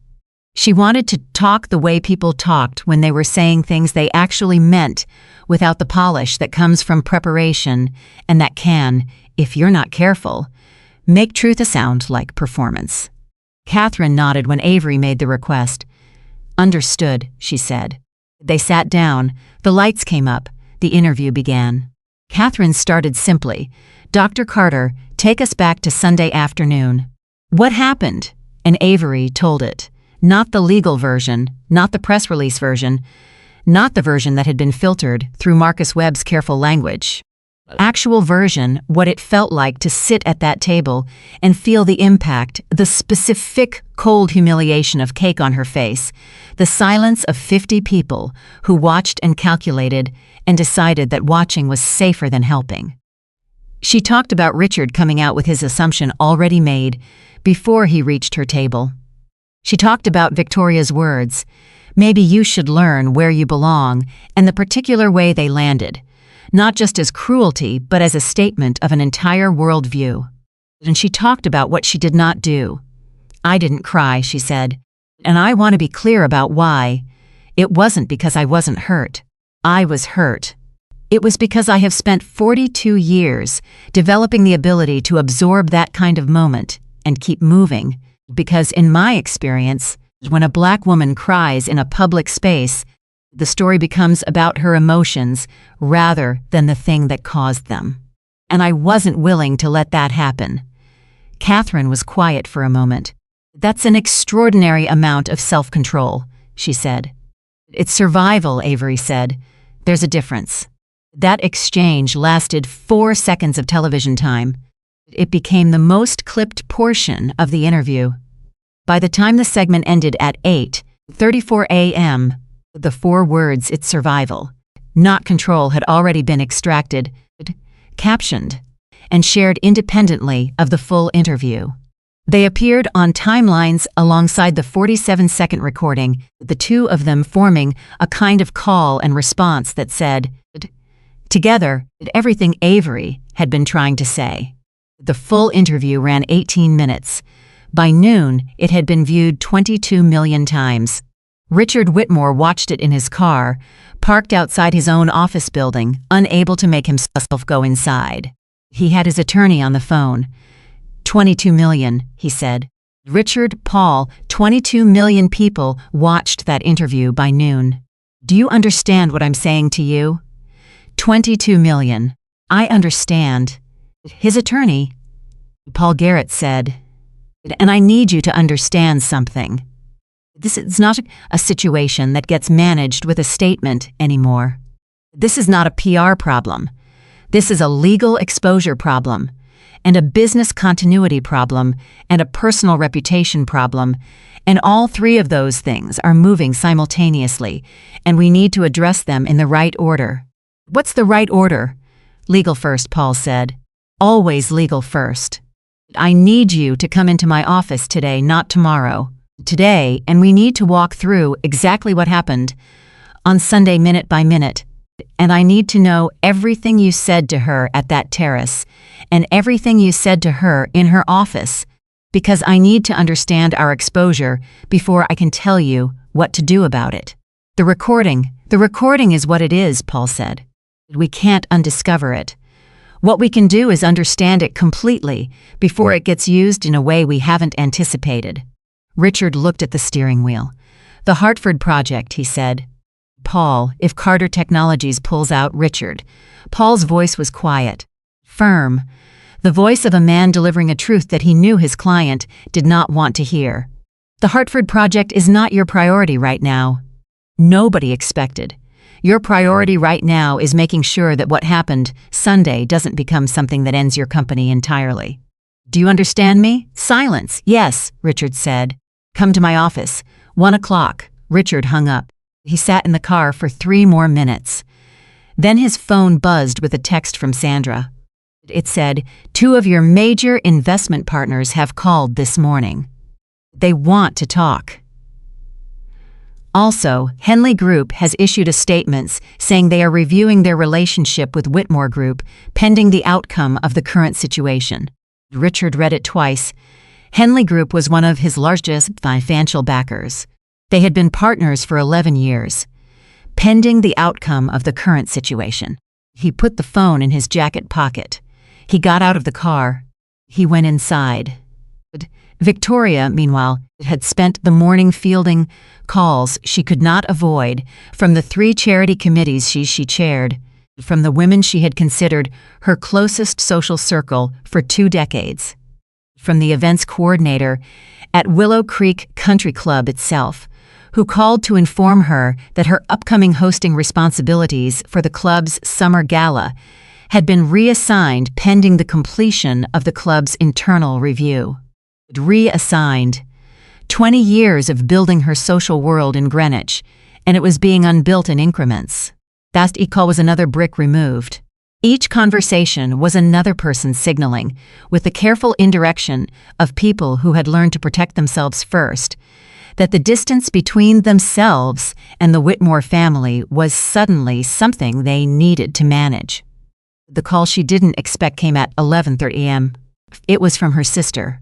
She wanted to talk the way people talked when they were saying things they actually meant, without the polish that comes from preparation and that can, if you're not careful, make truth sound like performance. Catherine nodded when Avery made the request. "Understood," she said. They sat down, the lights came up, the interview began. Catherine started simply, "Dr. Carter, take us back to Sunday afternoon." "What happened?" And Avery told it. Not the legal version, not the press release version, not the version that had been filtered through Marcus Webb's careful language. Actual version, what it felt like to sit at that table and feel the impact, the specific cold humiliation of cake on her face, the silence of 50 people who watched and calculated and decided that watching was safer than helping. She talked about Richard coming out with his assumption already made before he reached her table. She talked about Victoria's words, "Maybe you should learn where you belong," and the particular way they landed, not just as cruelty but as a statement of an entire worldview. And she talked about what she did not do. "I didn't cry," she said, "and I want to be clear about why. It wasn't because I wasn't hurt. I was hurt. It was because I have spent 42 years developing the ability to absorb that kind of moment and keep moving, because in my experience, when a Black woman cries in a public space, the story becomes about her emotions rather than the thing that caused them. And I wasn't willing to let that happen." Catherine was quiet for a moment. "That's an extraordinary amount of self-control," she said. "It's survival," Avery said. "There's a difference." That exchange lasted 4 seconds of television time. It became the most clipped portion of the interview. By the time the segment ended at 8:34 a.m., the 4 words, "it's survival, not control," had already been extracted, captioned, and shared independently of the full interview. They appeared on timelines alongside the 47-second recording, the two of them forming a kind of call and response that said, together, everything Avery had been trying to say. The full interview ran 18 minutes. By noon, it had been viewed 22 million times. Richard Whitmore watched it in his car, parked outside his own office building, unable to make himself go inside. He had his attorney on the phone. 22 million, he said. Richard, Paul, 22 million people watched that interview by noon. Do you understand what I'm saying to you? 22 million. I understand. His attorney, Paul Garrett, said, and I need you to understand something. This is not a situation that gets managed with a statement anymore. This is not a PR problem. This is a legal exposure problem, and a business continuity problem, and a personal reputation problem, and all three of those things are moving simultaneously, and we need to address them in the right order. What's the right order? Legal first, Paul said. Always legal first. I need you to come into my office today, not tomorrow. Today, and we need to walk through exactly what happened on Sunday minute by minute. And I need to know everything you said to her at that terrace and everything you said to her in her office, because I need to understand our exposure before I can tell you what to do about it. The recording is what it is, Paul said. We can't undiscover it. What we can do is understand it completely before it gets used in a way we haven't anticipated. Richard looked at the steering wheel. The Hartford Project, he said. Paul, if Carter Technologies pulls out Richard. Paul's voice was quiet, firm, the voice of a man delivering a truth that he knew his client did not want to hear. The Hartford Project is not your priority right now. Nobody expected. Your priority right now is making sure that what happened Sunday doesn't become something that ends your company entirely. Do you understand me? Silence. Yes, Richard said. Come to my office. 1 o'clock. Richard hung up. He sat in the car for 3 more minutes. Then his phone buzzed with a text from Sandra. It said, 2 of your major investment partners have called this morning. They want to talk. Also, Henley Group has issued a statement saying they are reviewing their relationship with Whitmore Group pending the outcome of the current situation. Richard read it twice. Henley Group was one of his largest financial backers. They had been partners for 11 years. Pending the outcome of the current situation. He put the phone in his jacket pocket. He got out of the car. He went inside. Victoria, meanwhile, had spent the morning fielding calls she could not avoid from the 3 charity committees she chaired, from the women she had considered her closest social circle for 2 decades, from the events coordinator at Willow Creek Country Club itself, who called to inform her that her upcoming hosting responsibilities for the club's summer gala had been reassigned pending the completion of the club's internal review. Reassigned. 20 years of building her social world in Greenwich, and it was being unbuilt in increments. That call was another brick removed. Each conversation was another person signaling, with the careful indirection of people who had learned to protect themselves first, that the distance between themselves and the Whitmore family was suddenly something they needed to manage. The call she didn't expect came at 11:30 a.m. It was from her sister,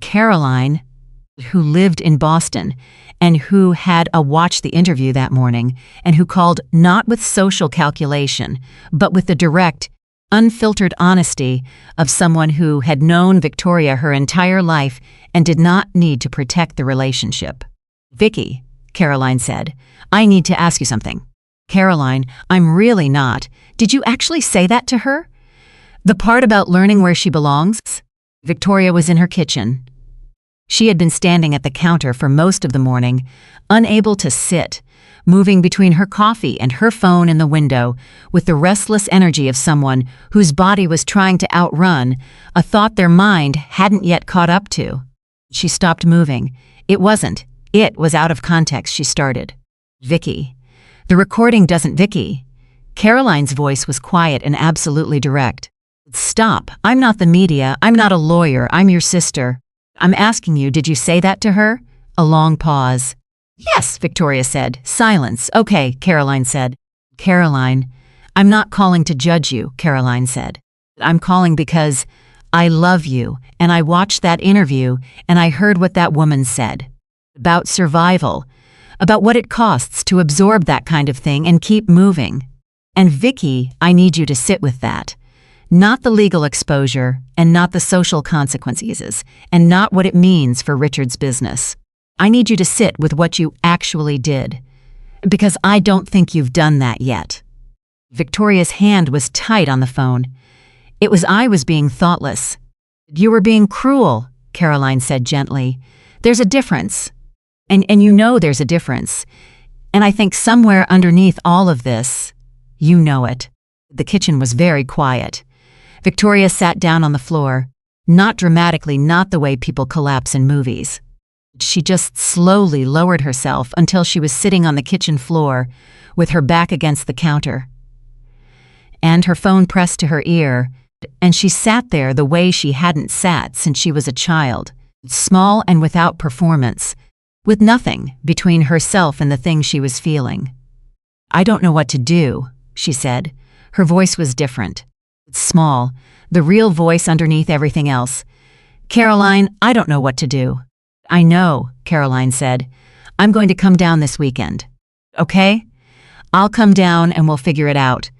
Caroline, who lived in Boston and who had watched the interview that morning and who called not with social calculation, but with the direct, unfiltered honesty of someone who had known Victoria her entire life and did not need to protect the relationship. Vicky, Caroline said, I need to ask you something. Caroline, I'm really not. Did you actually say that to her? The part about learning where she belongs? Victoria was in her kitchen. She had been standing at the counter for most of the morning, unable to sit, moving between her coffee and her phone in the window with the restless energy of someone whose body was trying to outrun a thought their mind hadn't yet caught up to. She stopped moving. It was out of context, she started. Vicky. The recording doesn't Vicky. Caroline's voice was quiet and absolutely direct. Stop. I'm not the media. I'm not a lawyer. I'm your sister. I'm asking you, did you say that to her? A long pause. Yes, Victoria said. Silence. Okay, Caroline said. Caroline, I'm not calling to judge you, Caroline said. I'm calling because I love you, and I watched that interview, and I heard what that woman said. About survival, about what it costs to absorb that kind of thing and keep moving. And Vicky, I need you to sit with that. Not the legal exposure, and not the social consequences, and not what it means for Richard's business. I need you to sit with what you actually did, because I don't think you've done that yet. Victoria's hand was tight on the phone. It was I was being thoughtless. You were being cruel, Caroline said gently. There's a difference. And you know there's a difference. And I think somewhere underneath all of this, you know it. The kitchen was very quiet. Victoria sat down on the floor, not dramatically, not the way people collapse in movies. She just slowly lowered herself until she was sitting on the kitchen floor with her back against the counter. And her phone pressed to her ear, and she sat there the way she hadn't sat since she was a child, small and without performance, with nothing between herself and the thing she was feeling. I don't know what to do, she said. Her voice was different. Small, the real voice underneath everything else. Caroline, I don't know what to do. I know, Caroline said. I'm going to come down this weekend. Okay? I'll come down and we'll figure it out.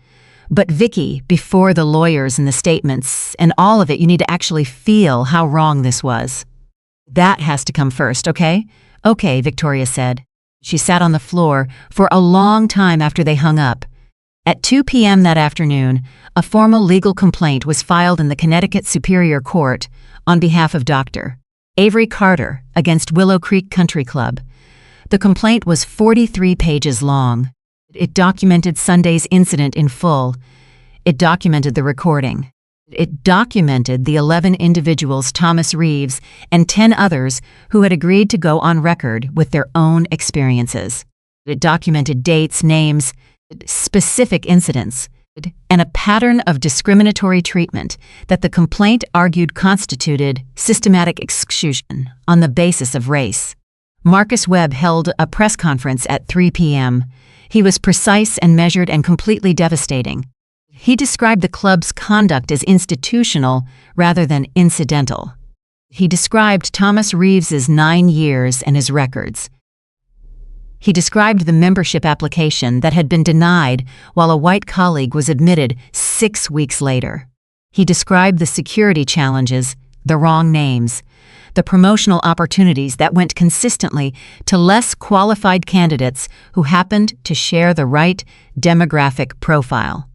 But Vicky, before the lawyers and the statements and all of it, you need to actually feel how wrong this was. That has to come first, okay? Okay, Victoria said. She sat on the floor for a long time after they hung up. At 2 p.m. that afternoon, a formal legal complaint was filed in the Connecticut Superior Court on behalf of Dr. Avery Carter against Willow Creek Country Club. The complaint was 43 pages long. It documented Sunday's incident in full. It documented the recording. It documented the 11 individuals, Thomas Reeves and 10 others, who had agreed to go on record with their own experiences. It documented dates, names, specific incidents, and a pattern of discriminatory treatment that the complaint argued constituted systematic exclusion on the basis of race. Marcus Webb held a press conference at 3 p.m. He was precise and measured and completely devastating. He described the club's conduct as institutional rather than incidental. He described Thomas Reeves's 9 years and his records. He described the membership application that had been denied while a white colleague was admitted 6 weeks later. He described the security challenges, the wrong names, the promotional opportunities that went consistently to less qualified candidates who happened to share the right demographic profile.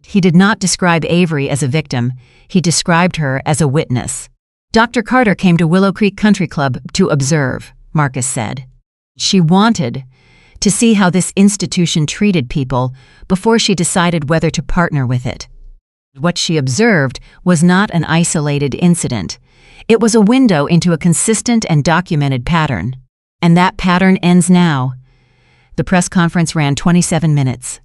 He did not describe Avery as a victim. He described her as a witness. Dr. Carter came to Willow Creek Country Club to observe, Marcus said. She wanted to see how this institution treated people before she decided whether to partner with it. What she observed was not an isolated incident. It was a window into a consistent and documented pattern. And that pattern ends now. The press conference ran 27 minutes.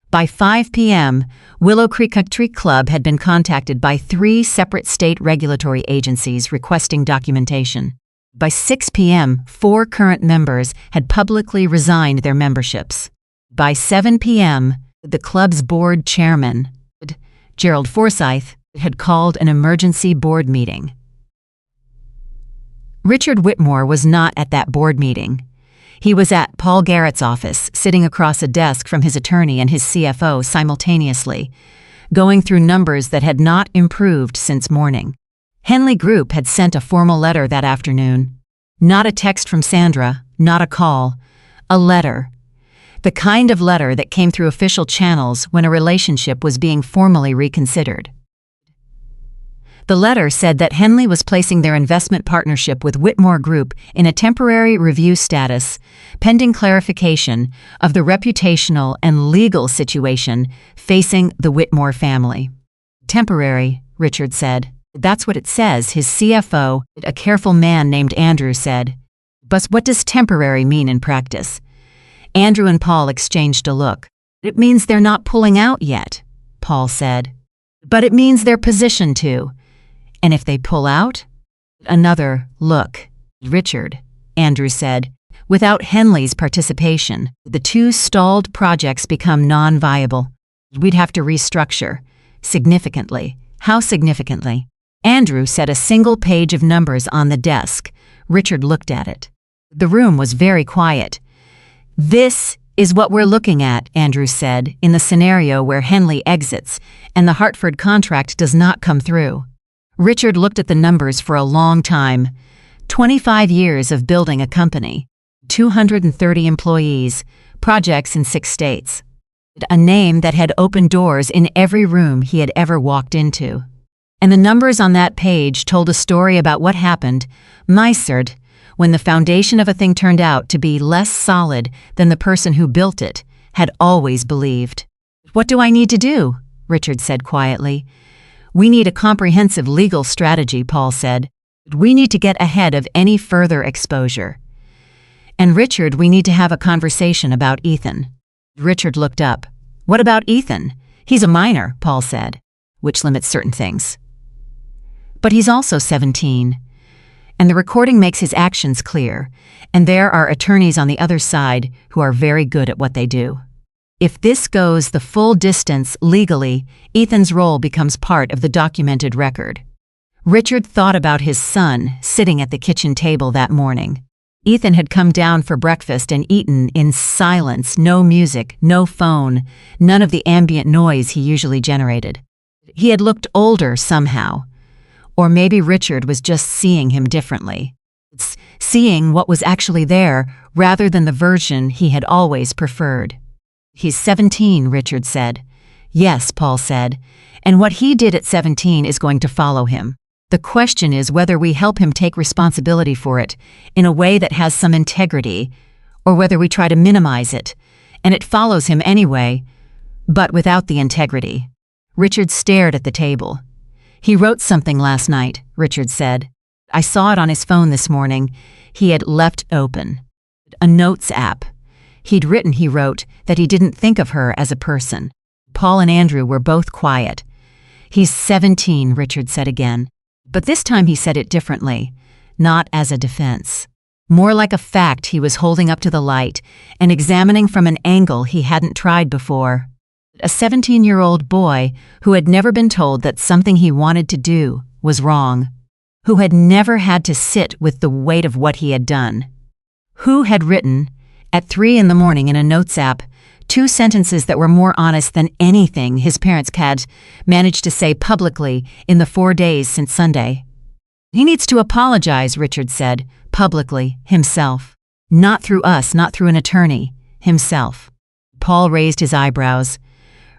By 5 p.m., Willow Creek Country Club had been contacted by 3 separate state regulatory agencies requesting documentation. By 6 p.m., 4 current members had publicly resigned their memberships. By 7 p.m., the club's board chairman, Gerald Forsyth, had called an emergency board meeting. Richard Whitmore was not at that board meeting. He was at Paul Garrett's office, sitting across a desk from his attorney and his CFO simultaneously, going through numbers that had not improved since morning. Henley Group had sent a formal letter that afternoon. Not a text from Sandra, not a call, a letter. The kind of letter that came through official channels when a relationship was being formally reconsidered. The letter said that Henley was placing their investment partnership with Whitmore Group in a temporary review status, pending clarification of the reputational and legal situation facing the Whitmore family. Temporary, Richard said. That's what it says, his CFO, a careful man named Andrew, said. But what does temporary mean in practice? Andrew and Paul exchanged a look. It means they're not pulling out yet, Paul said. But it means they're positioned to. And if they pull out? Another look. Richard, Andrew said. Without Henley's participation, the 2 stalled projects become non-viable. We'd have to restructure. Significantly. How significantly? Andrew set a single page of numbers on the desk. Richard looked at it. The room was very quiet. This Is what we're looking at, Andrew said, in the scenario where Henley exits and the Hartford contract does not come through. Richard looked at the numbers for a long time. 25 years of building a company, 230 employees, projects in 6 states. A name that had opened doors in every room he had ever walked into. And the numbers on that page told a story about what happened, misered, when the foundation of a thing turned out to be less solid than the person who built it had always believed. What do I need to do? Richard said quietly. We need a comprehensive legal strategy, Paul said. We need to get ahead of any further exposure. And Richard, we need to have a conversation about Ethan. Richard looked up. What about Ethan? He's a minor, Paul said, which limits certain things. But he's also 17. And the recording makes his actions clear, and there are attorneys on the other side who are very good at what they do. If this goes the full distance legally, Ethan's role becomes part of the documented record. Richard thought about his son sitting at the kitchen table that morning. Ethan had come down for breakfast and eaten in silence, no music, no phone, none of the ambient noise he usually generated. He had looked older somehow. Or maybe Richard was just seeing him differently. Seeing what was actually there rather than the version he had always preferred. He's 17, Richard said. Yes, Paul said, and what he did at 17 is going to follow him. The question is whether we help him take responsibility for it in a way that has some integrity, or whether we try to minimize it, and it follows him anyway, but without the integrity. Richard stared at the table. He wrote something last night, Richard said. I saw it on his phone this morning. He had left open. A notes app. He'd written, he wrote, that he didn't think of her as a person. Paul and Andrew were both quiet. He's 17, Richard said again. But this time he said it differently, not as a defense. More like a fact he was holding up to the light and examining from an angle he hadn't tried before. A 17-year-old boy who had never been told that something he wanted to do was wrong. Who had never had to sit with the weight of what he had done. Who had written, at 3 in the morning in a notes app, 2 sentences that were more honest than anything his parents had managed to say publicly in the 4 days since Sunday. He needs to apologize, Richard said, publicly, himself. Not through us, not through an attorney, himself. Paul raised his eyebrows.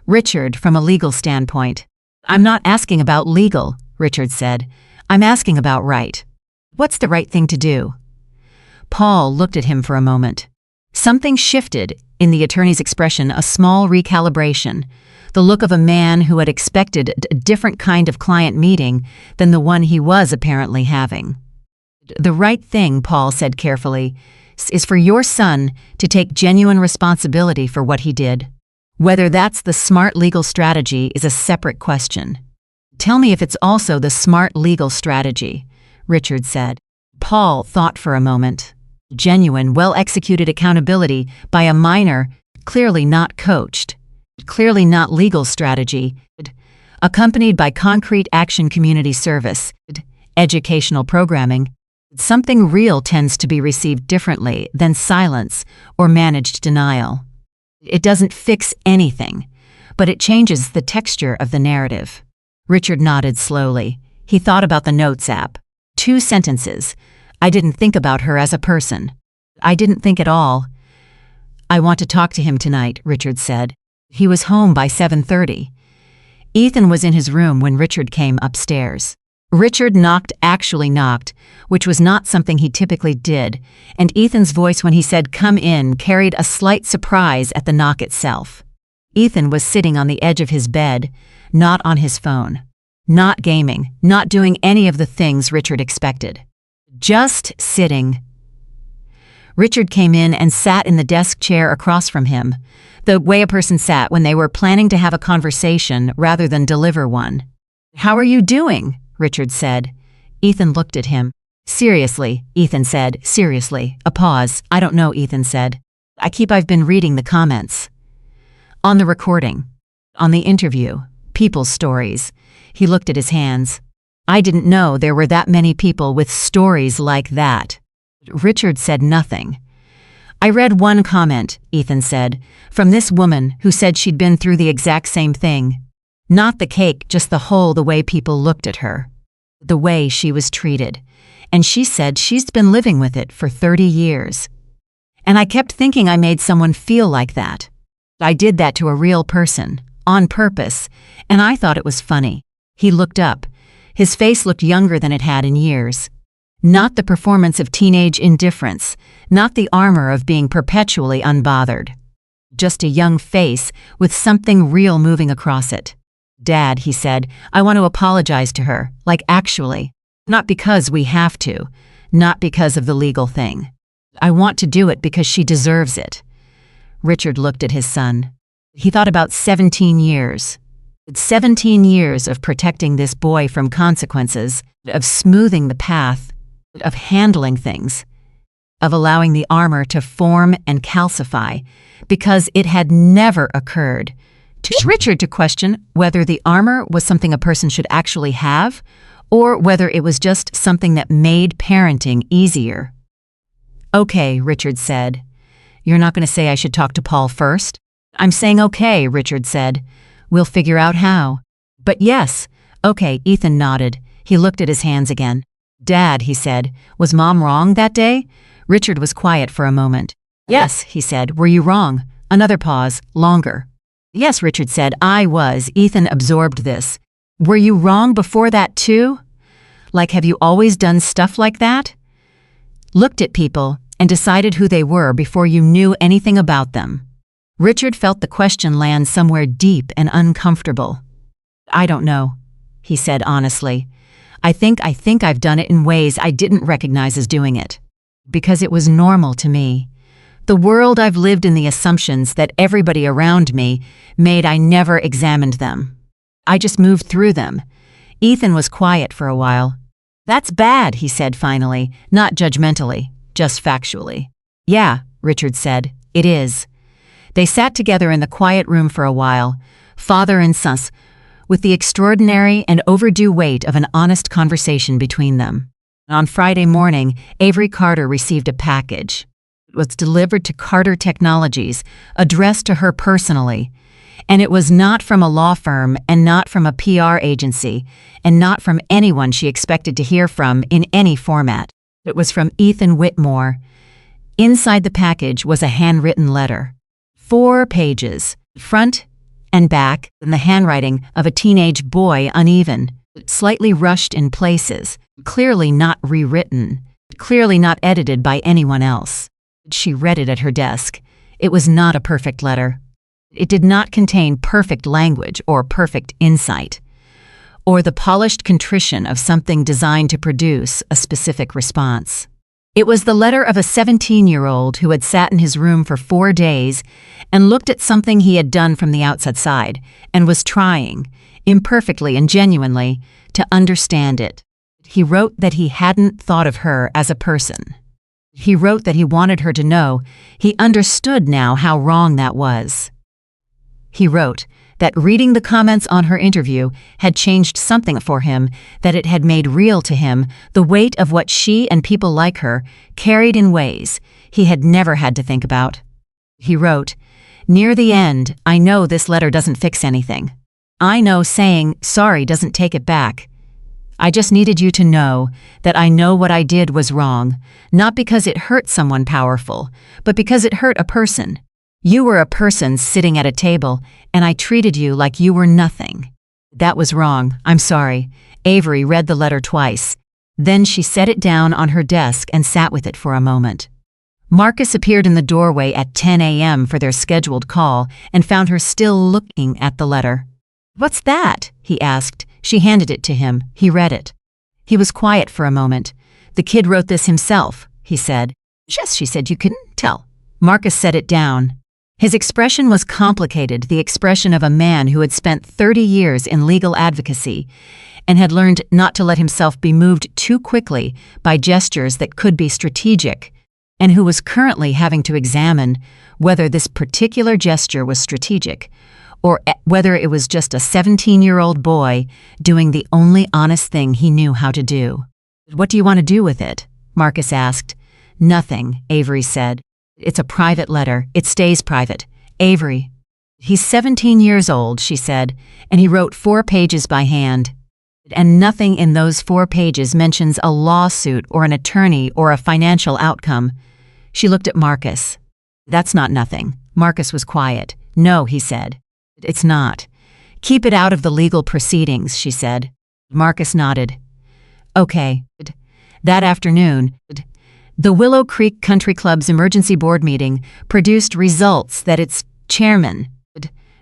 Richard, from a legal standpoint. I'm not asking about legal, Richard said. I'm asking about right. What's the right thing to do? Paul looked at him for a moment. Something shifted in the attorney's expression, a small recalibration, the look of a man who had expected a different kind of client meeting than the one he was apparently having. The right thing, Paul said carefully, is for your son to take genuine responsibility for what he did. Whether that's the smart legal strategy is a separate question. Tell me if it's also the smart legal strategy, Richard said. Paul thought for a moment. Genuine, well-executed accountability by a minor, clearly not coached, clearly not legal strategy, accompanied by concrete action community service, educational programming. Something real tends to be received differently than silence or managed denial. It doesn't fix anything, but it changes the texture of the narrative. Richard nodded slowly. He thought about the notes app. 2 sentences. I didn't think about her as a person. I didn't think at all. I want to talk to him tonight, Richard said. He was home by 7:30. Ethan was in his room when Richard came upstairs. Richard actually knocked, which was not something he typically did, and Ethan's voice when he said come in carried a slight surprise at the knock itself. Ethan was sitting on the edge of his bed, not on his phone. Not gaming, not doing any of the things Richard expected. Just sitting. Richard came in and sat in the desk chair across from him, the way a person sat when they were planning to have a conversation rather than deliver one. How are you doing? Richard said. Ethan looked at him. Seriously, Ethan said, seriously. A pause. I don't know, Ethan said. I've been reading the comments. On the recording. On the interview. People's stories. He looked at his hands. I didn't know there were that many people with stories like that. Richard said nothing. I read one comment, Ethan said, from this woman who said she'd been through the exact same thing. Not the cake, just the way people looked at her. The way she was treated. And she said she's been living with it for 30 years. And I kept thinking I made someone feel like that. I did that to a real person, on purpose, and I thought it was funny. He looked up. His face looked younger than it had in years. Not the performance of teenage indifference, not the armor of being perpetually unbothered. Just a young face with something real moving across it. Dad, he said, I want to apologize to her, like actually. Not because we have to, not because of the legal thing. I want to do it because she deserves it. Richard looked at his son. He thought about 17 years. 17 years of protecting this boy from consequences, of smoothing the path, of handling things, of allowing the armor to form and calcify, because it had never occurred to Richard to question whether the armor was something a person should actually have, or whether it was just something that made parenting easier. Okay, Richard said. You're not going to say I should talk to Paul first? I'm saying okay, Richard said. We'll figure out how. But yes, okay, Ethan nodded. He looked at his hands again. Dad, he said, was Mom wrong that day? Richard was quiet for a moment. Yes, he said, were you wrong? Another pause, longer. Yes, Richard said, I was. Ethan absorbed this. Were you wrong before that too? Like, have you always done stuff like that? Looked at people and decided who they were before you knew anything about them. Richard felt the question land somewhere deep and uncomfortable. I don't know, he said honestly. I think I've done it in ways I didn't recognize as doing it. Because it was normal to me. The world I've lived in, the assumptions that everybody around me made, I never examined them. I just moved through them. Ethan was quiet for a while. That's bad, he said finally, not judgmentally, just factually. Yeah, Richard said, it is. They sat together in the quiet room for a while, father and son, with the extraordinary and overdue weight of an honest conversation between them. On Friday morning, Avery Carter received a package. It was delivered to Carter Technologies, addressed to her personally, and it was not from a law firm and not from a PR agency and not from anyone she expected to hear from in any format. It was from Ethan Whitmore. Inside the package was a handwritten letter. 4 pages, front and back, and the handwriting of a teenage boy, uneven, slightly rushed in places, clearly not rewritten, clearly not edited by anyone else. She read it at her desk. It was not a perfect letter. It did not contain perfect language or perfect insight, or the polished contrition of something designed to produce a specific response. It was the letter of a 17-year-old who had sat in his room for 4 days and looked at something he had done from the outside and was trying, imperfectly and genuinely, to understand it. He wrote that he hadn't thought of her as a person. He wrote that he wanted her to know he understood now how wrong that was. He wrote that reading the comments on her interview had changed something for him, that it had made real to him the weight of what she and people like her carried in ways he had never had to think about. He wrote, near the end, I know this letter doesn't fix anything. I know saying sorry doesn't take it back. I just needed you to know that I know what I did was wrong, not because it hurt someone powerful, but because it hurt a person. You were a person sitting at a table, and I treated you like you were nothing. That was wrong. I'm sorry. Avery read the letter twice. Then she set it down on her desk and sat with it for a moment. Marcus appeared in the doorway at 10 a.m. for their scheduled call and found her still looking at the letter. What's that? He asked. She handed it to him. He read it. He was quiet for a moment. The kid wrote this himself, he said. Yes, she said, you couldn't tell. Marcus set it down. His expression was complicated, the expression of a man who had spent 30 years in legal advocacy and had learned not to let himself be moved too quickly by gestures that could be strategic, and who was currently having to examine whether this particular gesture was strategic or whether it was just a 17-year-old boy doing the only honest thing he knew how to do. What do you want to do with it? Marcus asked. Nothing, Avery said. It's a private letter. It stays private. Avery. He's 17 years old, she said, and he wrote 4 pages by hand. And nothing in those 4 pages mentions a lawsuit or an attorney or a financial outcome. She looked at Marcus. That's not nothing. Marcus was quiet. No, he said. It's not. Keep it out of the legal proceedings, she said. Marcus nodded. Okay. That afternoon, the Willow Creek Country Club's emergency board meeting produced results that its chairman,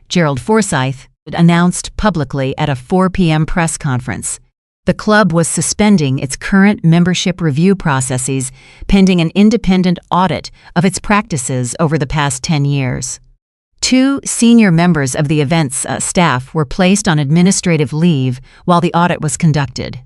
Gerald Forsythe, announced publicly at a 4 p.m. press conference. The club was suspending its current membership review processes pending an independent audit of its practices over the past 10 years. 2 senior members of the event's staff were placed on administrative leave while the audit was conducted.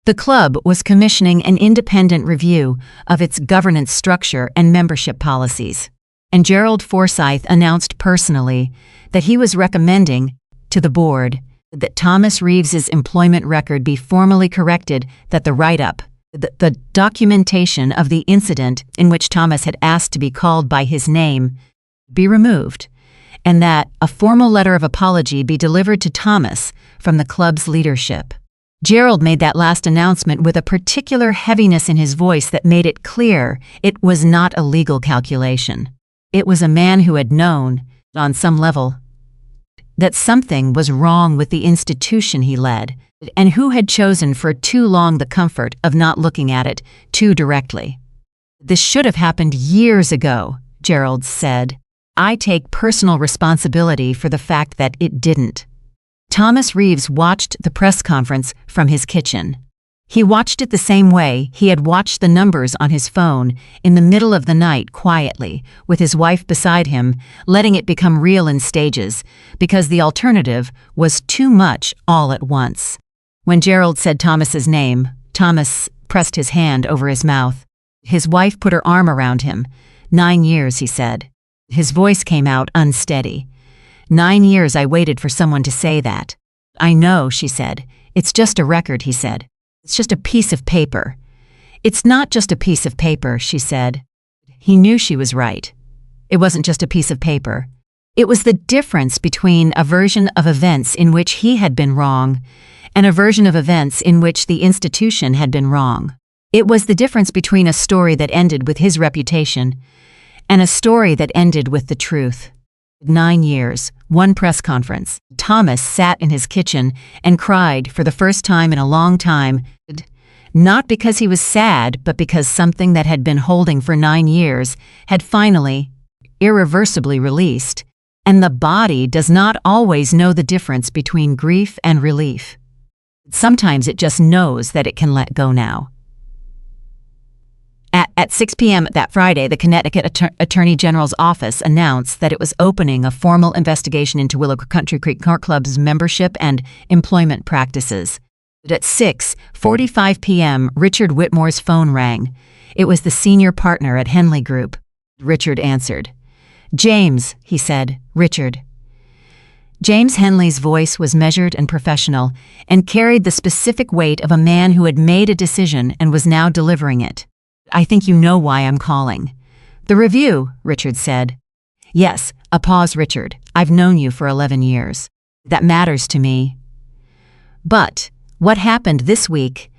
The club was commissioning an independent review of its governance structure and membership policies, and Gerald Forsythe announced personally that he was recommending to the board that Thomas Reeves's employment record be formally corrected, that the write-up, the documentation of the incident in which Thomas had asked to be called by his name, be removed, and that a formal letter of apology be delivered to Thomas from the club's leadership. Gerald made that last announcement with a particular heaviness in his voice that made it clear it was not a legal calculation. It was a man who had known, on some level, that something was wrong with the institution he led, and who had chosen for too long the comfort of not looking at it too directly. This should have happened years ago, Gerald said. I take personal responsibility for the fact that it didn't. Thomas Reeves watched the press conference from his kitchen. He watched it the same way he had watched the numbers on his phone in the middle of the night quietly, with his wife beside him, letting it become real in stages, because the alternative was too much all at once. When Gerald said Thomas's name, Thomas pressed his hand over his mouth. His wife put her arm around him. 9 years, he said. His voice came out unsteady. 9 years I waited for someone to say that. I know, she said. It's just a record, he said. It's just a piece of paper. It's not just a piece of paper, she said. He knew she was right. It wasn't just a piece of paper. It was the difference between a version of events in which he had been wrong and a version of events in which the institution had been wrong. It was the difference between a story that ended with his reputation and a story that ended with the truth. 9 years, 1 press conference. Thomas sat in his kitchen and cried for the first time in a long time, not because he was sad, but because something that had been holding for 9 years had finally, irreversibly released, and the body does not always know the difference between grief and relief. Sometimes it just knows that it can let go now. At 6 p.m. that Friday, the Connecticut Attorney General's office announced that it was opening a formal investigation into Willow Country Creek Club's membership and employment practices. But at 6:45 p.m., Richard Whitmore's phone rang. It was the senior partner at Henley Group. Richard answered. James, he said. Richard. James Henley's voice was measured and professional and carried the specific weight of a man who had made a decision and was now delivering it. I think you know why I'm calling. The review, Richard said. Yes, a pause, Richard. I've known you for 11 years. That matters to me. But what happened this week,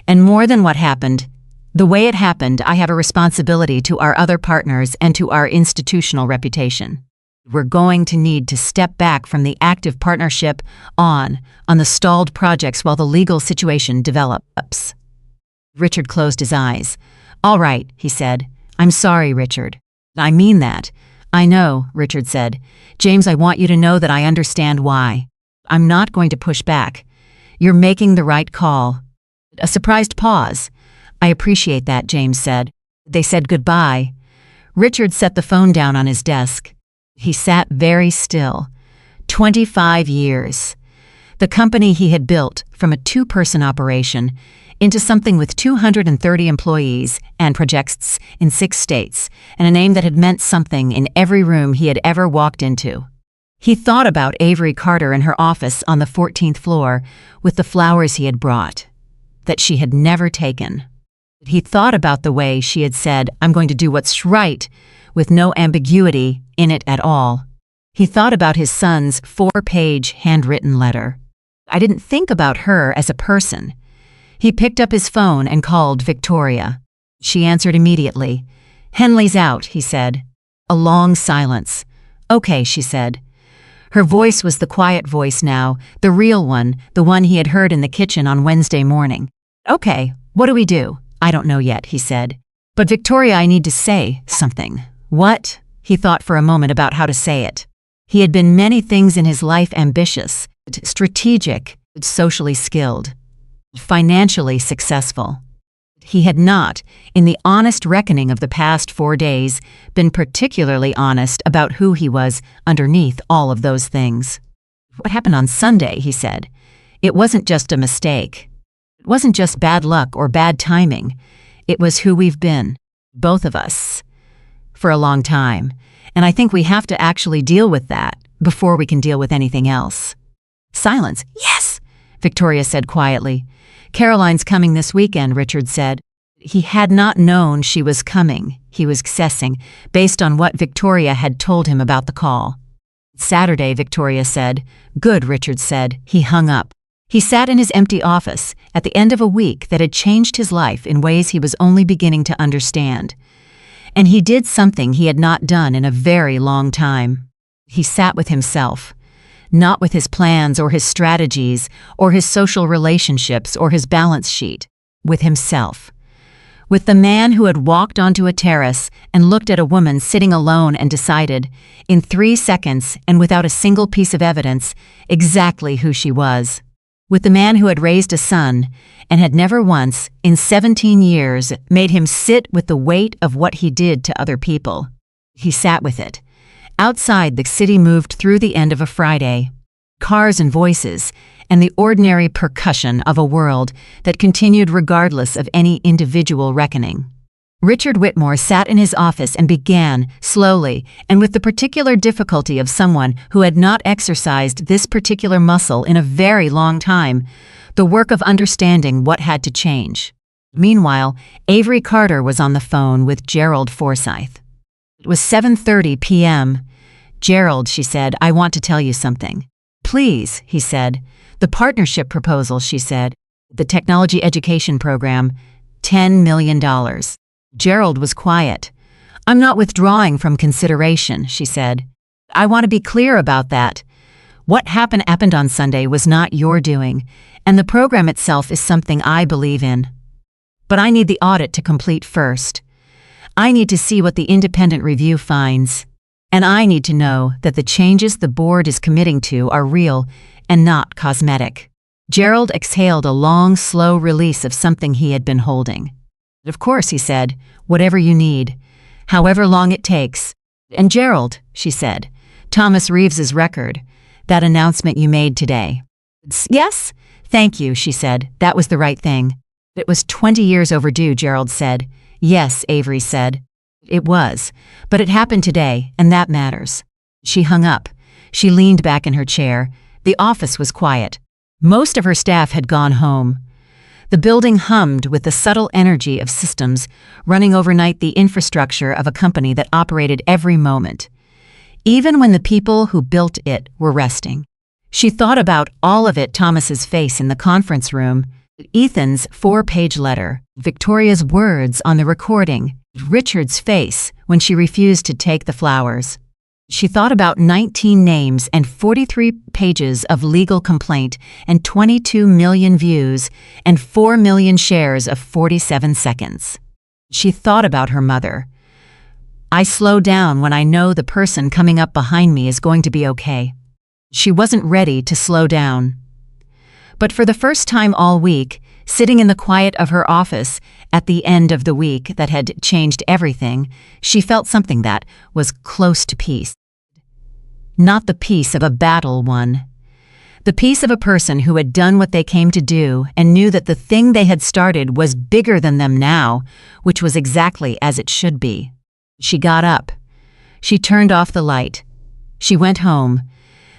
and more than what happened, the way it happened, I have a responsibility to our other partners and to our institutional reputation. We're going to need to step back from the active partnership on the stalled projects while the legal situation develops. Richard closed his eyes. All right, he said. I'm sorry, Richard. I mean that. I know, Richard said. James, I want you to know that I understand why. I'm not going to push back. You're making the right call. A surprised pause. I appreciate that, James said. They said goodbye. Richard set the phone down on his desk. He sat very still. 25 years. The company he had built from a 2-person operation into something with 230 employees and projects in 6 states, and a name that had meant something in every room he had ever walked into. He thought about Avery Carter in her office on the 14th floor with the flowers he had brought, that she had never taken. He thought about the way she had said, "I'm going to do what's right," with no ambiguity in it at all. He thought about his son's 4-page handwritten letter. I didn't think about her as a person. He picked up his phone and called Victoria. She answered immediately. "Henley's out," he said. A long silence. "Okay," she said. Her voice was the quiet voice now, the real one, the one he had heard in the kitchen on Wednesday morning. "Okay, what do we do?" "I don't know yet," he said. "But Victoria, I need to say something." "What?" He thought for a moment about how to say it. He had been many things in his life: ambitious, strategic, socially skilled, financially successful. He had not, in the honest reckoning of the past 4 days, been particularly honest about who he was underneath all of those things. "What happened on Sunday," he said. "It wasn't just a mistake. It wasn't just bad luck or bad timing. It was who we've been, both of us, for a long time. And I think we have to actually deal with that before we can deal with anything else." Silence. "Yes," Victoria said quietly. "Caroline's coming this weekend," Richard said. He had not known she was coming. He was guessing, based on what Victoria had told him about the call. "Saturday," Victoria said. "Good," Richard said. He hung up. He sat in his empty office at the end of a week that had changed his life in ways he was only beginning to understand. And he did something he had not done in a very long time. He sat with himself. Not with his plans or his strategies or his social relationships or his balance sheet. With himself. With the man who had walked onto a terrace and looked at a woman sitting alone and decided, in 3 seconds and without a single piece of evidence, exactly who she was. With the man who had raised a son and had never once, in 17 years, made him sit with the weight of what he did to other people. He sat with it. Outside, the city moved through the end of a Friday. Cars and voices, and the ordinary percussion of a world that continued regardless of any individual reckoning. Richard Whitmore sat in his office and began, slowly, and with the particular difficulty of someone who had not exercised this particular muscle in a very long time, the work of understanding what had to change. Meanwhile, Avery Carter was on the phone with Gerald Forsyth. It was 7:30 p.m. "Gerald," she said, "I want to tell you something." "Please," he said. "The partnership proposal," she said. "The technology education program, $10 million. Gerald was quiet. "I'm not withdrawing from consideration," she said. "I want to be clear about that. What happened on Sunday was not your doing, and the program itself is something I believe in. But I need the audit to complete first. I need to see what the independent review finds. And I need to know that the changes the board is committing to are real and not cosmetic." Gerald exhaled a long, slow release of something he had been holding. "Of course," he said, "whatever you need, however long it takes." "And Gerald," she said, "Thomas Reeves's record, that announcement you made today." "Yes? Thank you," she said. "That was the right thing." "It was 20 years overdue," Gerald said. "Yes," Avery said. "It was, but it happened today, and that matters." She hung up. She leaned back in her chair. The office was quiet. Most of her staff had gone home. The building hummed with the subtle energy of systems running overnight the infrastructure of a company that operated every moment, even when the people who built it were resting. She thought about all of it: Thomas's face in the conference room, Ethan's 4-page letter, Victoria's words on the recording, Richard's face when she refused to take the flowers. She thought about 19 names and 43 pages of legal complaint and 22 million views and 4 million shares of 47 seconds. She thought about her mother. "I slow down when I know the person coming up behind me is going to be okay." She wasn't ready to slow down. But for the first time all week, sitting in the quiet of her office at the end of the week that had changed everything, she felt something that was close to peace. Not the peace of a battle won. The peace of a person who had done what they came to do and knew that the thing they had started was bigger than them now, which was exactly as it should be. She got up. She turned off the light. She went home.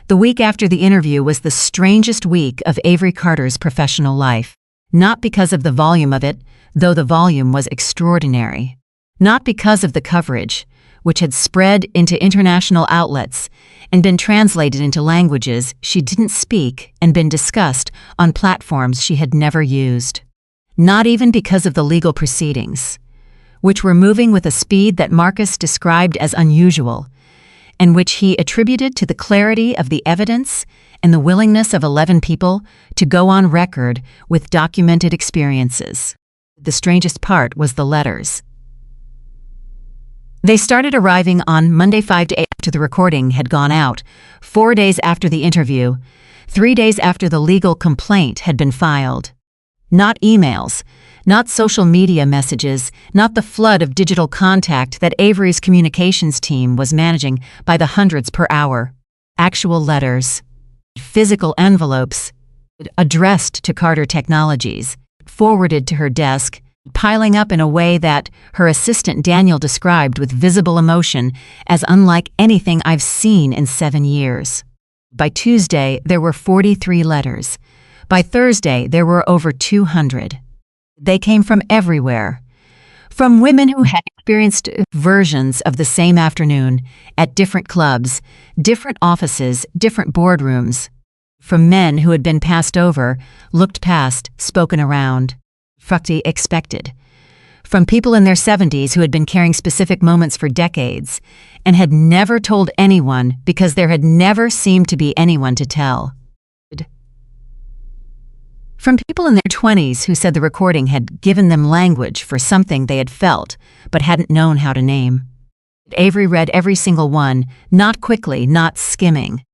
The week after the interview was the strangest week of Avery Carter's professional life. Not because of the volume of it, though the volume was extraordinary. Not because of the coverage, which had spread into international outlets and been translated into languages she didn't speak and been discussed on platforms she had never used. Not even because of the legal proceedings, which were moving with a speed that Marcus described as unusual, and which he attributed to the clarity of the evidence and the willingness of 11 people to go on record with documented experiences. The strangest part was the letters. They started arriving on Monday 5 to 8 after the recording had gone out, 4 days after the interview, 3 days after the legal complaint had been filed. Not emails, not social media messages, not the flood of digital contact that Avery's communications team was managing by the hundreds per hour. Actual letters, physical envelopes, addressed to Carter Technologies, forwarded to her desk, piling up in a way that her assistant Daniel described with visible emotion as unlike anything I've seen in 7 years. By Tuesday, there were 43 letters. By Thursday, there were over 200. They came from everywhere. From women who had experienced versions of the same afternoon at different clubs, different offices, different boardrooms. From men who had been passed over, looked past, spoken around. Fructi expected. From people in their 70s who had been carrying specific moments for decades and had never told anyone because there had never seemed to be anyone to tell. From people in their 20s who said the recording had given them language for something they had felt but hadn't known how to name. Avery read every single one, not quickly, not skimming.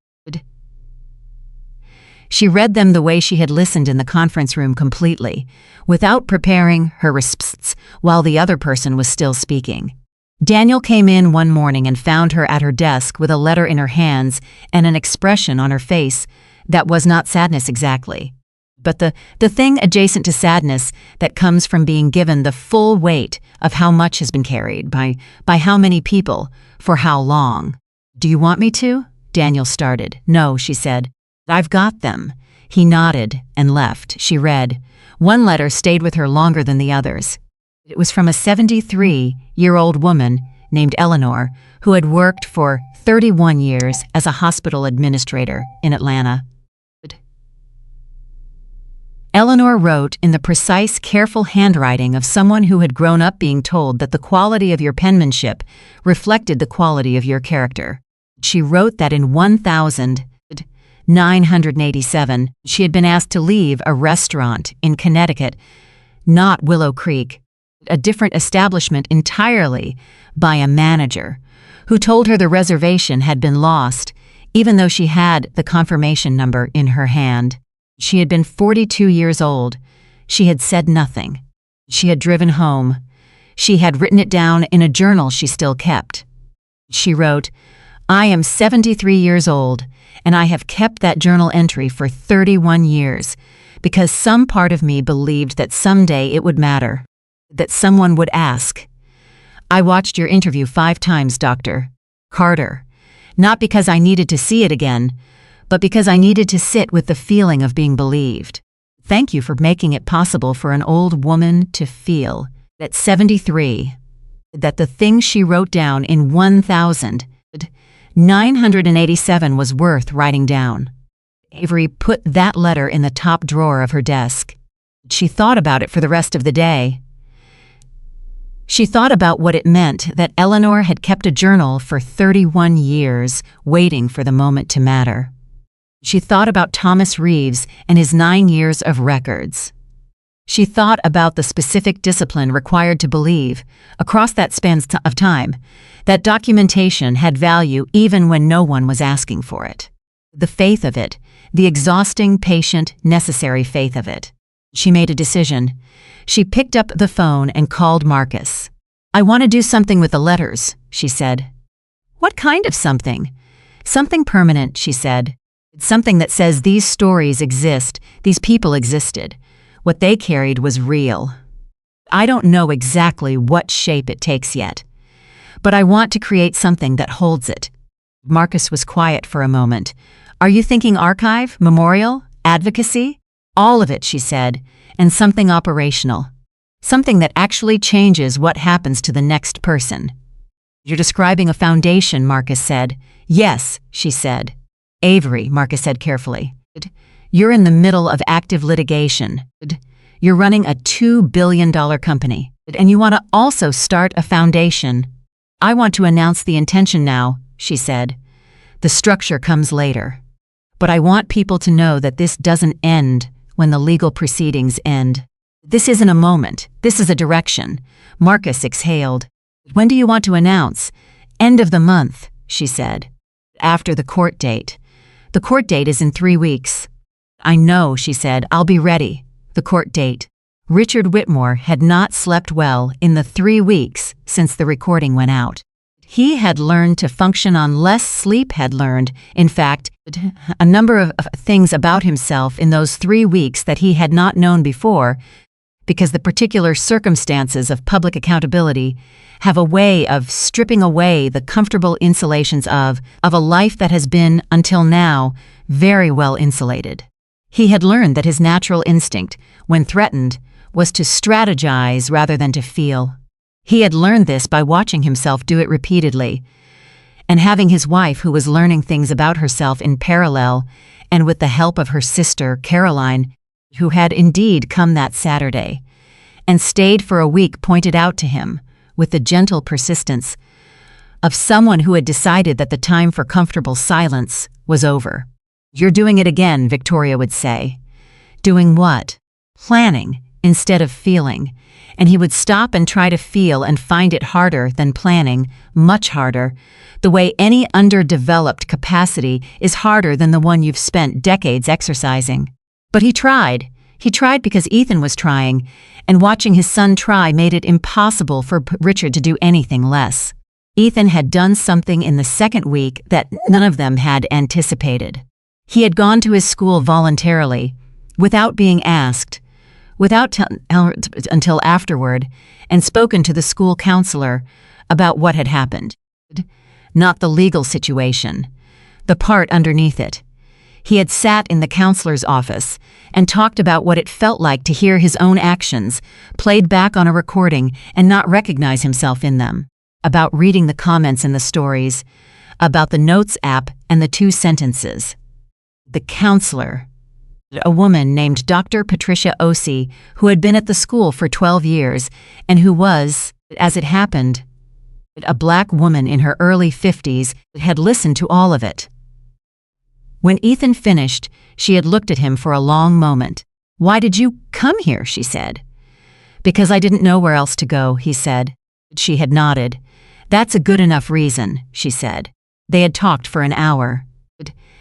She read them the way she had listened in the conference room completely, without preparing her responses while the other person was still speaking. Daniel came in one morning and found her at her desk with a letter in her hands and an expression on her face that was not sadness exactly, but the thing adjacent to sadness that comes from being given the full weight of how much has been carried by how many people, for how long. "Do you want me to?" Daniel started. "No," she said. "I've got them." He nodded and left. She read. One letter stayed with her longer than the others. It was from a 73-year-old woman named Eleanor who had worked for 31 years as a hospital administrator in Atlanta. Eleanor wrote in the precise, careful handwriting of someone who had grown up being told that the quality of your penmanship reflected the quality of your character. She wrote that in 1987, she had been asked to leave a restaurant in Connecticut, not Willow Creek, a different establishment entirely, by a manager who told her the reservation had been lost, even though she had the confirmation number in her hand. She had been 42 years old. She had said nothing. She had driven home. She had written it down in a journal she still kept. She wrote, "I am 73 years old, and I have kept that journal entry for 31 years because some part of me believed that someday it would matter, that someone would ask. I watched your interview 5 times, Dr. Carter, not because I needed to see it again, but because I needed to sit with the feeling of being believed. Thank you for making it possible for an old woman to feel at 73 that the thing she wrote down in 1987 was worth writing down." Avery put that letter in the top drawer of her desk. She thought about it for the rest of the day. She thought about what it meant that Eleanor had kept a journal for 31 years, waiting for the moment to matter. She thought about Thomas Reeves and his 9 years of records. She thought about the specific discipline required to believe, across that span of time, that documentation had value even when no one was asking for it. The faith of it, the exhausting, patient, necessary faith of it. She made a decision. She picked up the phone and called Marcus. "I want to do something with the letters," she said. "What kind of something?" "Something permanent," she said. "Something that says these stories exist, these people existed. What they carried was real. I don't know exactly what shape it takes yet, but I want to create something that holds it." Marcus was quiet for a moment. "Are you thinking archive, memorial, advocacy?" "All of it," she said, and something operational. Something that actually changes what happens to the next person. You're describing a foundation, Marcus said. Yes, she said. Avery, Marcus said carefully. You're in the middle of active litigation. You're running a $2 billion company. And you want to also start a foundation. I want to announce the intention now, she said. The structure comes later. But I want people to know that this doesn't end when the legal proceedings end. This isn't a moment. This is a direction. Marcus exhaled. When do you want to announce? End of the month, she said. After the court date. The court date is in 3 weeks. I know, she said. I'll be ready. The court date. Richard Whitmore had not slept well in the 3 weeks since the recording went out. He had learned to function on less sleep, had learned, in fact, a number of things about himself in those 3 weeks that he had not known before, because the particular circumstances of public accountability have a way of stripping away the comfortable insulations of a life that has been, until now, very well insulated. He had learned that his natural instinct, when threatened, was to strategize rather than to feel. He had learned this by watching himself do it repeatedly, and having his wife, who was learning things about herself in parallel, and with the help of her sister, Caroline, who had indeed come that Saturday, and stayed for a week, pointed out to him, with the gentle persistence of someone who had decided that the time for comfortable silence was over. You're doing it again, Victoria would say. Doing what? Planning instead of feeling. And he would stop and try to feel and find it harder than planning, much harder, the way any underdeveloped capacity is harder than the one you've spent decades exercising. But he tried. He tried because Ethan was trying, and watching his son try made it impossible for Richard to do anything less. Ethan had done something in the second week that none of them had anticipated. He had gone to his school voluntarily, without being asked, until afterward, and spoken to the school counselor about what had happened. Not the legal situation, the part underneath it. He had sat in the counselor's office and talked about what it felt like to hear his own actions played back on a recording and not recognize himself in them, about reading the comments in the stories, about the notes app and the 2 sentences. The counselor, a woman named Dr. Patricia Ossie, who had been at the school for 12 years and who was, as it happened, a black woman in her early 50s, had listened to all of it. When Ethan finished, she had looked at him for a long moment. "Why did you come here?" she said. "Because I didn't know where else to go," he said. She had nodded. "That's a good enough reason," she said. They had talked for an hour.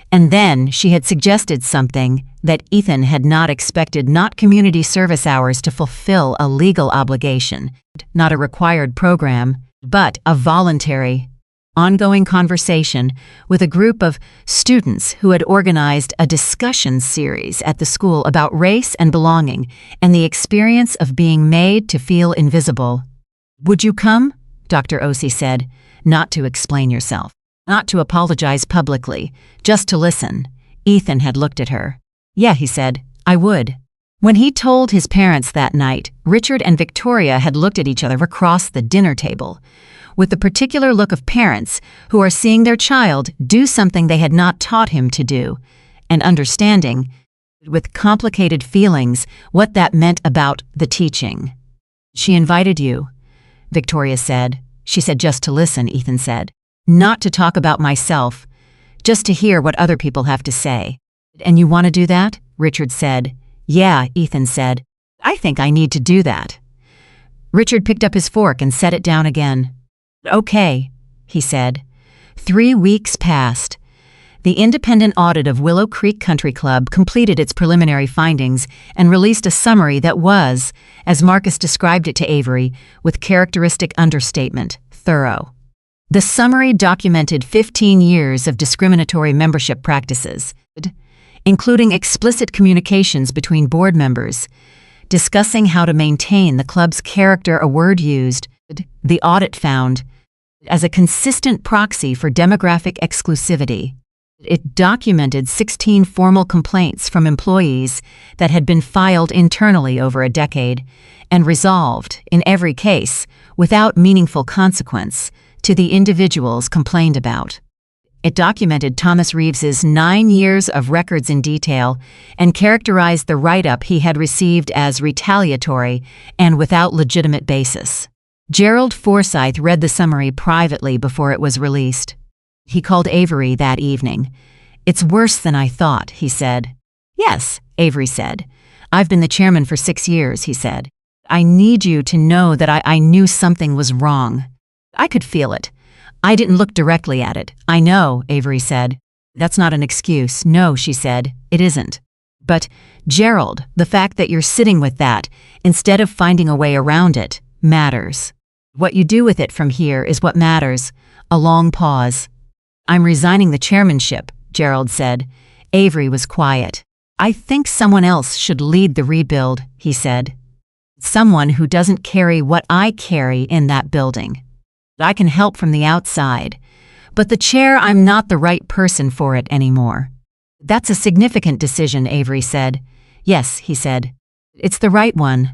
And then she had suggested something that Ethan had not expected, not community service hours to fulfill a legal obligation, not a required program, but a voluntary, ongoing conversation with a group of students who had organized a discussion series at the school about race and belonging and the experience of being made to feel invisible. "Would you come?" Dr. Ossie said. "Not to explain yourself. Not to apologize publicly, just to listen." Ethan had looked at her. "Yeah," he said, "I would." When he told his parents that night, Richard and Victoria had looked at each other across the dinner table, with the particular look of parents who are seeing their child do something they had not taught him to do, and understanding, with complicated feelings, what that meant about the teaching. "She invited you," Victoria said. "She said just to listen," Ethan said. "Not to talk about myself, just to hear what other people have to say." "And you want to do that?" Richard said. "Yeah," Ethan said. "I think I need to do that." Richard picked up his fork and set it down again. "Okay," he said. 3 weeks passed. The independent audit of Willow Creek Country Club completed its preliminary findings and released a summary that was, as Marcus described it to Avery, with characteristic understatement, thorough. The summary documented 15 years of discriminatory membership practices, including explicit communications between board members, discussing how to maintain the club's character, a word used, the audit found, as a consistent proxy for demographic exclusivity. It documented 16 formal complaints from employees that had been filed internally over a decade and resolved, in every case, without meaningful consequence to the individuals complained about. It documented Thomas Reeves's 9 years of records in detail and characterized the write-up he had received as retaliatory and without legitimate basis. Gerald Forsythe read the summary privately before it was released. He called Avery that evening. "It's worse than I thought," he said. "Yes," Avery said. "I've been the chairman for 6 years," he said. "I need you to know that I knew something was wrong. I could feel it. I didn't look directly at it." "I know," Avery said. "That's not an excuse." "No," she said, "it isn't. But, Gerald, the fact that you're sitting with that, instead of finding a way around it, matters. What you do with it from here is what matters." A long pause. "I'm resigning the chairmanship," Gerald said. Avery was quiet. "I think someone else should lead the rebuild," he said. "Someone who doesn't carry what I carry in that building. I can help from the outside, but the chair, I'm not the right person for it anymore." "That's a significant decision," Avery said. "Yes," he said. "It's the right one."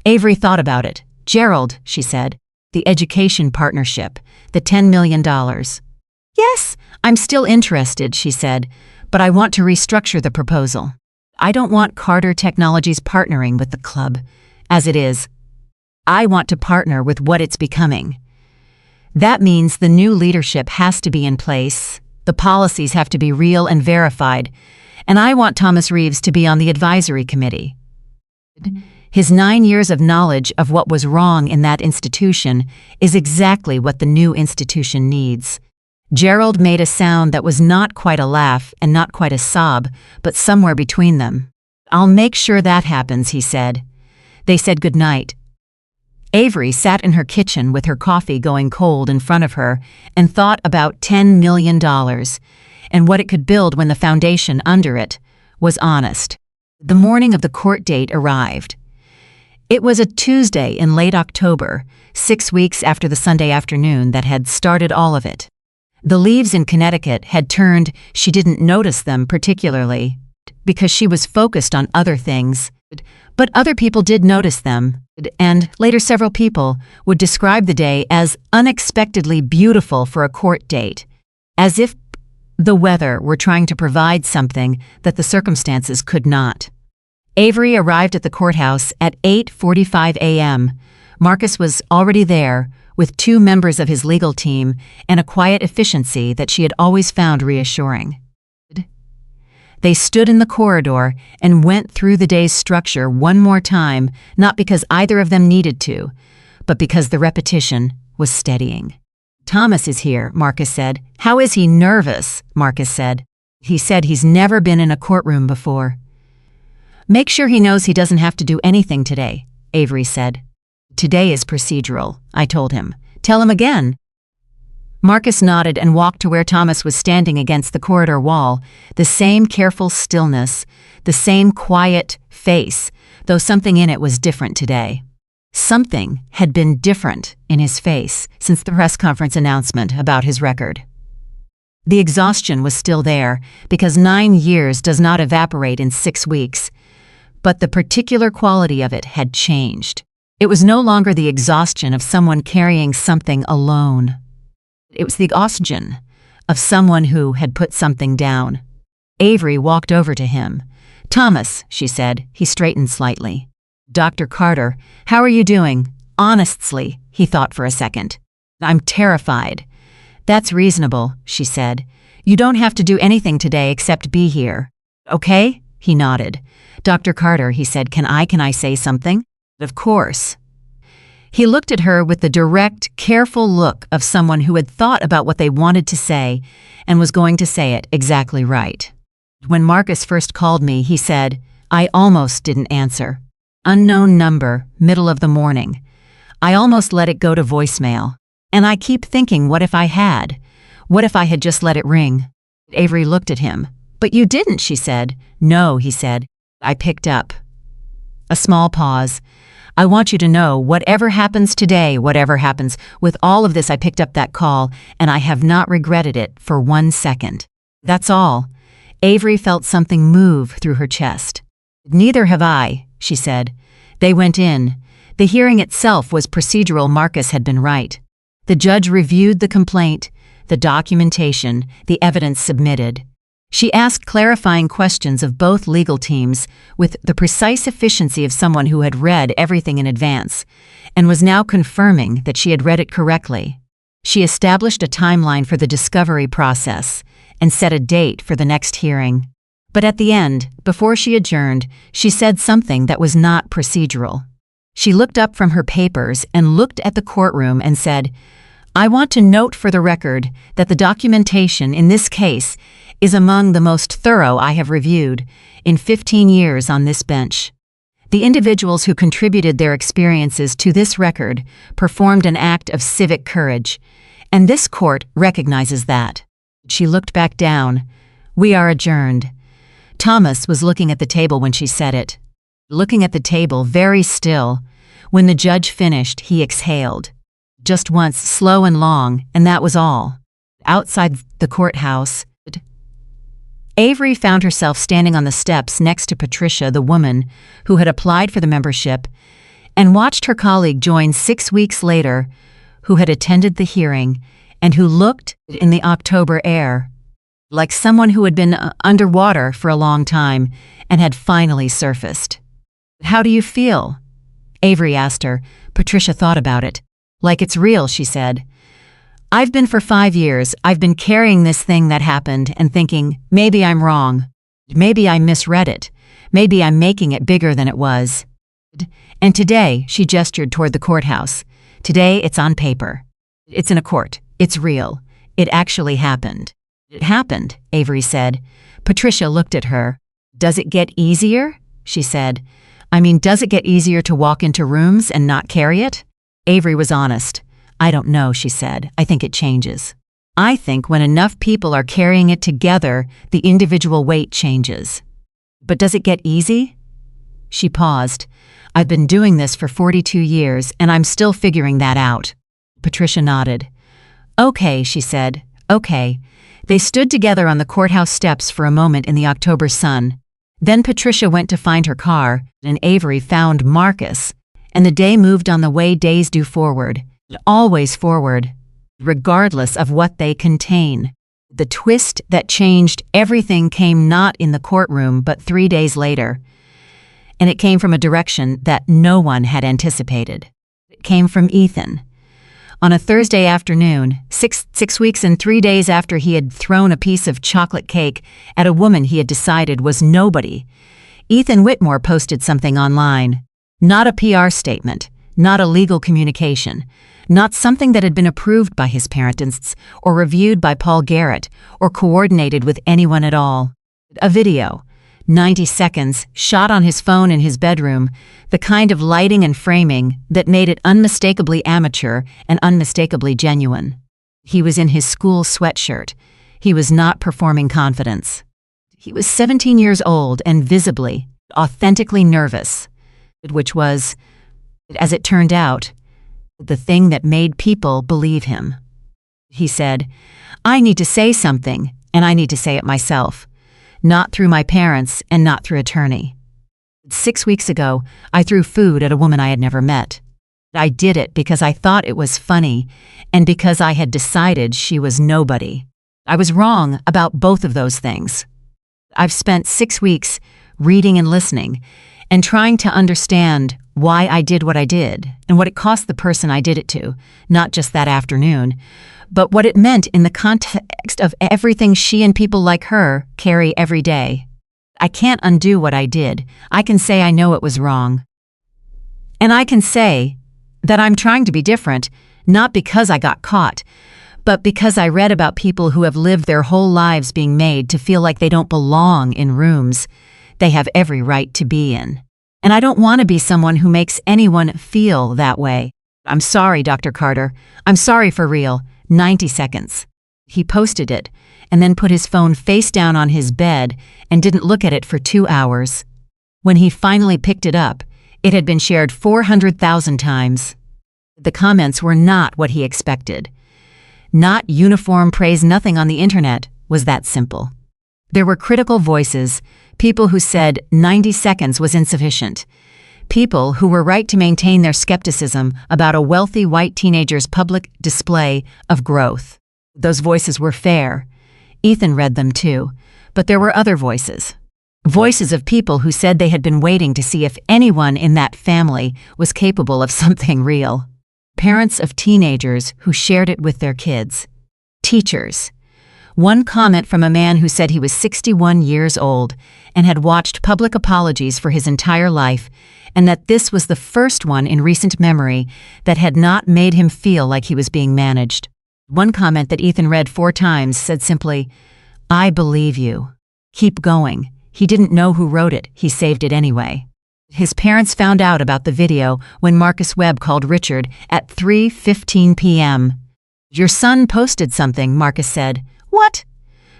Avery thought about it. "Gerald," she said, "the education partnership, the $10 million. "Yes, I'm still interested," she said, "but I want to restructure the proposal. I don't want Carter Technologies partnering with the club, as it is. I want to partner with what it's becoming. That means the new leadership has to be in place, the policies have to be real and verified, and I want Thomas Reeves to be on the advisory committee." His 9 years of knowledge of what was wrong in that institution is exactly what the new institution needs. Gerald made a sound that was not quite a laugh and not quite a sob, but somewhere between them. "I'll make sure that happens," he said. They said goodnight. Avery sat in her kitchen with her coffee going cold in front of her and thought about $10 million and what it could build when the foundation under it was honest. The morning of the court date arrived. It was a Tuesday in late October, 6 weeks after the Sunday afternoon that had started all of it. The leaves in Connecticut had turned. She didn't notice them particularly because she was focused on other things, but other people did notice them, and later several people would describe the day as unexpectedly beautiful for a court date, as if the weather were trying to provide something that the circumstances could not. Avery arrived at the courthouse at 8:45 a.m. Marcus was already there, with 2 members of his legal team and a quiet efficiency that she had always found reassuring. They stood in the corridor and went through the day's structure one more time, not because either of them needed to, but because the repetition was steadying. "Thomas is here," Marcus said. "How is he?" "Nervous," Marcus said. "He said he's never been in a courtroom before." "Make sure he knows he doesn't have to do anything today," Avery said. "Today is procedural," I told him. "Tell him again." Marcus nodded and walked to where Thomas was standing against the corridor wall, the same careful stillness, the same quiet face, though something in it was different today. Something had been different in his face since the press conference announcement about his record. The exhaustion was still there, because 9 years does not evaporate in 6 weeks, but the particular quality of it had changed. It was no longer the exhaustion of someone carrying something alone. It was the exhaustion of someone who had put something down. Avery walked over to him. "Thomas," she said. He straightened slightly. "Dr. Carter, how are you doing?" "Honestly," he thought for a second. "I'm terrified." "That's reasonable," she said. "You don't have to do anything today except be here." "Okay?" He nodded. "Dr. Carter," he said, can I say something?" "Of course." He looked at her with the direct, careful look of someone who had thought about what they wanted to say and was going to say it exactly right. "When Marcus first called me," he said, "I almost didn't answer. Unknown number, middle of the morning. I almost let it go to voicemail. And I keep thinking, what if I had? What if I had just let it ring?" Avery looked at him. "But you didn't," she said. "No," he said. "I picked up." A small pause. "I want you to know, whatever happens today, whatever happens, with all of this, I picked up that call, and I have not regretted it for 1 second. That's all. Avery felt something move through her chest. Neither have I, she said. They went in. The hearing itself was procedural. Marcus had been right. The judge reviewed the complaint, the documentation, the evidence submitted. She asked clarifying questions of both legal teams with the precise efficiency of someone who had read everything in advance and was now confirming that she had read it correctly. She established a timeline for the discovery process and set a date for the next hearing. But at the end, before she adjourned, she said something that was not procedural. She looked up from her papers and looked at the courtroom and said, "I want to note for the record that the documentation in this case is among the most thorough I have reviewed in 15 years on this bench. The individuals who contributed their experiences to this record performed an act of civic courage, and this court recognizes that." She looked back down. "We are adjourned." Thomas was looking at the table when she said it. Looking at the table, very still. When the judge finished, he exhaled. Just once, slow and long, and that was all. Outside the courthouse, Avery found herself standing on the steps next to Patricia, the woman who had applied for the membership, and watched her colleague join 6 weeks later, who had attended the hearing and who looked in the October air like someone who had been underwater for a long time and had finally surfaced. "How do you feel?" Avery asked her. Patricia thought about it. "Like it's real," she said. "I've been for 5 years. I've been carrying this thing that happened and thinking, maybe I'm wrong. Maybe I misread it. Maybe I'm making it bigger than it was. And today," she gestured toward the courthouse, "today it's on paper. It's in a court. It's real. It actually happened." "It happened," Avery said. Patricia looked at her. "Does it get easier?" she said. "I mean, does it get easier to walk into rooms and not carry it?" Avery was honest. "I don't know," she said. "I think it changes. I think when enough people are carrying it together, the individual weight changes." "But does it get easy?" She paused. "I've been doing this for 42 years, and I'm still figuring that out." Patricia nodded. "Okay," she said. "Okay." They stood together on the courthouse steps for a moment in the October sun. Then Patricia went to find her car, and Avery found Marcus, and the day moved on the way days do forward, always forward, regardless of what they contain. The twist that changed everything came not in the courtroom but 3 days later, and it came from a direction that no one had anticipated. It came from Ethan. On a Thursday afternoon, six weeks and 3 days after he had thrown a piece of chocolate cake at a woman he had decided was nobody, Ethan Whitmore posted something online. Not a PR statement, not a legal communication, not something that had been approved by his parents or reviewed by Paul Garrett or coordinated with anyone at all. A video, 90 seconds, shot on his phone in his bedroom, the kind of lighting and framing that made it unmistakably amateur and unmistakably genuine. He was in his school sweatshirt. He was not performing confidence. He was 17 years old and visibly, authentically nervous, which was, as it turned out, the thing that made people believe him. He said, "I need to say something, and I need to say it myself. Not through my parents and not through attorney. 6 weeks ago, I threw food at a woman I had never met. I did it because I thought it was funny and because I had decided she was nobody. I was wrong about both of those things. I've spent 6 weeks reading and listening and trying to understand why I did what I did and what it cost the person I did it to, not just that afternoon, but what it meant in the context of everything she and people like her carry every day. I can't undo what I did. I can say I know it was wrong. And I can say that I'm trying to be different, not because I got caught, but because I read about people who have lived their whole lives being made to feel like they don't belong in rooms they have every right to be in. And I don't want to be someone who makes anyone feel that way. I'm sorry, Dr. Carter. I'm sorry for real. 90 seconds. He posted it and then put his phone face down on his bed and didn't look at it for 2 hours. When he finally picked it up, it had been shared 400,000 times. The comments were not what he expected. Not uniform praise, nothing on the internet was that simple. There were critical voices, people who said 90 seconds was insufficient, people who were right to maintain their skepticism about a wealthy white teenager's public display of growth. Those voices were fair. Ethan read them too, but there were other voices. Voices of people who said they had been waiting to see if anyone in that family was capable of something real. Parents of teenagers who shared it with their kids. Teachers. One comment from a man who said he was 61 years old and had watched public apologies for his entire life, and that this was the first one in recent memory that had not made him feel like he was being managed. One comment that Ethan read 4 times said simply, "I believe you. Keep going." He didn't know who wrote it, he saved it anyway. His parents found out about the video when Marcus Webb called Richard at 3:15 p.m. "Your son posted something," Marcus said. "What?"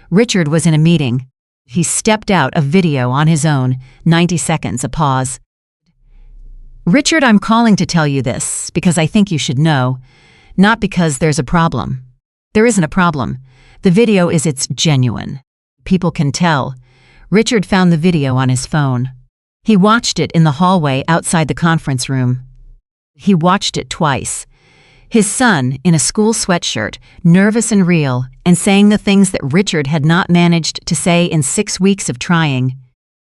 Richard was in a meeting. He stepped out a video on his own, 90 seconds, a pause. "Richard, I'm calling to tell you this because I think you should know, not because there's a problem. There isn't a problem. The video it's genuine. People can tell." Richard found the video on his phone. He watched it in the hallway outside the conference room. He watched it twice. His son, in a school sweatshirt, nervous and real, and saying the things that Richard had not managed to say in 6 weeks of trying.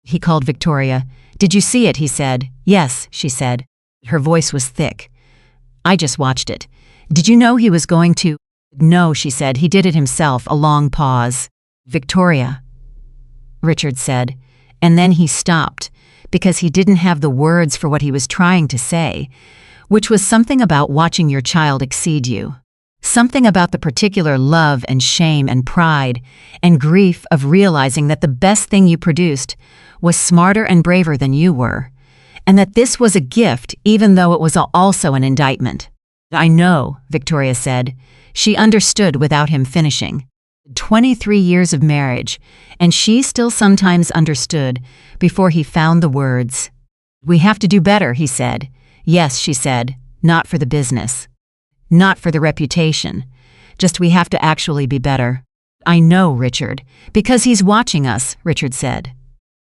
He called Victoria. "Did you see it?" he said. "Yes," she said. Her voice was thick. "I just watched it. Did you know he was going to?" "No," she said. "He did it himself." A long pause. "Victoria," Richard said, and then he stopped because he didn't have the words for what he was trying to say, which was something about watching your child exceed you. Something about the particular love and shame and pride and grief of realizing that the best thing you produced was smarter and braver than you were, and that this was a gift even though it was also an indictment. "I know," Victoria said. She understood without him finishing. 23 years of marriage, and she still sometimes understood before he found the words. "We have to do better," he said. "Yes," she said, "not for the business. Not for the reputation. Just we have to actually be better." "I know, Richard, because he's watching us," Richard said.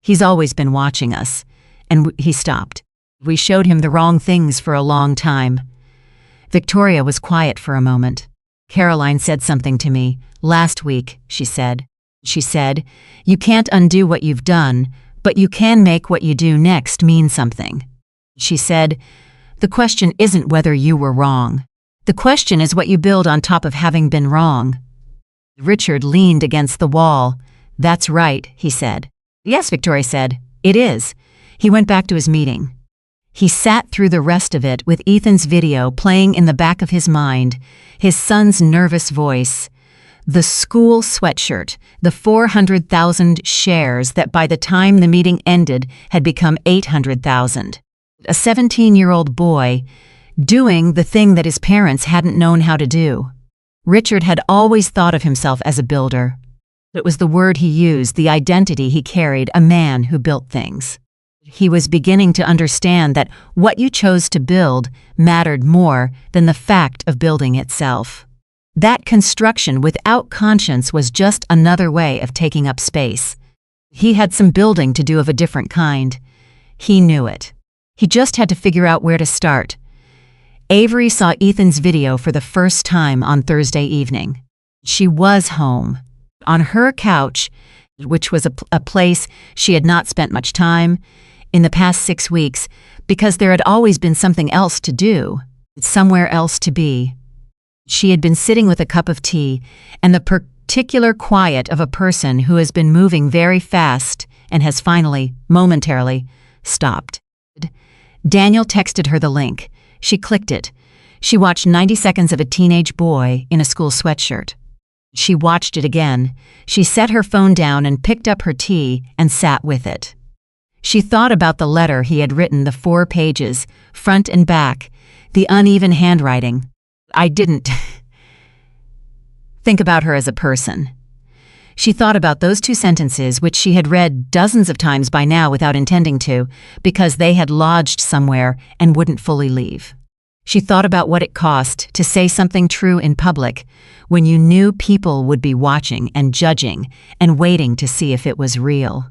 "He's always been watching us." And he stopped. "We showed him the wrong things for a long time." Victoria was quiet for a moment. "Caroline said something to me last week," she said. She said, "You can't undo what you've done, but you can make what you do next mean something." She said, "The question isn't whether you were wrong. The question is what you build on top of having been wrong." Richard leaned against the wall. "That's right," he said. "Yes," Victoria said. "It is." He went back to his meeting. He sat through the rest of it with Ethan's video playing in the back of his mind, his son's nervous voice, the school sweatshirt, the 400,000 shares that by the time the meeting ended had become 800,000. A 17-year-old boy doing the thing that his parents hadn't known how to do. Richard had always thought of himself as a builder. It was the word he used, the identity he carried, a man who built things. He was beginning to understand that what you chose to build mattered more than the fact of building itself. That construction without conscience was just another way of taking up space. He had some building to do of a different kind. He knew it. He just had to figure out where to start. Avery saw Ethan's video for the first time on Thursday evening. She was home, on her couch, which was a place she had not spent much time in the past 6 weeks because there had always been something else to do, somewhere else to be. She had been sitting with a cup of tea and the particular quiet of a person who has been moving very fast and has finally, momentarily, stopped. Daniel texted her the link. She clicked it. She watched 90 seconds of a teenage boy in a school sweatshirt. She watched it again. She set her phone down and picked up her tea and sat with it. She thought about the letter he had written, the 4 pages, front and back, the uneven handwriting. I didn't think about her as a person. She thought about those 2 sentences, which she had read dozens of times by now without intending to, because they had lodged somewhere and wouldn't fully leave. She thought about what it cost to say something true in public when you knew people would be watching and judging and waiting to see if it was real.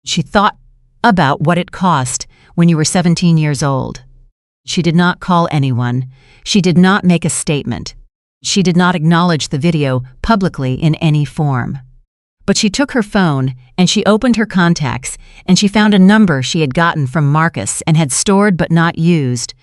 She thought about what it cost when you were 17 years old. She did not call anyone. She did not make a statement. She did not acknowledge the video publicly in any form. But she took her phone and she opened her contacts and she found a number she had gotten from Marcus and had stored but not used,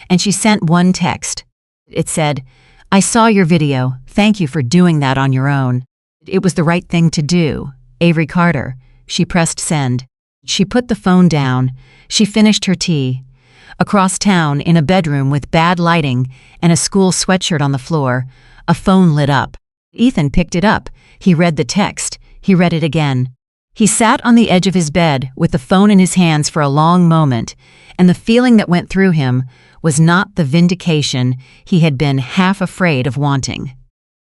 and she sent one text. It said, "I saw your video. Thank you for doing that on your own. It was the right thing to do. Avery Carter." She pressed send. She put the phone down. She finished her tea. Across town, in a bedroom with bad lighting and a school sweatshirt on the floor, a phone lit up. Ethan picked it up. He read the text. He read it again. He sat on the edge of his bed with the phone in his hands for a long moment, and the feeling that went through him was not the vindication he had been half afraid of wanting.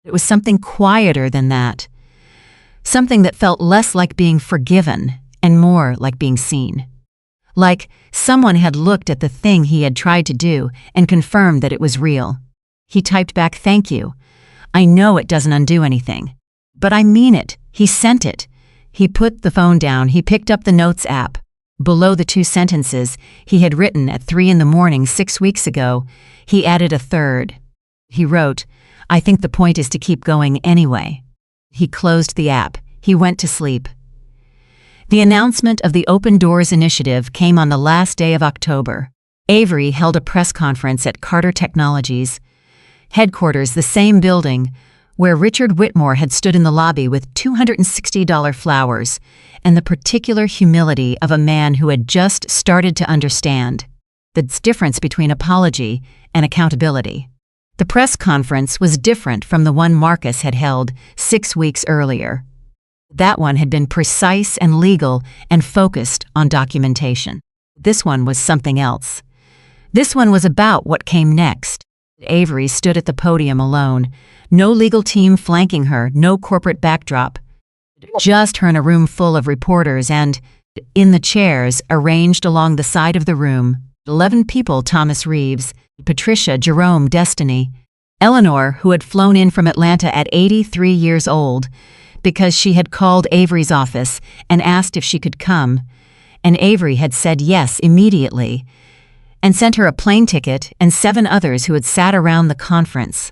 It was something quieter than that. Something that felt less like being forgiven and more like being seen. Like someone had looked at the thing he had tried to do and confirmed that it was real. He typed back, "Thank you. I know it doesn't undo anything. But I mean it." He sent it. He put the phone down. He picked up the Notes app. Below the 2 sentences he had written at 3 a.m. 6 weeks ago, he added a third. He wrote, "I think the point is to keep going anyway." He closed the app. He went to sleep. The announcement of the Open Doors initiative came on the last day of October. Avery held a press conference at Carter Technologies headquarters, the same building where Richard Whitmore had stood in the lobby with $260 flowers and the particular humility of a man who had just started to understand the difference between apology and accountability. The press conference was different from the one Marcus had held 6 weeks earlier. That one had been precise and legal and focused on documentation. This one was something else. This one was about what came next. Avery stood at the podium alone. No legal team flanking her, no corporate backdrop. Just her in a room full of reporters and, in the chairs arranged along the side of the room, 11 people: Thomas Reeves, Patricia, Jerome, Destiny, Eleanor, who had flown in from Atlanta at 83 years old because she had called Avery's office and asked if she could come, and Avery had said yes immediately, and sent her a plane ticket, and 7 others who had sat around the conference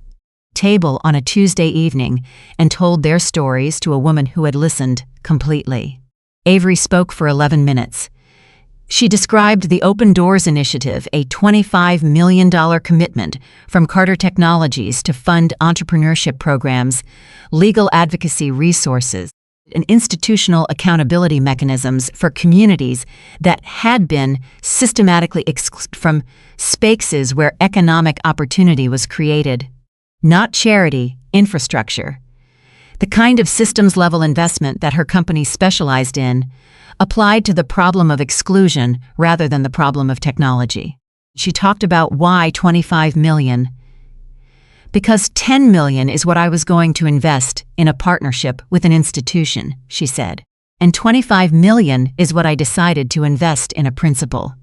table on a Tuesday evening and told their stories to a woman who had listened completely. Avery spoke for 11 minutes. She described the Open Doors initiative, a $25 million commitment from Carter Technologies to fund entrepreneurship programs, legal advocacy resources, and institutional accountability mechanisms for communities that had been systematically excluded from spaces where economic opportunity was created. Not charity, infrastructure. The kind of systems-level investment that her company specialized in applied to the problem of exclusion rather than the problem of technology. She talked about why $25 million. Because $10 million is what I was going to invest in a partnership with an institution, she said, and $25 million is what I decided to invest in a principle.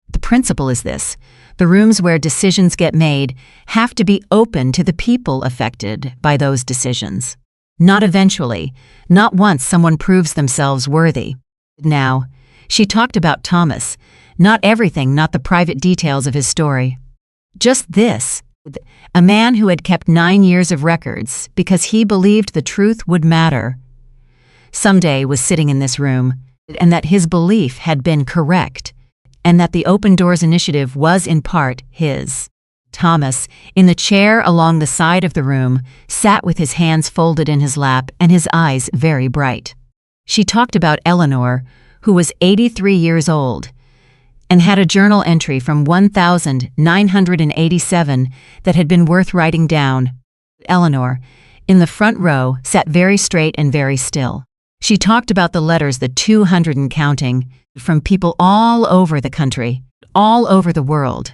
The principle is this: the rooms where decisions get made have to be open to the people affected by those decisions. Not eventually, not once someone proves themselves worthy. Now, she talked about Thomas, not everything, not the private details of his story. Just this: a man who had kept 9 years of records because he believed the truth would matter. Someday was sitting in this room, and that his belief had been correct, and that the Open Doors initiative was in part his. Thomas, in the chair along the side of the room, sat with his hands folded in his lap and his eyes very bright. She talked about Eleanor, who was 83 years old, and had a journal entry from 1987 that had been worth writing down. Eleanor, in the front row, sat very straight and very still. She talked about the letters, the 200 and counting, from people all over the country, all over the world,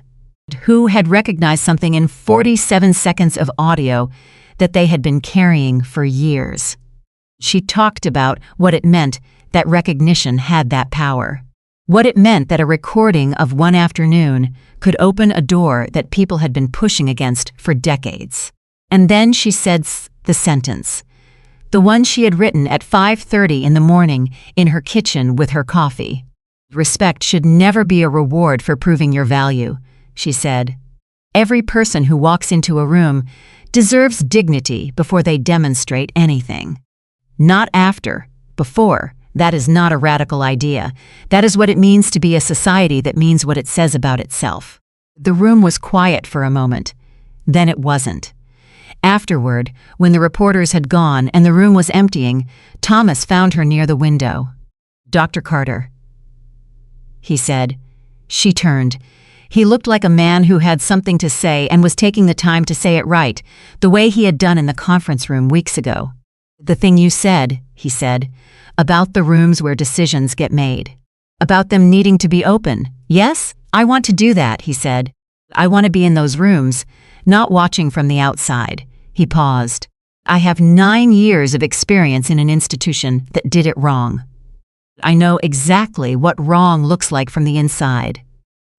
who had recognized something in 47 seconds of audio that they had been carrying for years. She talked about what it meant that recognition had that power. What it meant that a recording of one afternoon could open a door that people had been pushing against for decades. And then she said the sentence, the one she had written at 5:30 in the morning in her kitchen with her coffee. Respect should never be a reward for proving your value, she said. Every person who walks into a room deserves dignity before they demonstrate anything. Not after, before. That is not a radical idea. That is what it means to be a society that means what it says about itself. The room was quiet for a moment. Then it wasn't. Afterward, when the reporters had gone and the room was emptying, Thomas found her near the window. "Dr. Carter," he said. She turned. He looked like a man who had something to say and was taking the time to say it right, the way he had done in the conference room weeks ago. "The thing you said," he said, "about the rooms where decisions get made. About them needing to be open. Yes, I want to do that," he said. "I want to be in those rooms, not watching from the outside." He paused. "I have 9 years of experience in an institution that did it wrong. I know exactly what wrong looks like from the inside.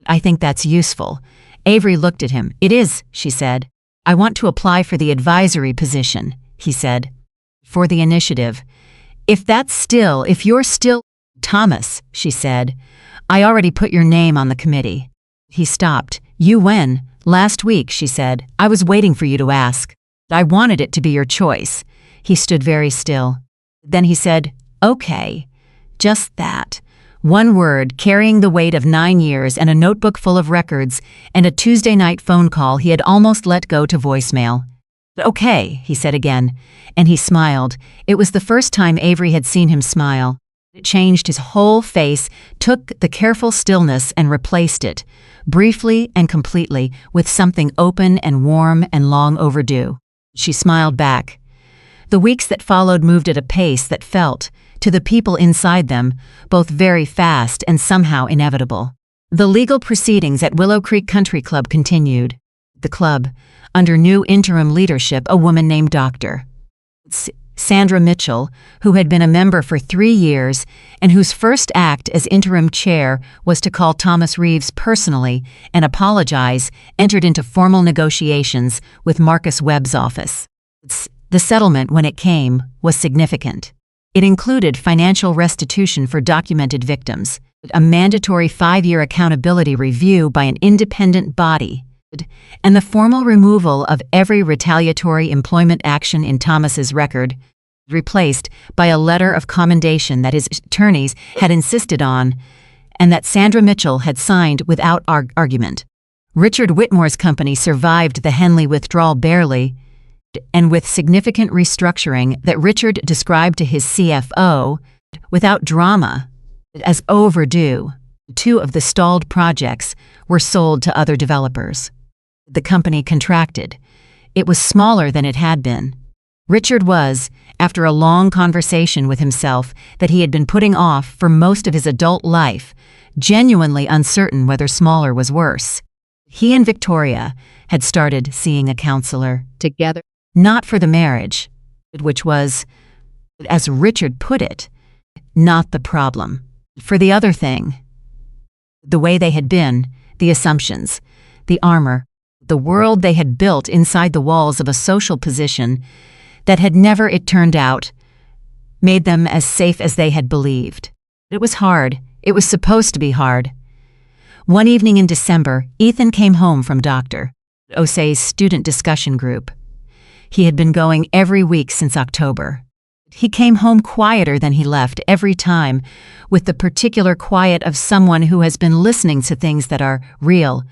I think that's useful." Avery looked at him. "It is," she said. "I want to apply for the advisory position," he said. "For the initiative. If you're still—" "Thomas," she said, "I already put your name on the committee." He stopped. "You when?" "Last week," she said. "I was waiting for you to ask. I wanted it to be your choice." He stood very still. Then he said, "Okay." Just that. One word, carrying the weight of 9 years and a notebook full of records and a Tuesday night phone call he had almost let go to voicemail. "Okay," he said again, and he smiled. It was the first time Avery had seen him smile. It changed his whole face, took the careful stillness and replaced it, briefly and completely, with something open and warm and long overdue. She smiled back. The weeks that followed moved at a pace that felt, to the people inside them, both very fast and somehow inevitable. The legal proceedings at Willow Creek Country Club continued. The club, under new interim leadership, a woman named Dr. Sandra Mitchell, who had been a member for 3 years and whose first act as interim chair was to call Thomas Reeves personally and apologize, entered into formal negotiations with Marcus Webb's office. The settlement, when it came, was significant. It included financial restitution for documented victims, a mandatory 5-year accountability review by an independent body, and the formal removal of every retaliatory employment action in Thomas's record, replaced by a letter of commendation that his attorneys had insisted on and that Sandra Mitchell had signed without argument. Richard Whitmore's company survived the Henley withdrawal barely, and with significant restructuring that Richard described to his CFO, without drama, as overdue. 2 of the stalled projects were sold to other developers. The company contracted. It was smaller than it had been. Richard was, after a long conversation with himself that he had been putting off for most of his adult life, genuinely uncertain whether smaller was worse. He and Victoria had started seeing a counselor together. Not for the marriage, which was, as Richard put it, not the problem. For the other thing. The way they had been, the assumptions, the armor, the world they had built inside the walls of a social position that had never, it turned out, made them as safe as they had believed. It was hard. It was supposed to be hard. One evening in December, Ethan came home from Dr. Osei's student discussion group. He had been going every week since October. He came home quieter than he left every time, with the particular quiet of someone who has been listening to things that are real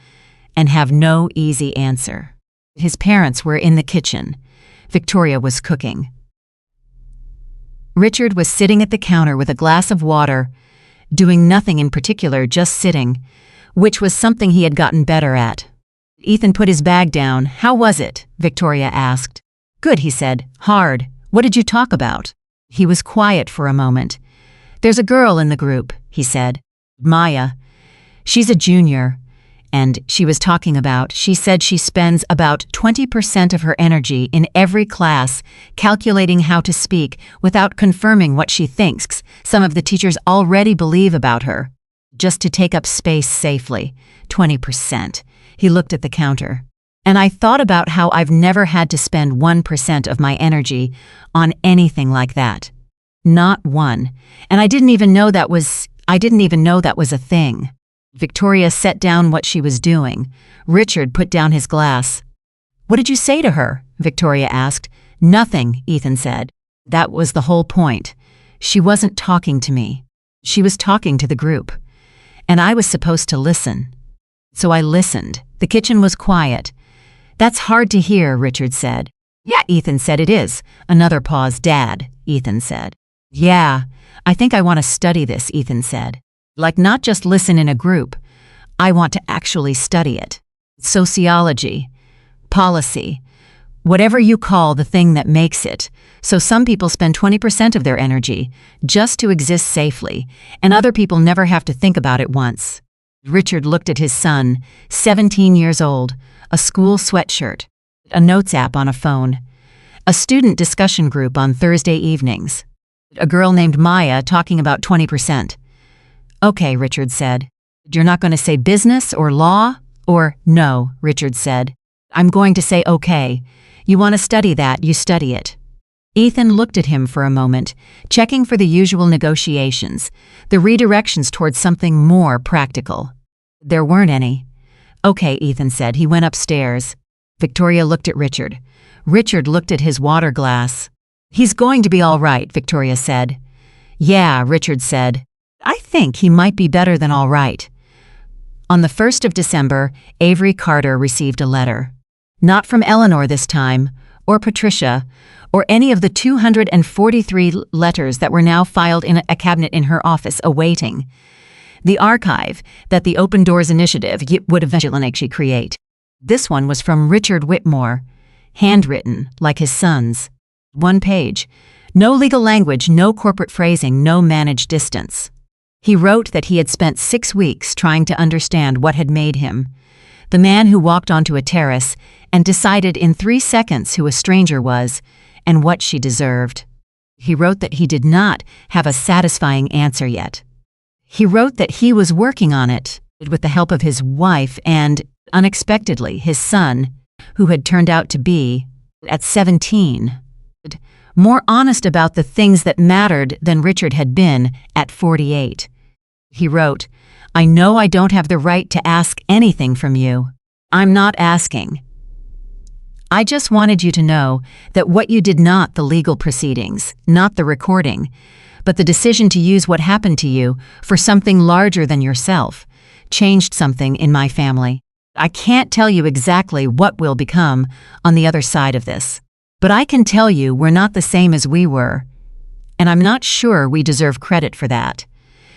and have no easy answer. His parents were in the kitchen. Victoria was cooking. Richard was sitting at the counter with a glass of water, doing nothing in particular, just sitting, which was something he had gotten better at. Ethan put his bag down. "How was it?" Victoria asked. "Good," he said. "Hard. What did you talk about?" He was quiet for a moment. "There's a girl in the group," he said. "Maya. She's a junior. And she said she spends about 20% of her energy in every class calculating how to speak without confirming what she thinks some of the teachers already believe about her. just to take up space safely. 20%. He looked at the counter. And I thought about how I've never had to spend 1% of my energy on anything like that. Not one. And I didn't even know that was a thing. Victoria set down what she was doing. Richard put down his glass. "What did you say to her?" Victoria asked. "Nothing," Ethan said. That was the whole point. She wasn't talking to me. She was talking to the group. And I was supposed to listen. So I listened. The kitchen was quiet. "That's hard to hear," Richard said. "Yeah," Ethan said. "It is." Another pause. "Dad," Ethan said. "Yeah, I think I want to study this," Ethan said. "Like not just listen in a group. I want to actually study it. Sociology, policy, whatever you call the thing that makes it. So some people spend 20% of their energy just to exist safely, and other people never have to think about it once." Richard looked at his son, 17 years old, a school sweatshirt, a notes app on a phone, a student discussion group on Thursday evenings, a girl named Maya talking about 20%. "Okay," Richard said. "You're not going to say business or law or no," Richard said. "I'm going to say okay. You want to study that, you study it." Ethan looked at him for a moment, checking for the usual negotiations, the redirections towards something more practical. There weren't any. "Okay," Ethan said. He went upstairs. Victoria looked at Richard. Richard looked at his water glass. "He's going to be all right," Victoria said. "Yeah," Richard said. "I think he might be better than all right." On the 1st of December, Avery Carter received a letter. Not from Eleanor this time, or Patricia, or any of the 243 letters that were now filed in a cabinet in her office awaiting the archive that the Open Doors Initiative would eventually create. This one was from Richard Whitmore, handwritten like his son's. 1 page. No legal language, no corporate phrasing, no managed distance. He wrote that he had spent 6 weeks trying to understand what had made him the man who walked onto a terrace and decided in 3 seconds who a stranger was and what she deserved. He wrote that he did not have a satisfying answer yet. He wrote that he was working on it with the help of his wife and, unexpectedly, his son, who had turned out to be, at 17, more honest about the things that mattered than Richard had been at 48. He wrote, "I know I don't have the right to ask anything from you. I'm not asking. I just wanted you to know that what you did, not the legal proceedings, not the recording, but the decision to use what happened to you for something larger than yourself, changed something in my family. I can't tell you exactly what will become on the other side of this, but I can tell you we're not the same as we were, and I'm not sure we deserve credit for that,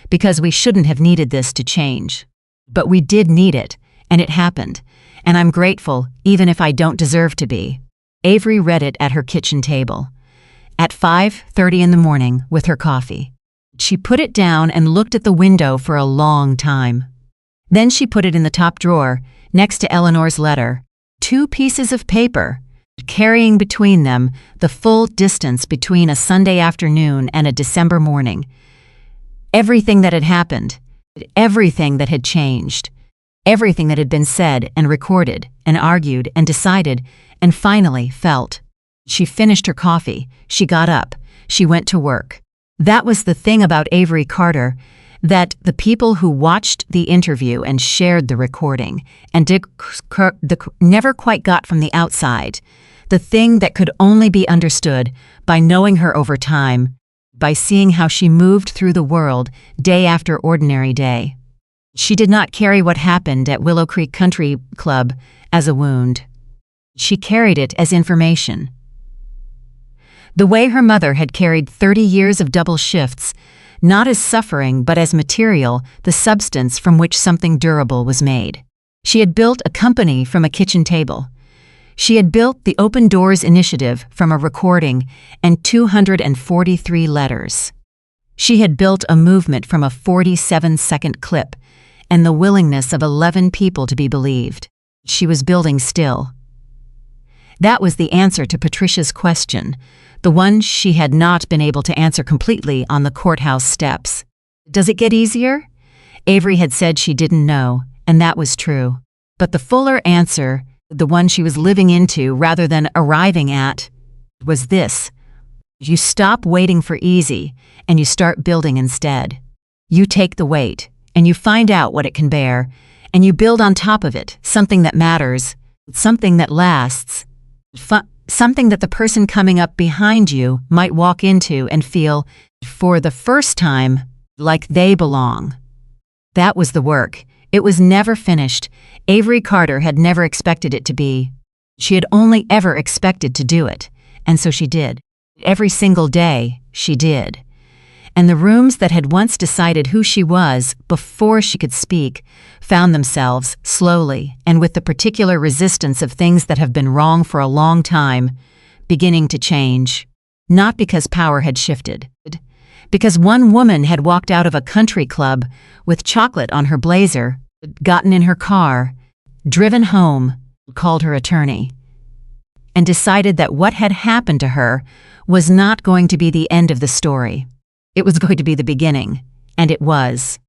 because we shouldn't have needed this to change. But we did need it, and it happened, and I'm grateful even if I don't deserve to be." Avery read it at her kitchen table, at 5:30 in the morning with her coffee. She put it down and looked at the window for a long time. Then she put it in the top drawer, next to Eleanor's letter. 2 pieces of paper, carrying between them the full distance between a Sunday afternoon and a December morning. Everything that had happened, everything that had changed, everything that had been said and recorded and argued and decided and finally felt. She finished her coffee, she got up, she went to work. That was the thing about Avery Carter, that the people who watched the interview and shared the recording and never quite got from the outside, the thing that could only be understood by knowing her over time, by seeing how she moved through the world day after ordinary day. She did not carry what happened at Willow Creek Country Club as a wound. She carried it as information. The way her mother had carried 30 years of double shifts, not as suffering but as material, the substance from which something durable was made. She had built a company from a kitchen table. She had built the Open Doors Initiative from a recording and 243 letters. She had built a movement from a 47-second clip and the willingness of 11 people to be believed. She was building still. That was the answer to Patricia's question, the one she had not been able to answer completely on the courthouse steps. Does it get easier? Avery had said she didn't know, and that was true. But the fuller answer, the one she was living into rather than arriving at, was this. You stop waiting for easy, and you start building instead. You take the weight, and you find out what it can bear, and you build on top of it something that matters, something that lasts, something that the person coming up behind you might walk into and feel, for the first time, like they belong. That was the work. It was never finished. Avery Carter had never expected it to be. She had only ever expected to do it, and so she did. Every single day, she did. And the rooms that had once decided who she was before she could speak found themselves, slowly, and with the particular resistance of things that have been wrong for a long time, beginning to change. Not because power had shifted. Because one woman had walked out of a country club with chocolate on her blazer, gotten in her car, driven home, called her attorney, and decided that what had happened to her was not going to be the end of the story. It was going to be the beginning, and it was.